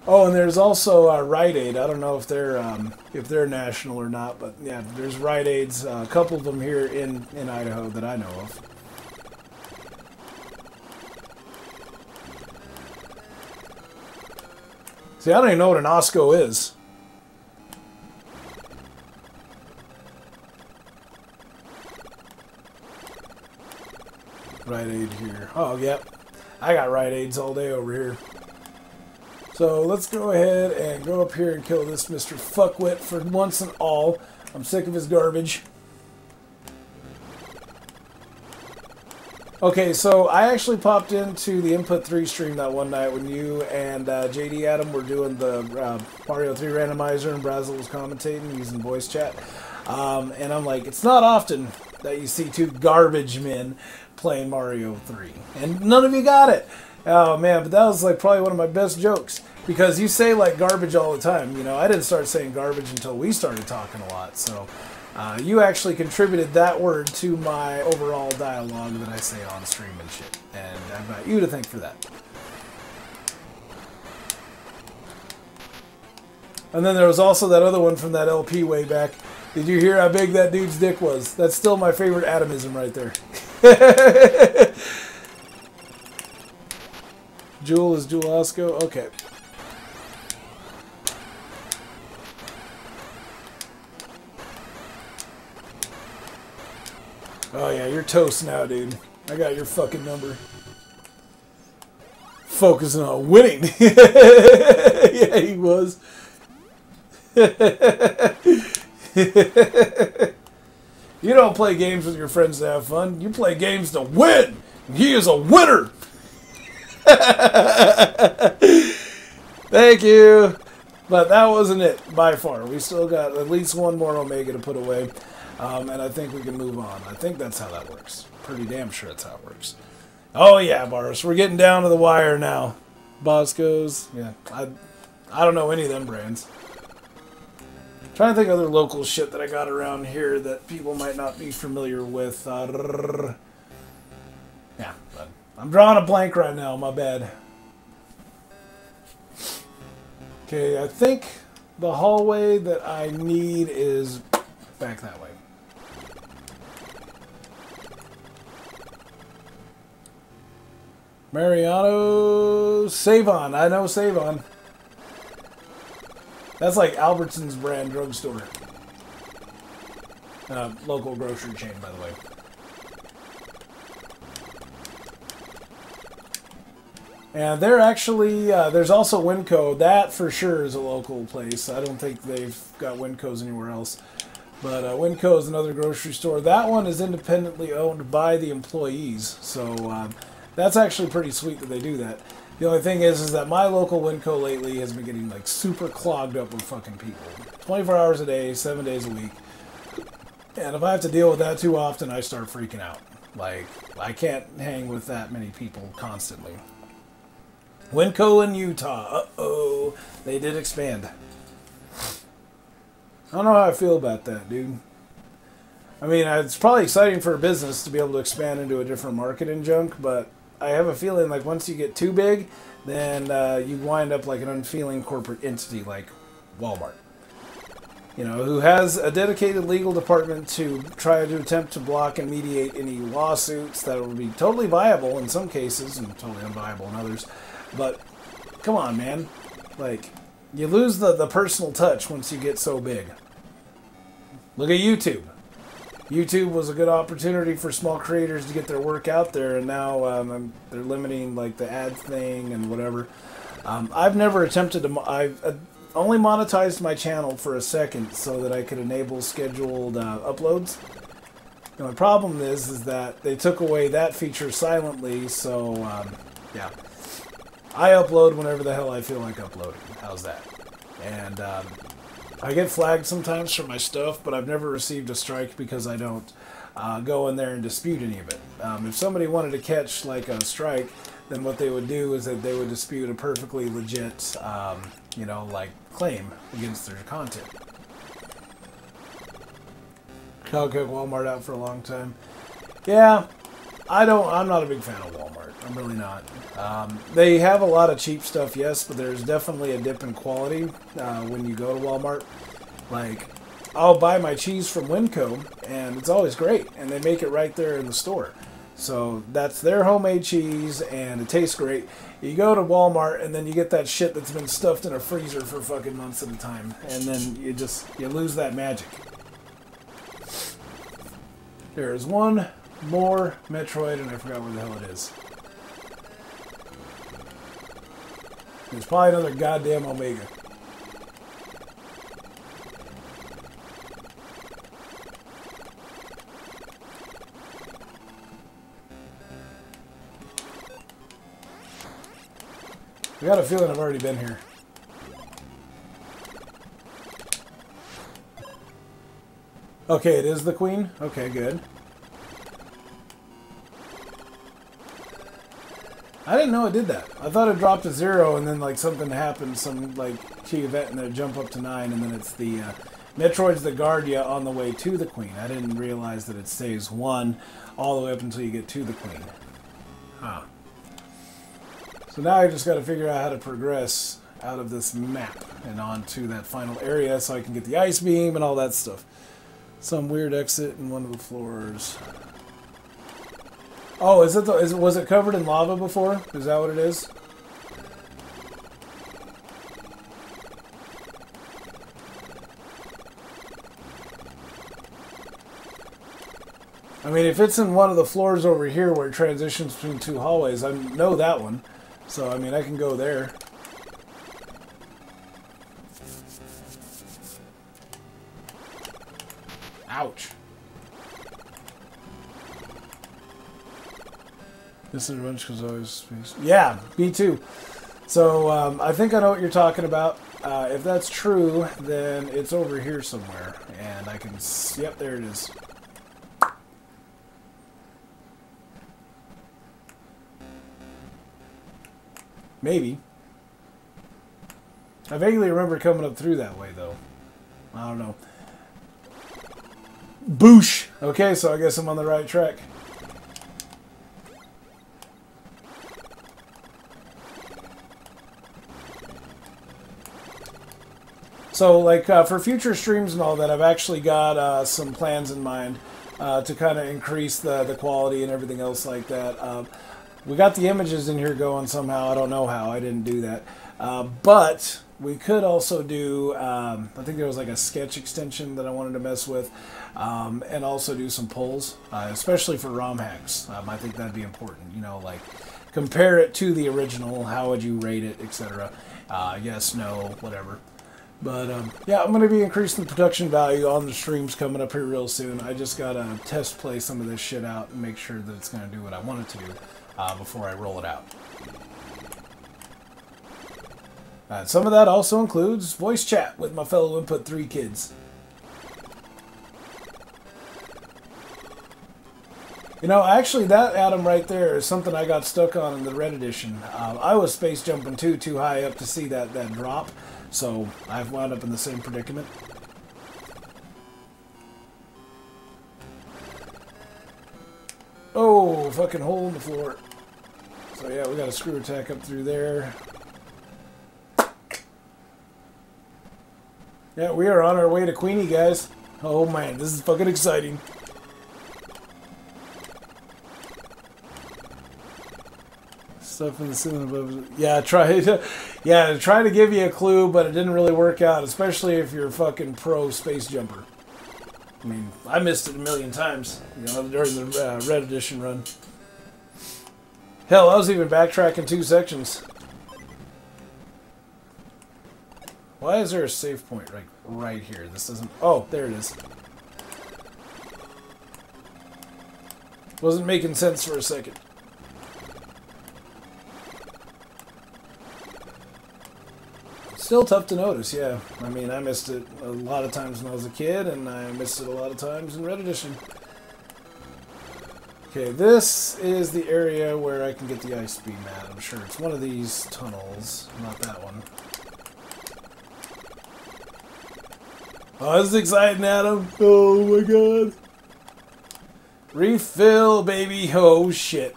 Oh, and there's also Rite Aid. I don't know if they're national or not, but yeah, there's Rite Aids. A couple of them here in Idaho that I know of. See, I don't even know what an Osco is. Rite Aid here. Oh, yep. I got Rite Aids all day over here. So let's go ahead and go up here and kill this Mr. Fuckwit for once and all. I'm sick of his garbage. Okay, so I actually popped into the Input 3 stream that one night when you and JD Adam were doing the Mario 3 randomizer and Brazel was commentating using voice chat. And I'm like, it's not often that you see two garbage men playing Mario 3. And none of you got it. Oh man, but that was like probably one of my best jokes. Because you say like garbage all the time. You know, I didn't start saying garbage until we started talking a lot. So you actually contributed that word to my overall dialogue that I say on stream and shit. And I've got you to thank for that. And then there was also that other one from that LP way back. Did you hear how big that dude's dick was? That's still my favorite atomism right there. Jewel is Julasco? Okay. Oh yeah, you're toast now, dude. I got your fucking number. Focusing on winning. Yeah, he was. You don't play games with your friends to have fun. You play games to win. He is a winner. Thank you. But that wasn't it by far. We still got at least one more Omega to put away. And I think we can move on. I think that's how that works. Pretty damn sure that's how it works. Oh yeah, Boris. We're getting down to the wire now. Bosco's. Yeah. I don't know any of them brands. Trying to think of other local shit that I got around here that people might not be familiar with. Yeah, but I'm drawing a blank right now. My bad. Okay, I think the hallway that I need is back that way. Mariano Savon. I know Savon. That's like Albertson's brand drugstore. Local grocery chain, by the way. And they're actually, there's also Winco. That for sure is a local place. I don't think they've got Wincos anywhere else. But Winco is another grocery store. That one is independently owned by the employees. So that's actually pretty sweet that they do that. The only thing is that my local Winco lately has been getting like super clogged up with fucking people. 24 hours a day, 7 days a week. And if I have to deal with that too often, I start freaking out. Like, I can't hang with that many people constantly. Winco in Utah. Uh-oh. They did expand. I don't know how I feel about that, dude. I mean, it's probably exciting for a business to be able to expand into a different market in junk, but I have a feeling like once you get too big, then you wind up like an unfeeling corporate entity like Walmart. You know, who has a dedicated legal department to try to attempt to block and mediate any lawsuits that would be totally viable in some cases and totally unviable in others. But come on, man. Like, you lose the personal touch once you get so big. Look at YouTube. YouTube was a good opportunity for small creators to get their work out there, and now they're limiting like the ad thing and whatever. I've never attempted to. I've only monetized my channel for a second so that I could enable scheduled uploads. Now, the problem is that they took away that feature silently. So yeah, I upload whenever the hell I feel like uploading. How's that? And I get flagged sometimes for my stuff, but I've never received a strike because I don't go in there and dispute any of it. If somebody wanted to catch like a strike, then what they would do is that they would dispute a perfectly legit, you know, like claim against their content. I'll kick Walmart out for a long time. Yeah, I'm not a big fan of Walmart. I'm really not. They have a lot of cheap stuff, yes, but there's definitely a dip in quality when you go to Walmart. Like, I'll buy my cheese from Winco, and it's always great, and they make it right there in the store. So that's their homemade cheese, and it tastes great. You go to Walmart, and then you get that shit that's been stuffed in a freezer for fucking months at a time, and then you lose that magic. There's one More Metroid, and I forgot where the hell it is. There's probably another goddamn Omega. I got a feeling I've already been here. Okay, it is the Queen? Okay, good. I didn't know it did that. I thought it dropped to 0 and then like something happened, some like key event, and then it jump up to 9, and then it's the Metroids that guard you on the way to the Queen. I didn't realize that it stays 1 all the way up until you get to the Queen. Huh. So now I just got to figure out how to progress out of this map and onto that final area so I can get the ice beam and all that stuff. Some weird exit in one of the floors. Oh, was it covered in lava before? Is that what it is? I mean, if it's in one of the floors over here where it transitions between 2 hallways, I know that one. So, I mean, I can go there. Ouch. This adventure is always space. Yeah, me too. So, I think I know what you're talking about. If that's true, then it's over here somewhere. And I can... Yep, there it is. Maybe. I vaguely remember coming up through that way, though. I don't know. Boosh! Okay, so I guess I'm on the right track. So, like, for future streams and all that, I've actually got some plans in mind to kind of increase the quality and everything else like that. We got the images in here going somehow. I don't know how. I didn't do that. But we could also do, I think there was like a sketch extension that I wanted to mess with, and also do some polls, especially for ROM hacks. I think that'd be important. You know, like compare it to the original. How would you rate it, etc. Yes, no, whatever. But yeah, I'm going to be increasing the production value on the streams coming up here real soon. I just got to test play some of this shit out and make sure that it's going to do what I want it to do before I roll it out. Some of that also includes voice chat with my fellow Input 3 kids. You know, actually that Adam right there is something I got stuck on in the Red Edition. I was space jumping too high up to see that drop, so I've wound up in the same predicament. Oh, fucking hole in the floor. So yeah, we got a screw attack up through there. Yeah, we are on our way to Queenie, guys. Oh man, this is fucking exciting. Stuff in the ceiling above. Yeah, try to give you a clue, but it didn't really work out, especially if you're a fucking pro space jumper. I mean, I missed it a million times, you know, during the Red Edition run. Hell, I was even backtracking 2 sections. Why is there a save point right here? This doesn't... Oh, there it is. Wasn't making sense for a second. Still tough to notice, yeah. I mean, I missed it a lot of times when I was a kid, and I missed it a lot of times in Red Edition. Okay, this is the area where I can get the ice beam at. I'm sure it's one of these tunnels, not that one. Oh, this is exciting, Adam. Oh my god. Refill, baby. Oh, shit.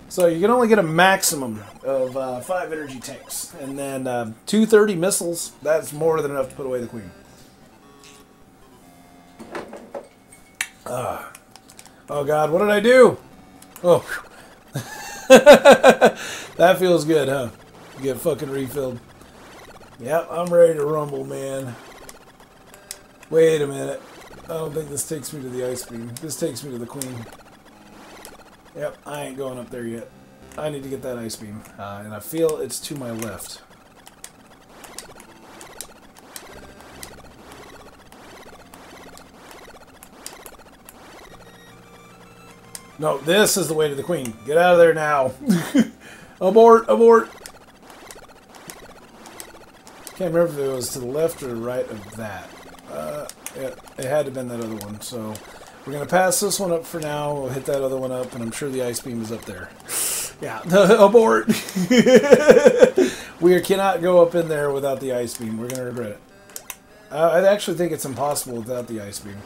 So you can only get a maximum of 5 energy tanks. And then 230 missiles. That's more than enough to put away the Queen. Oh god, what did I do? Oh. That feels good, huh? Get fucking refilled. Yep, I'm ready to rumble, man. Wait a minute. I don't think this takes me to the ice beam. This takes me to the Queen. Yep, I ain't going up there yet. I need to get that ice beam. And I feel it's to my left. No, this is the way to the Queen. Get out of there now. Abort, abort. Can't remember if it was to the left or right of that. Yeah, it had to have been that other one. So we're going to pass this one up for now. We'll hit that other one up, and I'm sure the ice beam is up there. Yeah, abort. We cannot go up in there without the ice beam. We're going to regret it. I actually think it's impossible without the ice beam.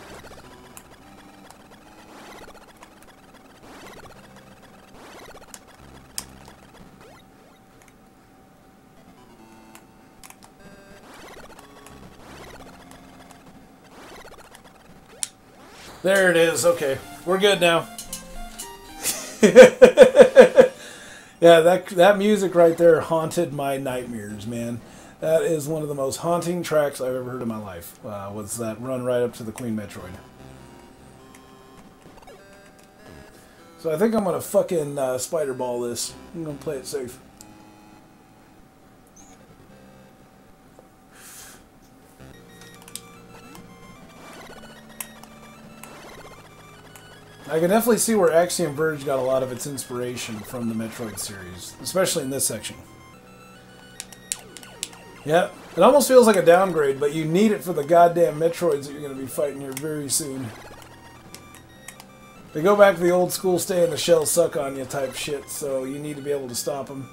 There it is. Okay, we're good now. Yeah, that music right there haunted my nightmares, man. That is one of the most haunting tracks I've ever heard in my life. Was that run right up to the Queen Metroid. So I think I'm gonna fucking spider ball this. I'm gonna play it safe. I can definitely see where Axiom Verge got a lot of its inspiration from the Metroid series, especially in this section. Yep, it almost feels like a downgrade, but you need it for the goddamn Metroids that you're going to be fighting here very soon. They go back to the old school stay in the shell suck on you type shit, so you need to be able to stop them.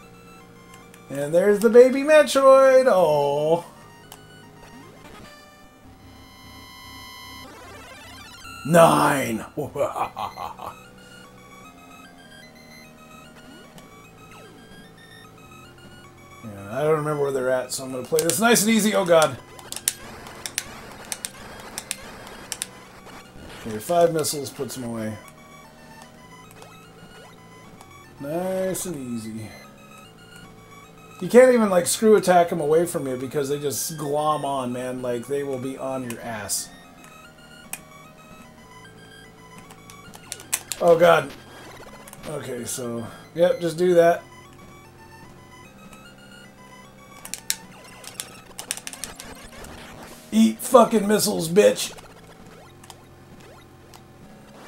And there's the baby Metroid! Oh. Nine! Yeah, I don't remember where they're at, so I'm going to play this nice and easy. Oh god. Okay, 5 missiles puts them away. Nice and easy. You can't even, like, screw attack them away from you because they just glom on, man. Like, they will be on your ass. Oh god. Okay, so, yep, just do that. Eat fucking missiles, bitch!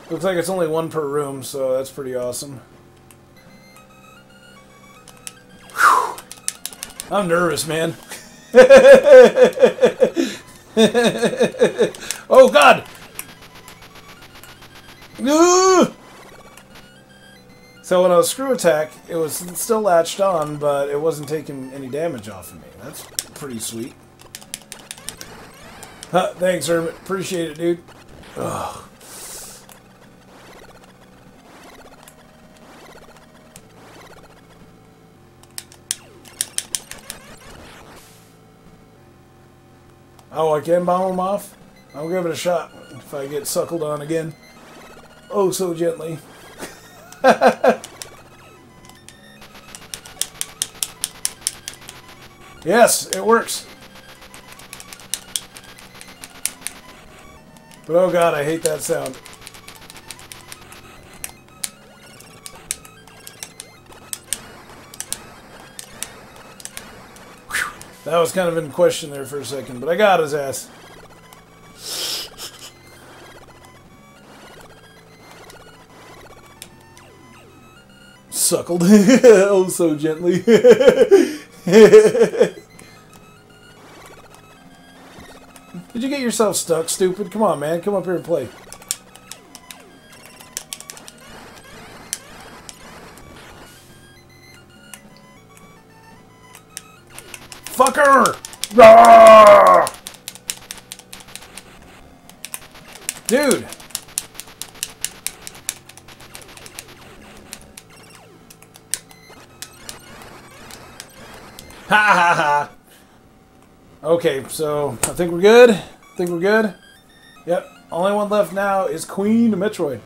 Looks like it's only 1 per room, so that's pretty awesome. Whew. I'm nervous, man. Oh god! Ooh! So when I was screw attack, it was still latched on, but it wasn't taking any damage off of me. That's pretty sweet. Huh, thanks, Hermit. Appreciate it, dude. Ugh. Oh, I can bomb him off? I'll give it a shot if I get suckled on again. Oh, so gently. Yes, it works. But oh god, I hate that sound. Whew. That was kind of in question there for a second, but I got his ass. Suckled. Oh, so gently. Did you get yourself stuck, stupid? Come on, man. Come up here and play. Fucker! Ah! Dude! Ha ha ha! Okay, so I think we're good. I think we're good. Yep. Only one left now is Queen Metroid.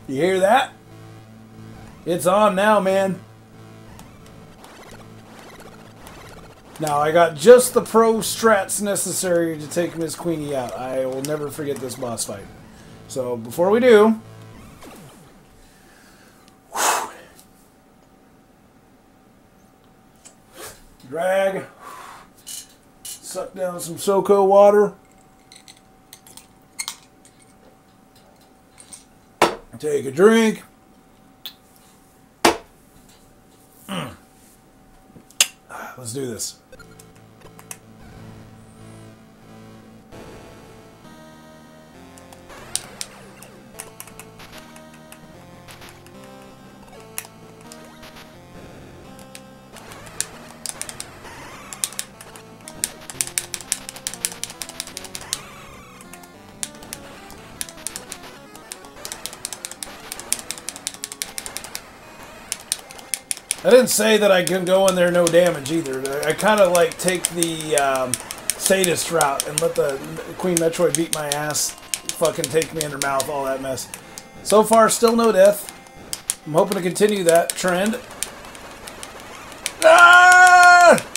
You hear that? It's on now, man. Now, I got just the pro strats necessary to take Miss Queenie out. I will never forget this boss fight. So, before we do, Drag. Suck down some SoCo water. Take a drink. Let's do this. I didn't say that I can go in there no damage either. I kind of like take the sadist route and let the Queen Metroid beat my ass, fucking take me in her mouth, all that mess. So far, still no death. I'm hoping to continue that trend. Ah!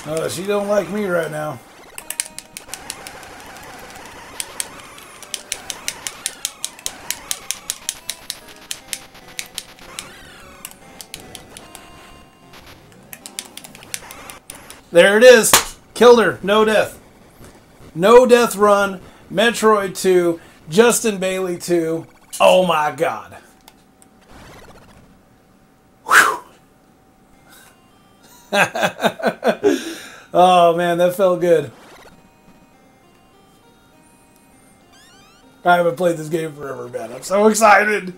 Oh, she don't like me right now. There it is. Killed her. No death. No death run. Metroid 2. Justin Bailey 2. Oh my god. Oh man, that felt good. I haven't played this game forever, man. I'm so excited.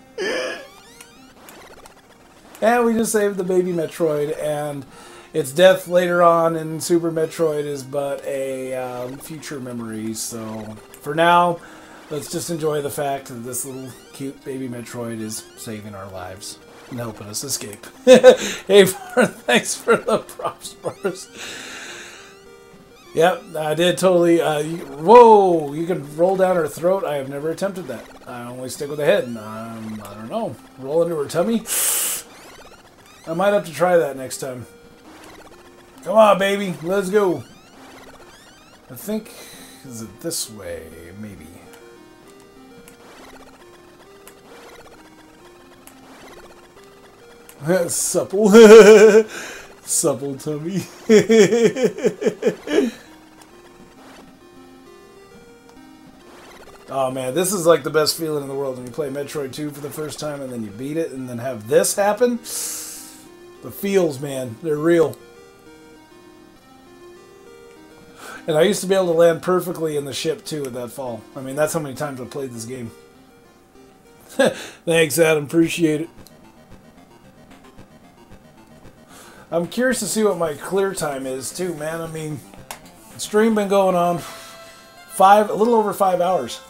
And we just saved the baby Metroid, and its death later on in Super Metroid is but a future memory. So for now, let's just enjoy the fact that this little cute baby Metroid is saving our lives and helping us escape. Hey, thanks for the props, bars. Yep, I did totally. Whoa, you can roll down her throat. I have never attempted that. I only stick with the head. I don't know. Roll into her tummy. I might have to try that next time. Come on, baby. Let's go. I think, is it this way? Maybe. Supple. Supple tummy. Oh man, this is like the best feeling in the world when you play Metroid 2 for the first time and then you beat it and then have this happen. The feels, man, they're real. And I used to be able to land perfectly in the ship too at that fall. I mean, that's how many times I've played this game. Thanks, Adam. Appreciate it. I'm curious to see what my clear time is too, man. I mean, the stream been going on a little over 5 hours.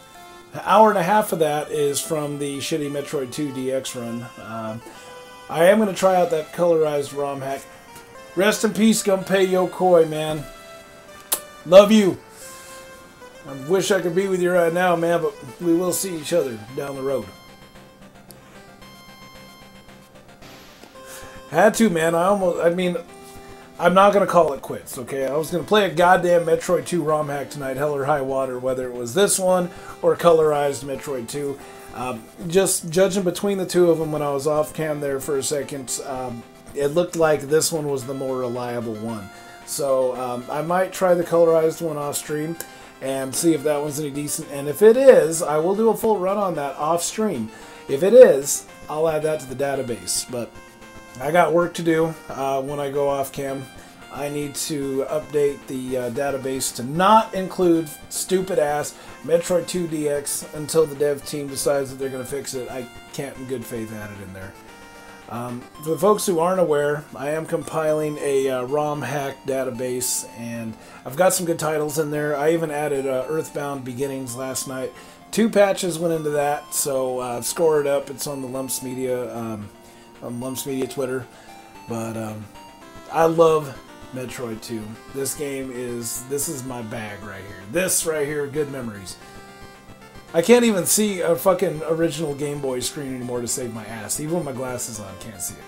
An hour and a half of that is from the shitty Metroid II DX run. I am going to try out that colorized ROM hack. Rest in peace, Gunpei Yokoi, man. Love you. I wish I could be with you right now, man, but we will see each other down the road. Had to, man. I mean, I'm not going to call it quits, okay? I was going to play a goddamn Metroid 2 ROM hack tonight, hell or high water, whether it was this one or colorized Metroid 2. Just judging between the two of them when I was off cam there for a second, it looked like this one was the more reliable one. So I might try the colorized one off stream and see if that one's any decent. And if it is, I will do a full run on that off stream. If it is, I'll add that to the database. But I got work to do when I go off cam. I need to update the database to not include stupid ass Metroid II DX until the dev team decides that they're going to fix it. I can't in good faith add it in there. For the folks who aren't aware, I am compiling a ROM hack database, and I've got some good titles in there. I even added Earthbound Beginnings last night. 2 patches went into that, so score it up. It's on the Lumpz Media, on Lumpz Media Twitter. But I love Metroid 2. This is my bag right here. This right here, good memories. I can't even see a fucking original Game Boy screen anymore to save my ass. Even with my glasses on, I can't see it.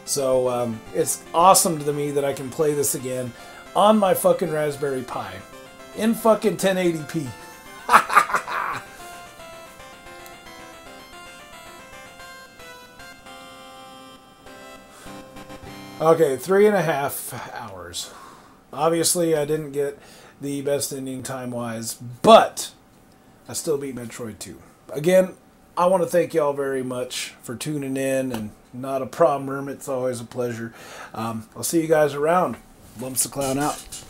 So it's awesome to me that I can play this again on my fucking Raspberry Pi in fucking 1080p. Okay, 3.5 hours. Obviously, I didn't get the best ending time-wise, but I still beat Metroid 2. Again, I want to thank y'all very much for tuning in, and not a problem. It's always a pleasure. I'll see you guys around. Lumpz the Clown out.